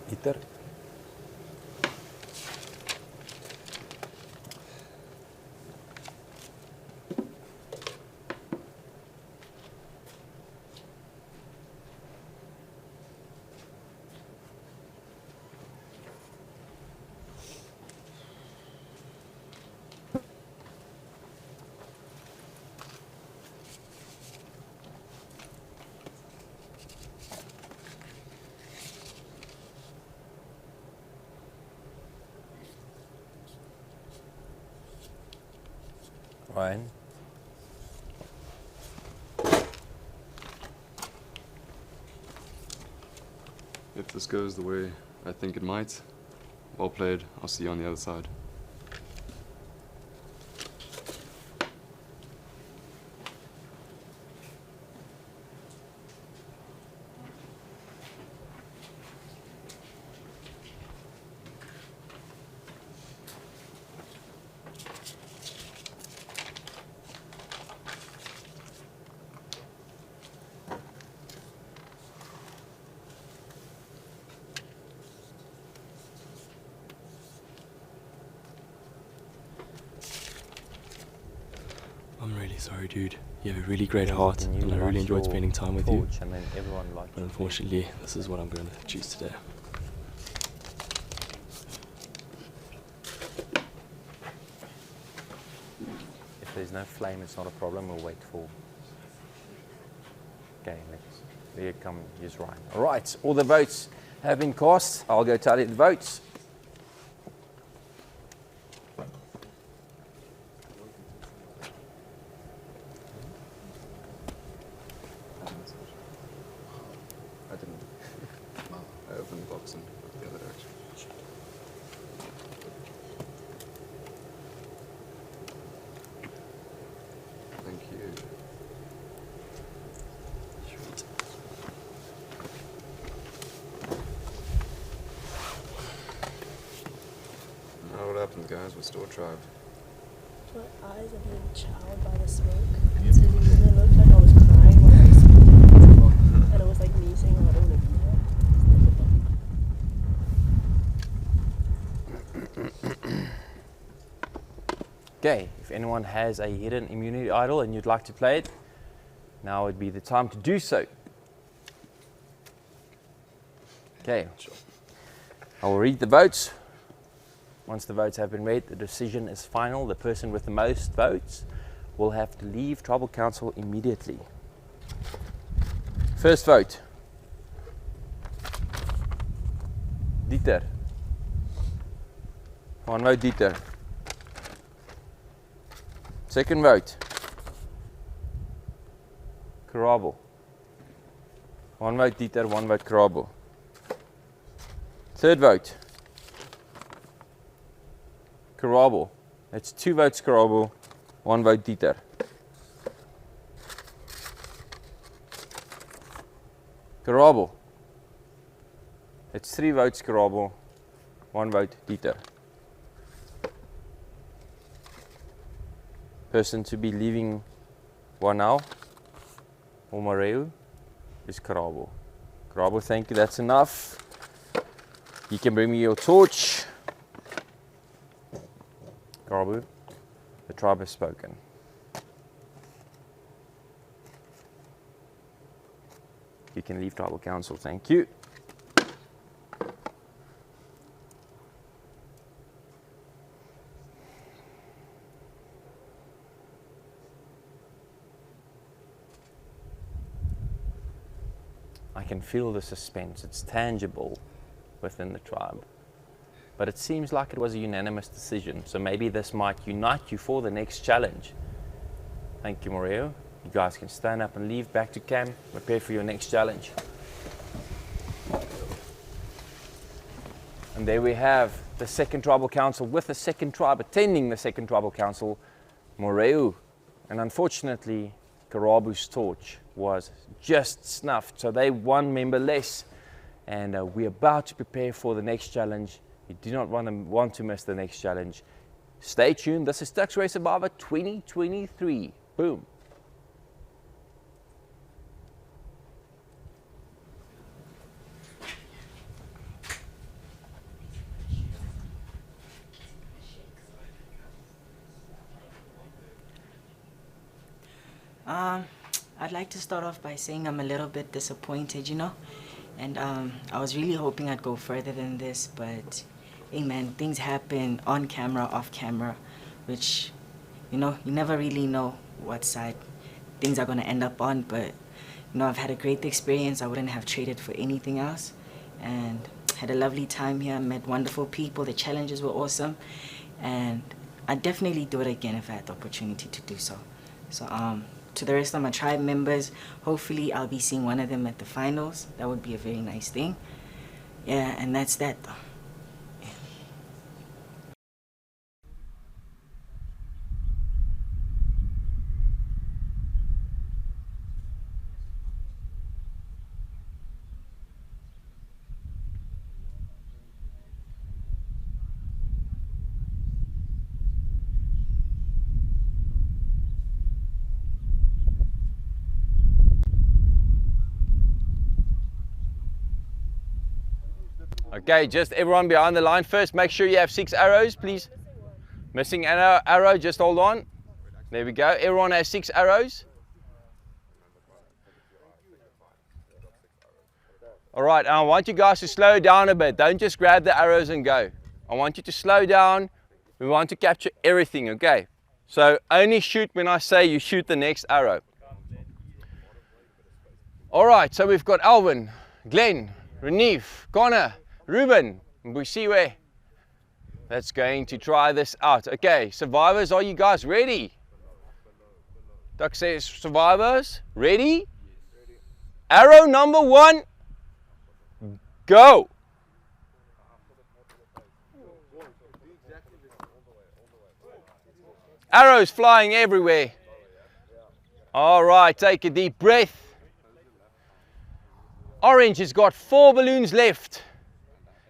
Dieter. Ryan. If this goes the way I think it might, well played. I'll see you on the other side. I'm really sorry, dude. You have a really great heart, and I really enjoyed spending time with you. And then everyone liked But unfortunately, this is what I'm going to choose today. If there's no flame, it's not a problem. We'll wait for. Okay, let's. There come. Here's Ryan. All right, all the votes have been cast. I'll go tally the votes. I didn't. I opened the box and the other direction. Thank you. Sweet. Now what happened, guys? We're still a tribe. My eyes are being chowed by the smoke. And it looked like I was crying when I smoked. And it was like me saying, oh, I don't want to be Okay, if anyone has a hidden immunity idol and you'd like to play it, now would be the time to do so. Okay, I will read the votes. Once the votes have been read, the decision is final. The person with the most votes will have to leave Tribal Council immediately. First vote. Dieter. One vote, Dieter. Second vote. Karabo. One vote, Dieter. One vote, Karabo. Third vote. Karabo. That's 2 votes Karabo, 1 vote Dieter. Karabo. It's 3 votes Karabo, 1 vote Dieter. Person to be leaving Wanau or Mareu is Karabo. Karabo, thank you, that's enough. You can bring me your torch. Karabo, the tribe has spoken. You can leave Tribal Council, thank you. I can feel the suspense, it's tangible within the tribe. But it seems like it was a unanimous decision, so maybe this might unite you for the next challenge. Thank you, Mario. You guys can stand up and leave back to camp, prepare for your next challenge. And there we have the second Tribal Council with the second tribe attending the second Tribal Council, Moreu. And unfortunately, Karabu's torch was just snuffed, so they 1 member less. And we're about to prepare for the next challenge. You do not want to miss the next challenge. Stay tuned. This is TuksRes Survivor 2023. Boom. I'd like to start off by saying I'm a little bit disappointed, you know, and I was really hoping I'd go further than this, but hey man, things happen on camera, off camera, which, you know, you never really know what side things are going to end up on, but, you know, I've had a great experience. I wouldn't have traded for anything else, and had a lovely time here, met wonderful people, the challenges were awesome, and I'd definitely do it again if I had the opportunity to do so. So, to the rest of my tribe members, hopefully I'll be seeing one of them at the finals. That would be a very nice thing. Yeah, and that's that though. Okay, just everyone behind the line first. Make sure you have 6 arrows, please. Missing an arrow, just hold on. There we go. Everyone has 6 arrows. All right, I want you guys to slow down a bit. Don't just grab the arrows and go. I want you to slow down. We want to capture everything, okay? So only shoot when I say you shoot the next arrow. All right, so we've got Alvin, Glenn, Renif, Connor, Ruben, Mbusiwe. That's going to try this out. Okay, survivors, are you guys ready? TuksRes Survivors, ready? Arrow number 1, go. Arrows flying everywhere. All right, take a deep breath. Orange has got 4 balloons left.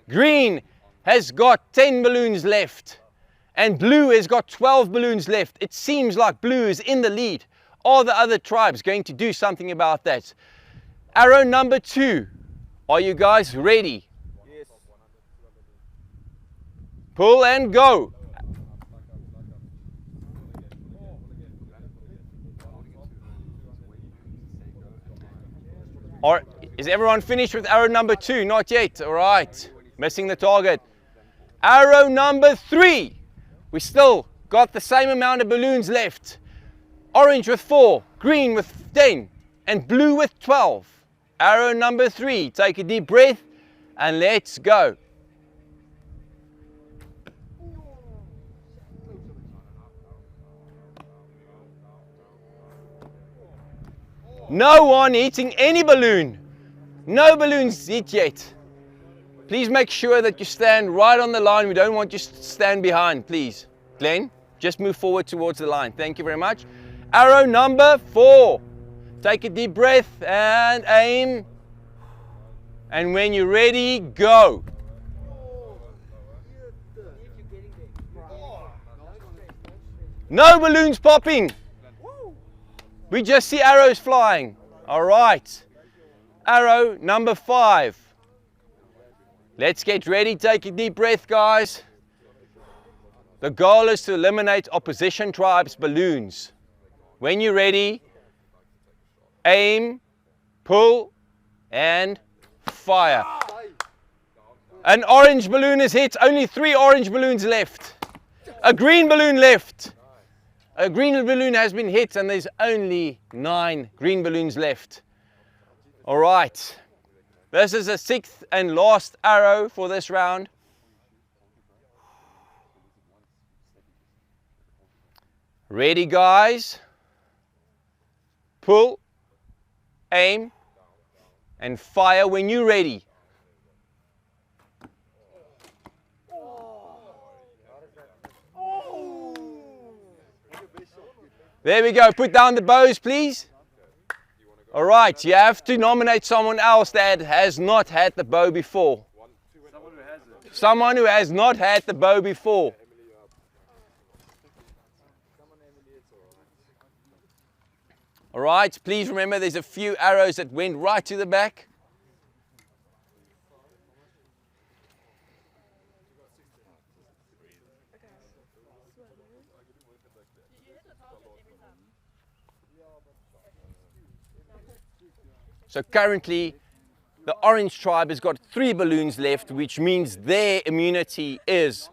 Green has got 10 balloons left. And blue has got 12 balloons left. It seems like blue is in the lead. Are the other tribes going to do something about that? Arrow number 2. Are you guys ready? Yes. Pull and go. Or is everyone finished with arrow number 2? Not yet. All right. Missing the target. Arrow number 3. We still got the same amount of balloons left. Orange with 4, green with 10, and blue with 12. Arrow number 3. Take a deep breath and let's go. No one hitting any balloon. No balloons hit yet. Please make sure that you stand right on the line. We don't want you to stand behind, please. Glenn, just move forward towards the line. Thank you very much. Arrow number 4. Take a deep breath and aim. And when you're ready, go. No balloons popping. We just see arrows flying. All right. Arrow number 5. Let's get ready. Take a deep breath, guys. The goal is to eliminate opposition tribes' balloons. When you're ready, aim, pull, and fire. An orange balloon is hit. Only 3 orange balloons left. A green balloon left. A green balloon has been hit and there's only 9 green balloons left. All right. This is the 6th and last arrow for this round. Ready, guys? Pull, aim, and fire when you're ready. There we go. Put down the bows, please. All right, you have to nominate someone else that has not had the bow before. Someone who has not had the bow before. All right, please remember there's a few arrows that went right to the back. So currently, the orange tribe has got 3 balloons left, which means their immunity is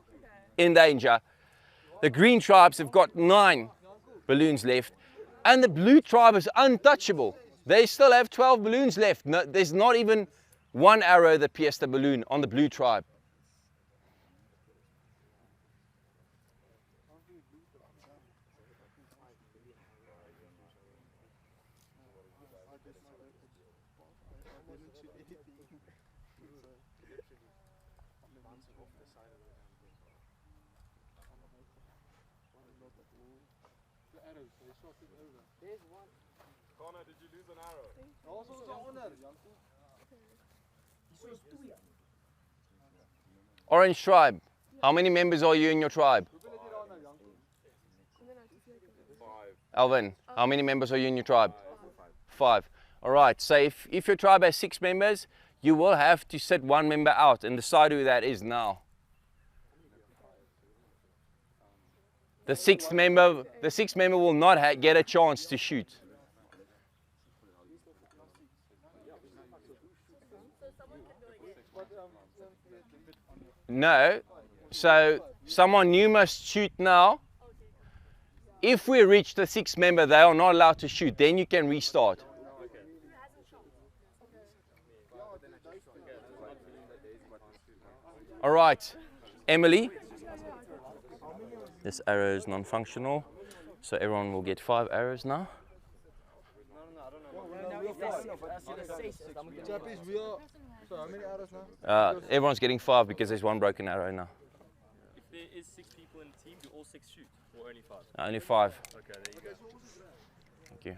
in danger. The green tribes have got 9 balloons left, and the blue tribe is untouchable. They still have 12 balloons left. No, there's not even one arrow that pierced the balloon on the blue tribe. Connor, did you lose an arrow? Orange tribe, how many members are you in your tribe? 5. Alvin, how many members are you in your tribe? 5. All right, so if your tribe has 6 members, you will have to sit 1 member out and decide who that is now. The sixth member will not get a chance to shoot. No, so someone new must shoot now. If we reach the 6th member, they are not allowed to shoot. Then you can restart. All right, Emily. This arrow is non-functional, so everyone will get 5 arrows now. Everyone's getting 5 because there's 1 broken arrow now. If there is 6 people in the team, do all 6 shoot, or only 5? Only 5. Okay, there you go. Thank you.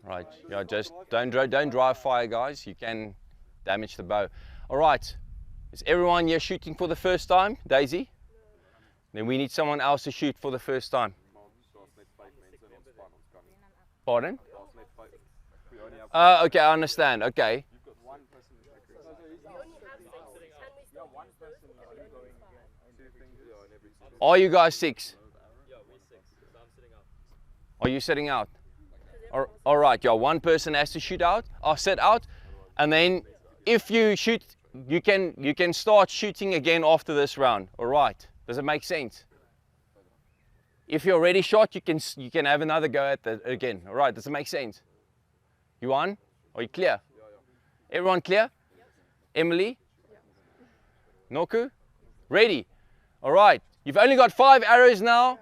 Right, yeah, just don't drive fire, guys. You can damage the bow. All right, is everyone here shooting for the first time, Daisy? Then we need someone else to shoot for the first time. Pardon? Okay, I understand. Okay. Are you guys 6? Yeah, we're 6. So I'm sitting out. Are you sitting out? All right, yeah, 1 person has to shoot out or sit out, and then if you shoot, you can start shooting again after this round. All right, does it make sense? If you're already shot, you can have another go at that again. All right, does it make sense? You on? Are you clear? Everyone clear? Emily? Noku? Ready? All right, you've only got 5 arrows now.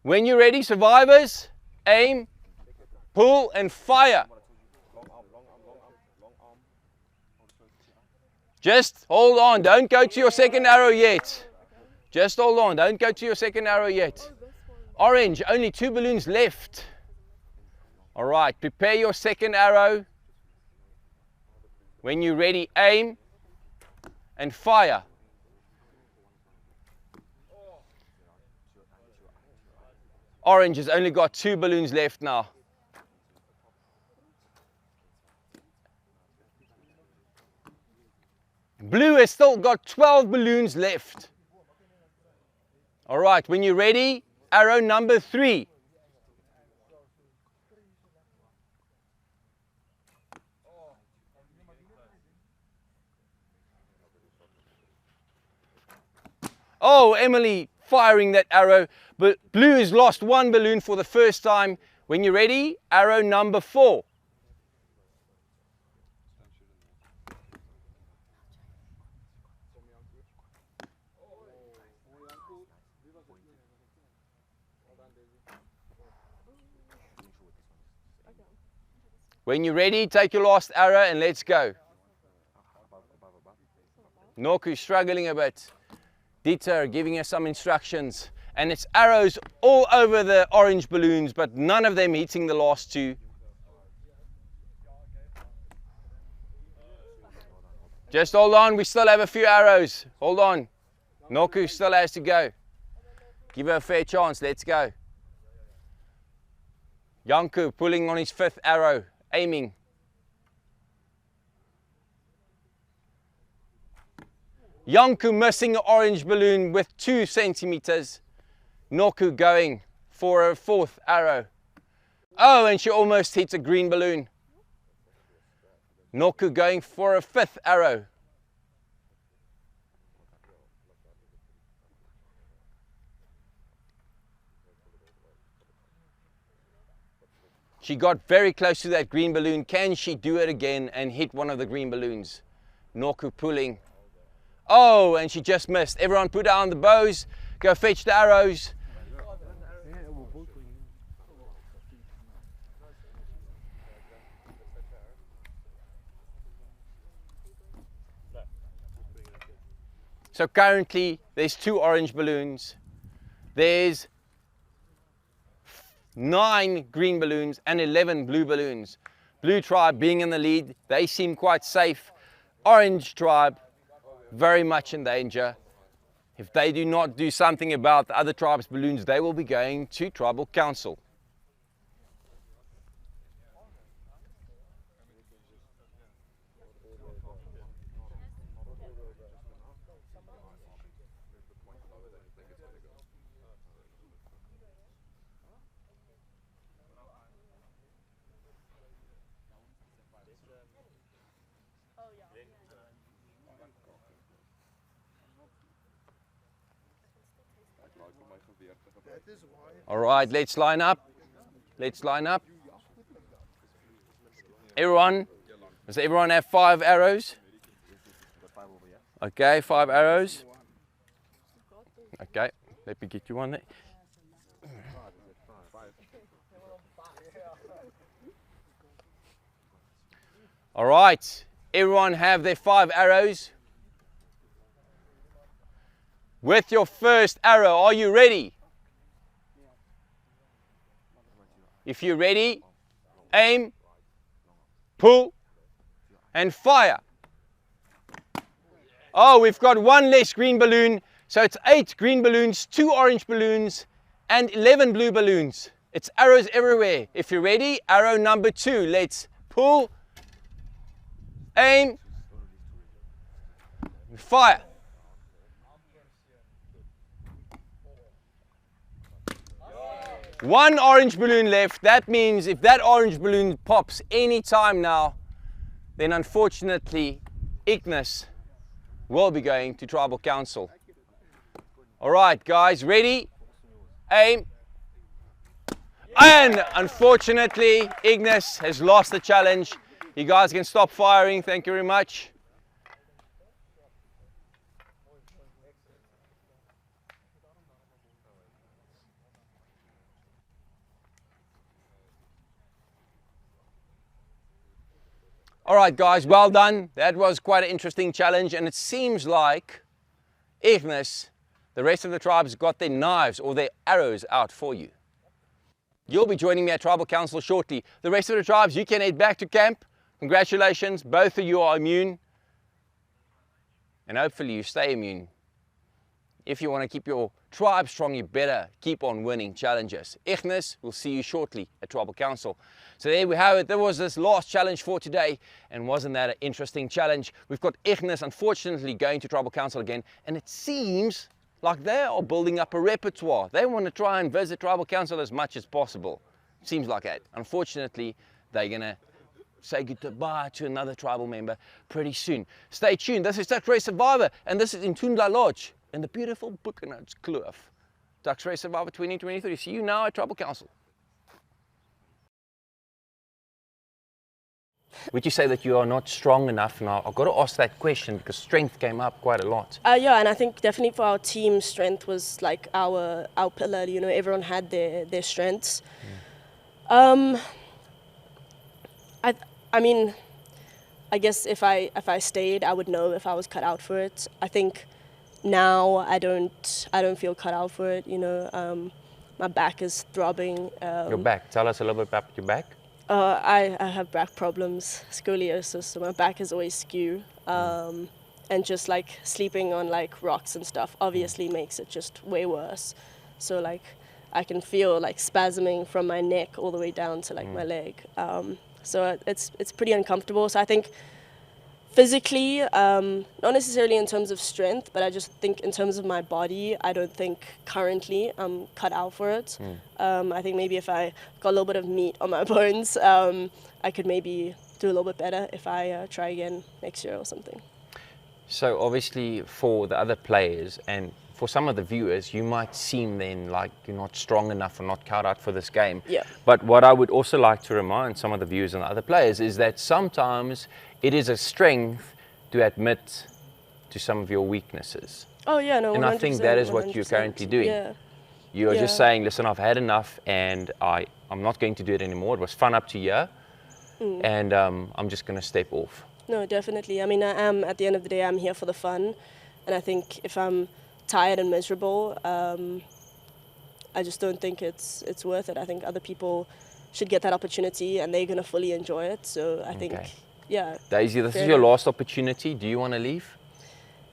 When you're ready, survivors, aim, pull, and fire. Just hold on, don't go to your 2nd arrow yet. Just hold on, don't go to your 2nd arrow yet. Orange, only 2 balloons left. All right, prepare your 2nd arrow. When you're ready, aim and fire. Orange has only got 2 balloons left now. Blue has still got 12 balloons left. All right, when you're ready, arrow number 3. Oh, Emily firing that arrow, but blue has lost 1 balloon for the first time. When you're ready, arrow number 4. When you're ready, take your last arrow and let's go. Noku struggling a bit. Dieter giving us some instructions. And it's arrows all over the orange balloons, but none of them hitting the last 2. Just hold on, we still have a few arrows. Hold on. Noku still has to go. Give her a fair chance, let's go. Janku pulling on his 5th arrow, aiming. Janku missing an orange balloon with 2 centimeters. Noku going for a 4th arrow. Oh, and she almost hits a green balloon. Noku going for a 5th arrow. She got very close to that green balloon. Can she do it again and hit one of the green balloons? Noku pulling. Oh, and she just missed. Everyone put down the bows. Go fetch the arrows. So currently there's 2 orange balloons. There's 9 green balloons and 11 blue balloons. Blue tribe being in the lead, they seem quite safe. Orange tribe, very much in danger. If they do not do something about the other tribes' balloons, they will be going to tribal council. All right, let's line up. Let's line up. Everyone, does everyone have 5 arrows? Okay, 5 arrows. Okay, let me get you one there. All right, everyone have their 5 arrows. With your first arrow, are you ready? If you're ready, aim, pull, and fire. Oh, we've got 1 less green balloon, so it's 8 green balloons, 2 orange balloons, and 11 blue balloons. It's arrows everywhere. If you're ready, arrow number 2. Let's pull, aim, fire. 1 orange balloon left. That means if that orange balloon pops any time now, then unfortunately Ignis will be going to tribal council. All right, guys, ready? Aim. And unfortunately, Ignis has lost the challenge. You guys can stop firing. Thank you very much. All right, guys, well done. That was quite an interesting challenge, and it seems like Ignis, the rest of the tribes, got their knives or their arrows out for you. You'll be joining me at tribal council shortly. The rest of the tribes, you can head back to camp. Congratulations, both of you are immune, and hopefully you stay immune. If you want to keep your tribe strong, you better keep on winning challenges. Ignis, we'll see you shortly at tribal council. So there we have it. There was this last challenge for today, and wasn't that an interesting challenge? We've got Ignis unfortunately going to tribal council again, and it seems like they are building up a repertoire. They want to try and visit tribal council as much as possible. Seems like that. Unfortunately, they're gonna say goodbye to another tribal member pretty soon. Stay tuned. This is TuksRes Survivor, and this is in Tundla Lodge in the beautiful Boekenhout's Kloof. TuksRes Survivor 2023. See you now at tribal council. Would you say that you are not strong enough now? I've got to ask that question because strength came up quite a lot. Yeah, and I think definitely for our team, strength was like our pillar. You know, everyone had their strengths. I mean, I guess if I stayed, I would know if I was cut out for it. I think now I don't feel cut out for it. You know, my back is throbbing. Your back. Tell us a little bit about your back. I have back problems, scoliosis, so my back is always skew. And just like sleeping on like rocks and stuff obviously makes it just way worse. So like I can feel like spasming from my neck all the way down to like my leg. So it's pretty uncomfortable. So I think physically, not necessarily in terms of strength, but I just think in terms of my body, I don't think currently I'm cut out for it. I think maybe if I got a little bit of meat on my bones, I could maybe do a little bit better if I try again next year or something. So obviously for the other players and for some of the viewers, you might seem then like you're not strong enough or not cut out for this game. Yeah. But what I would also like to remind some of the viewers and the other players is that sometimes it is a strength to admit to some of your weaknesses. Oh yeah, no, 100%, and I think that is what you're 100%. currently doing. Yeah. You're just saying, listen, I've had enough and I'm not going to do it anymore. It was fun up to here and I'm just going to step off. No, definitely. I mean, I am, at the end of the day, I'm here for the fun. And I think if I'm tired and miserable, I just don't think it's worth it. I think other people should get that opportunity and they're going to fully enjoy it. So I think, yeah. Daisy, this is your last opportunity. Do you want to leave?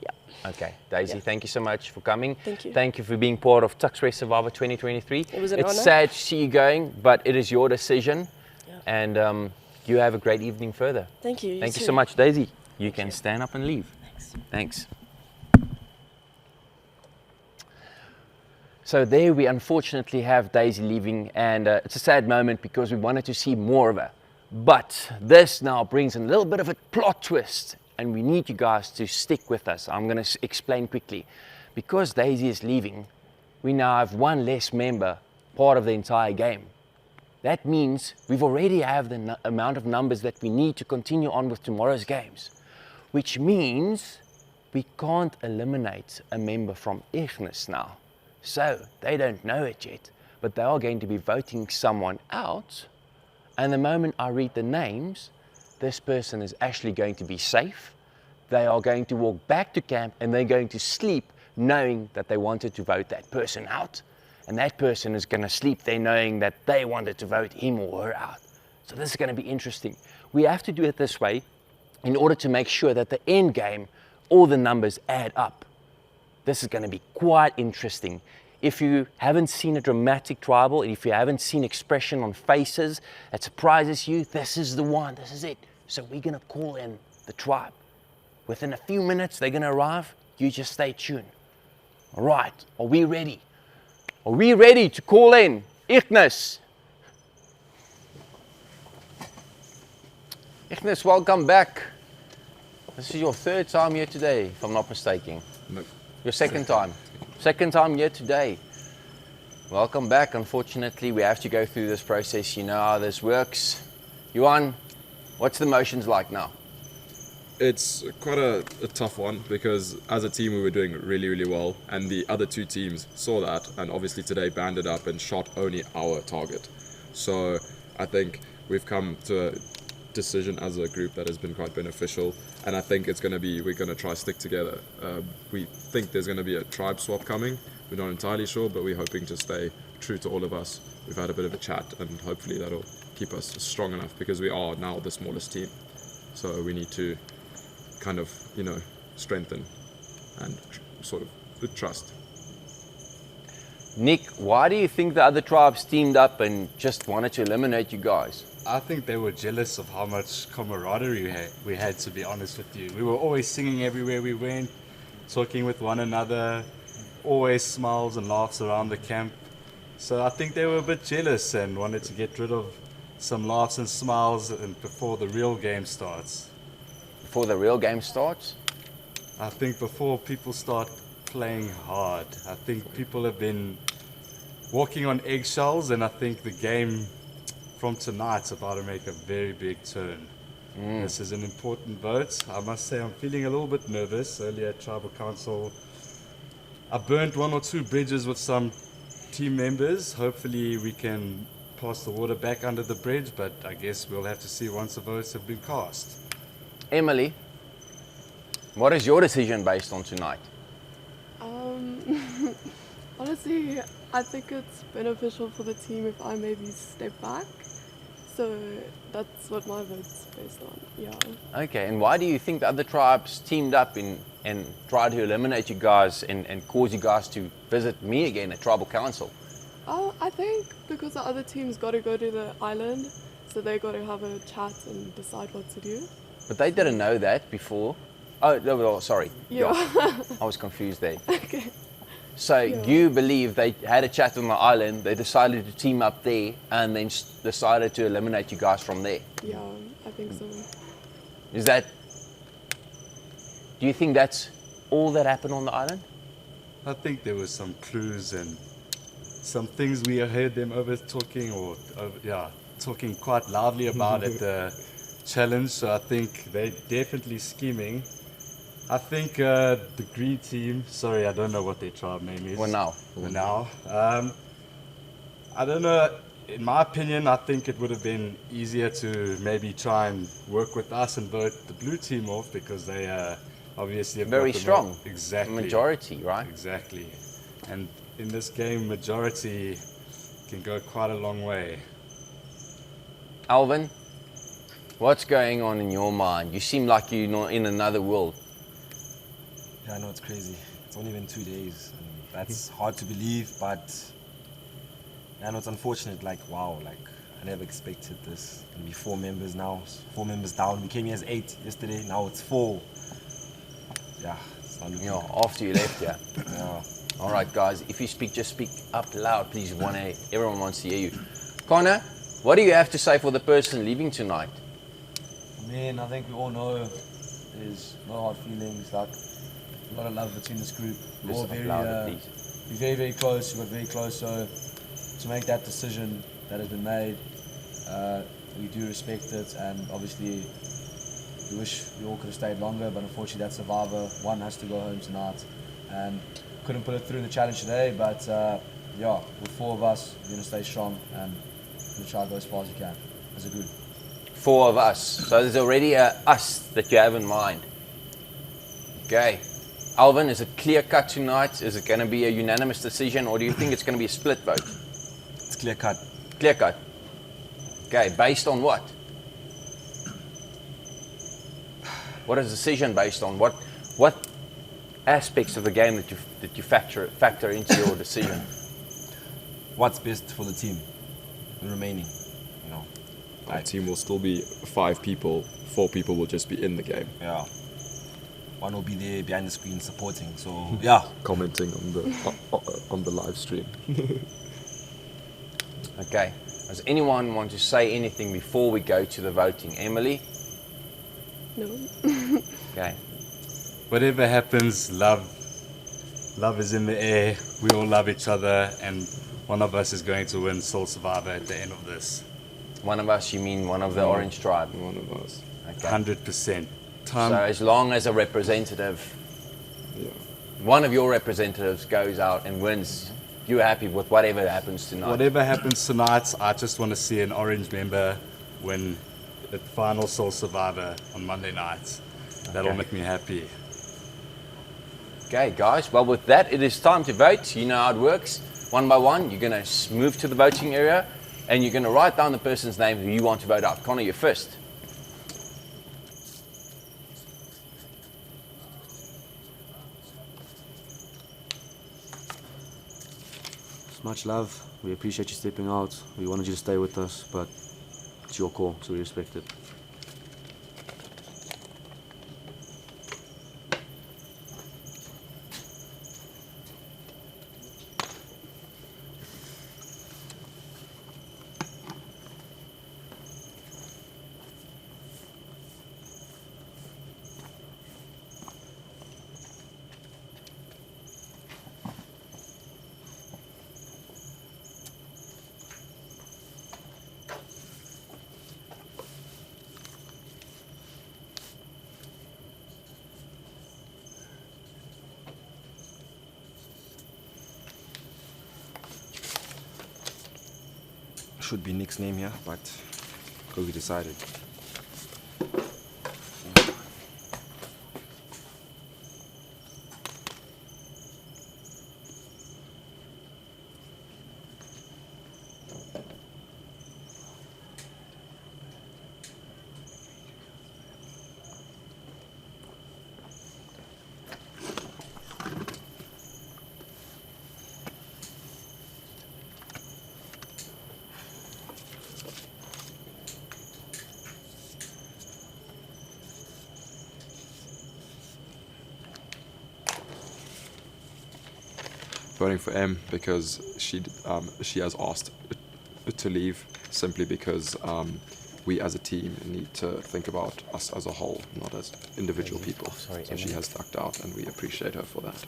Yeah. Okay, Daisy, thank you so much for coming. Thank you. Thank you for being part of TuksRes Survivor 2023. It was an honor. honor. It's sad to see you going, but it is your decision. Yeah. And you have a great evening further. Thank you. Thank you so much, Daisy. You can stand up and leave. Thanks. So there we unfortunately have Daisy leaving, and it's a sad moment because we wanted to see more of her. But this now brings in a little bit of a plot twist, and we need you guys to stick with us. I'm going to explain quickly. Because Daisy is leaving, we now have one less member part of the entire game. That means we've already have the amount of numbers that we need to continue on with tomorrow's games, which means we can't eliminate a member from Ignis now. So they don't know it yet, but they are going to be voting someone out. And the moment I read the names, this person is actually going to be safe. They are going to walk back to camp and they're going to sleep knowing that they wanted to vote that person out. And that person is going to sleep there knowing that they wanted to vote him or her out. So this is going to be interesting. We have to do it this way in order to make sure that the end game, all the numbers add up. This is going to be quite interesting. If you haven't seen a dramatic tribal, if you haven't seen expression on faces that surprises you, this is the one, this is it. So we're going to call in the tribe. Within a few minutes, they're going to arrive. You just stay tuned. All right, are we ready? Are we ready to call in Ignis? Ignis, welcome back. This is your third time here today, if I'm not mistaken. No. Your second time. Second time here today. Welcome back. Unfortunately, we have to go through this process. You know how this works. Yuan, what's the motions like now? It's quite a tough one because as a team we were doing really, really well, and the other two teams saw that and obviously today banded up and shot only our target. So I think we've come to a decision as a group that has been quite beneficial, and I think it's going to be, we're going to try stick together. We think there's going to be a tribe swap coming. We're not entirely sure, but we're hoping to stay true to all of us. We've had a bit of a chat and hopefully that'll keep us strong enough because we are now the smallest team. So we need to kind of, you know, strengthen and sort of trust. Nick, why do you think the other tribes teamed up and just wanted to eliminate you guys? I think they were jealous of how much camaraderie we had, to be honest with you. We were always singing everywhere we went, talking with one another, always smiles and laughs around the camp. So I think they were a bit jealous and wanted to get rid of some laughs and smiles before the real game starts. Before the real game starts? I think before people start playing hard. I think people have been walking on eggshells, and I think the game from tonight's about to make a very big turn. This is an important vote. I must say I'm feeling a little bit nervous. Earlier at Tribal Council, I burnt one or two bridges with some team members. Hopefully we can pass the water back under the bridge, but I guess we'll have to see once the votes have been cast. Emily, what is your decision based on tonight? Honestly, I think it's beneficial for the team if I maybe step back. So that's what my vote's based on, yeah. Okay, and why do you think the other tribes teamed up and tried to eliminate you guys and cause you guys to visit me again at Tribal Council? I think because the other team's got to go to the island, so they got to have a chat and decide what to do. But they didn't know that before. Oh, no, sorry. Yeah. I was confused there. Okay. So Yeah. you believe they had a chat on the island, they decided to team up there, and then decided to eliminate you guys from there. Yeah, I think so. Is that... Do you think that's all that happened on the island? I think there was some clues and some things we heard them over talking talking quite loudly about at the challenge. So I think they're definitely scheming. I think the green team, sorry, I don't know what their tribe name is. Wanau. I don't know. In my opinion, I think it would have been easier to maybe try and work with us and vote the blue team off because they obviously have Very got the strong. Exactly. Majority, right? Exactly. And in this game, majority can go quite a long way. Alvin, what's going on in your mind? You seem like you're not in another world. Yeah, I know, it's crazy. It's only been 2 days. And that's hard to believe, but I know it's unfortunate. Like, wow, like I never expected this. And be 4 members now, 4 members down. We came here as 8 yesterday. Now it's 4. Yeah, it's not looking good. After you left, yeah. Yeah. All right, guys. If you speak, just speak up loud, please. Everyone wants to hear you. Connor, what do you have to say for the person leaving tonight? Man, I think we all know there's no hard feelings. Like a lot of love between this group. We're all very close. We got very close. So to make that decision that has been made, we do respect it, and obviously we wish we all could have stayed longer. But unfortunately, that's Survivor. One has to go home tonight, and couldn't put it through in the challenge today. But yeah, with 4 of us, we're gonna stay strong and we're gonna try to go as far as we can as a group. 4 of us. So there's already a us that you have in mind. Okay. Alvin, is it clear cut tonight? Is it going to be a unanimous decision, or do you think it's going to be a split vote? It's clear cut. Clear cut. Okay, based on what? What is the decision based on? What aspects of the game that you factor into your decision? What's best for the team, the remaining, you know. Our team will still be 5 people. 4 people will just be in the game. Yeah. One will be there behind the screen supporting. So yeah. Commenting on the live stream. Okay. Does anyone want to say anything before we go to the voting? Emily? No. Okay. Whatever happens, love is in the air. We all love each other, and one of us is going to win Soul Survivor at the end of this. One of us, you mean one of the Orange tribe? One of us. Okay. 100%. So as long as a representative, one of your representatives goes out and wins, you're happy with whatever happens tonight? Whatever happens tonight, I just want to see an Orange member win the final Soul Survivor on Monday night. That'll make me happy. Okay, guys. Well, with that, it is time to vote. You know how it works. One by one, you're going to move to the voting area, and you're going to write down the person's name who you want to vote out. Connor, you're first. Much love. We appreciate you stepping out. We wanted you to stay with us, but it's your call, so we respect it. Should be Nick's name here, but we decided. voting for M because she has asked to leave simply because we as a team need to think about us as a whole, not as individual people. So she has stuck out, and we appreciate her for that.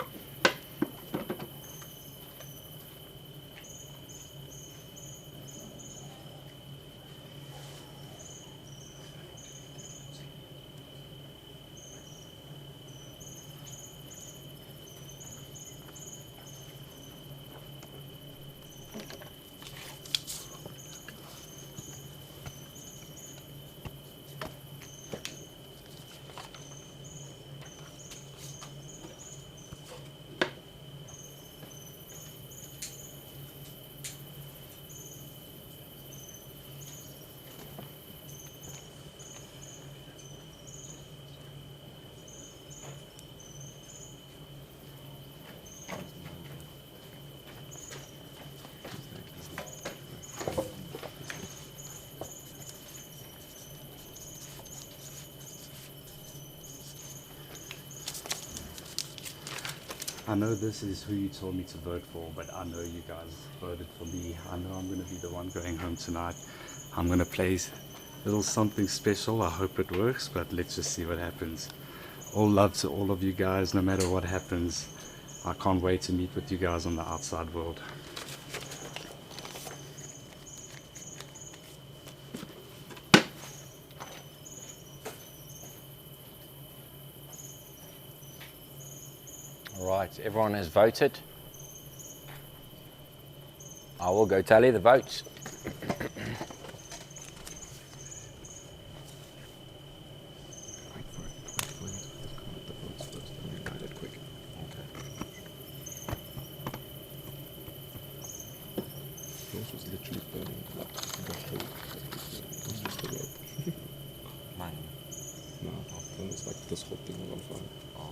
I know this is who you told me to vote for, but I know you guys voted for me. I know I'm going to be the one going home tonight. I'm going to play a little something special. I hope it works, but let's just see what happens. All love to all of you guys, no matter what happens. I can't wait to meet with you guys on the outside world. All right, everyone has voted. I will go tally the votes. Yours was literally burning like the whole. It was just the rope. Mine? No, then it's like this whole thing was on fire. Oh.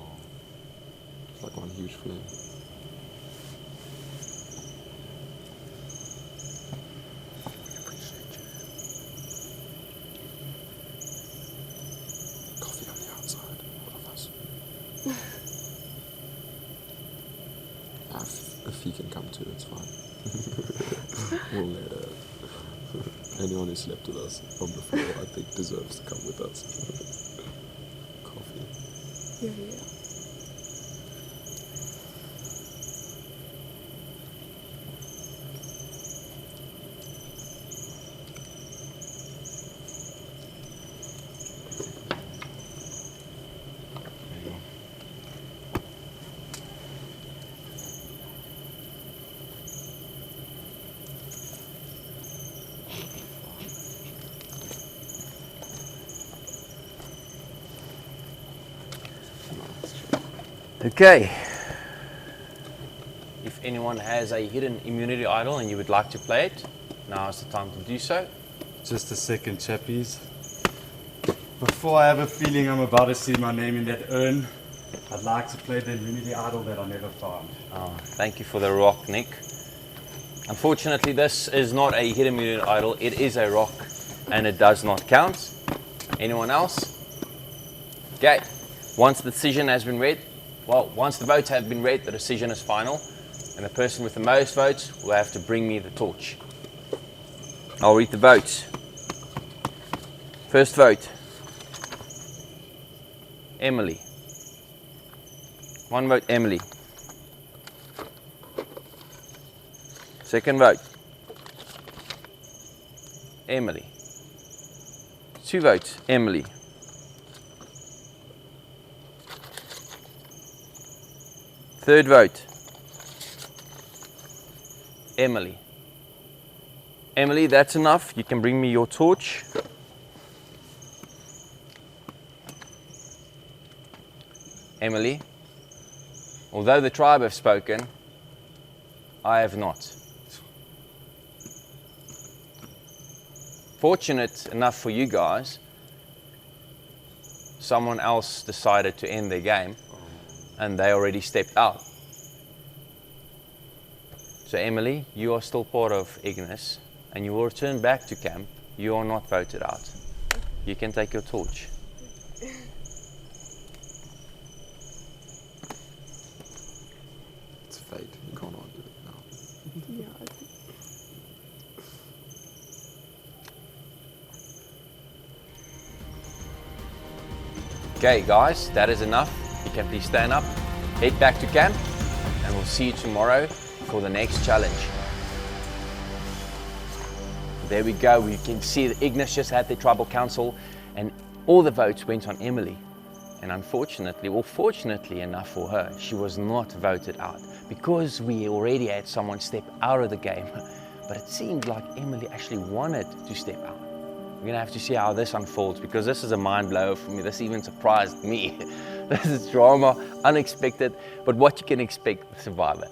It's like one huge flame. Coffee on the outside, all of us. If he can come too, it's fine. We'll let anyone who slept with us from before, I think, deserves to come with us. Coffee. Yeah. Okay. If anyone has a hidden immunity idol and you would like to play it, now is the time to do so. Just a second, chappies. Before I have a feeling I'm about to see my name in that urn, I'd like to play the immunity idol that I never found. Oh, thank you for the rock, Nick. Unfortunately, this is not a hidden immunity idol. It is a rock, and it does not count. Anyone else? Okay. Once the decision has been read, once the votes have been read, the decision is final, and the person with the most votes will have to bring me the torch. I'll read the votes. First vote, Emily. 1 vote, Emily. Second vote, Emily. 2 votes, Emily. Third vote, Emily. Emily, that's enough. You can bring me your torch. Emily, although the tribe have spoken, I have not. Fortunate enough for you guys, someone else decided to end their game and they already stepped out. So Emily, you are still part of Ignis and you will return back to camp. You are not voted out. You can take your torch. It's fate, you can't argue. Okay guys, that is enough. You can please stand up, head back to camp, and we'll see you tomorrow for the next challenge. There we go. We can see that Ignis just had the tribal council and all the votes went on Emily. And unfortunately, or fortunately enough for her, she was not voted out because we already had someone step out of the game. But it seemed like Emily actually wanted to step out. We're gonna have to see how this unfolds because this is a mind blower for me. This even surprised me. This is drama, unexpected, but what you can expect with Survivor.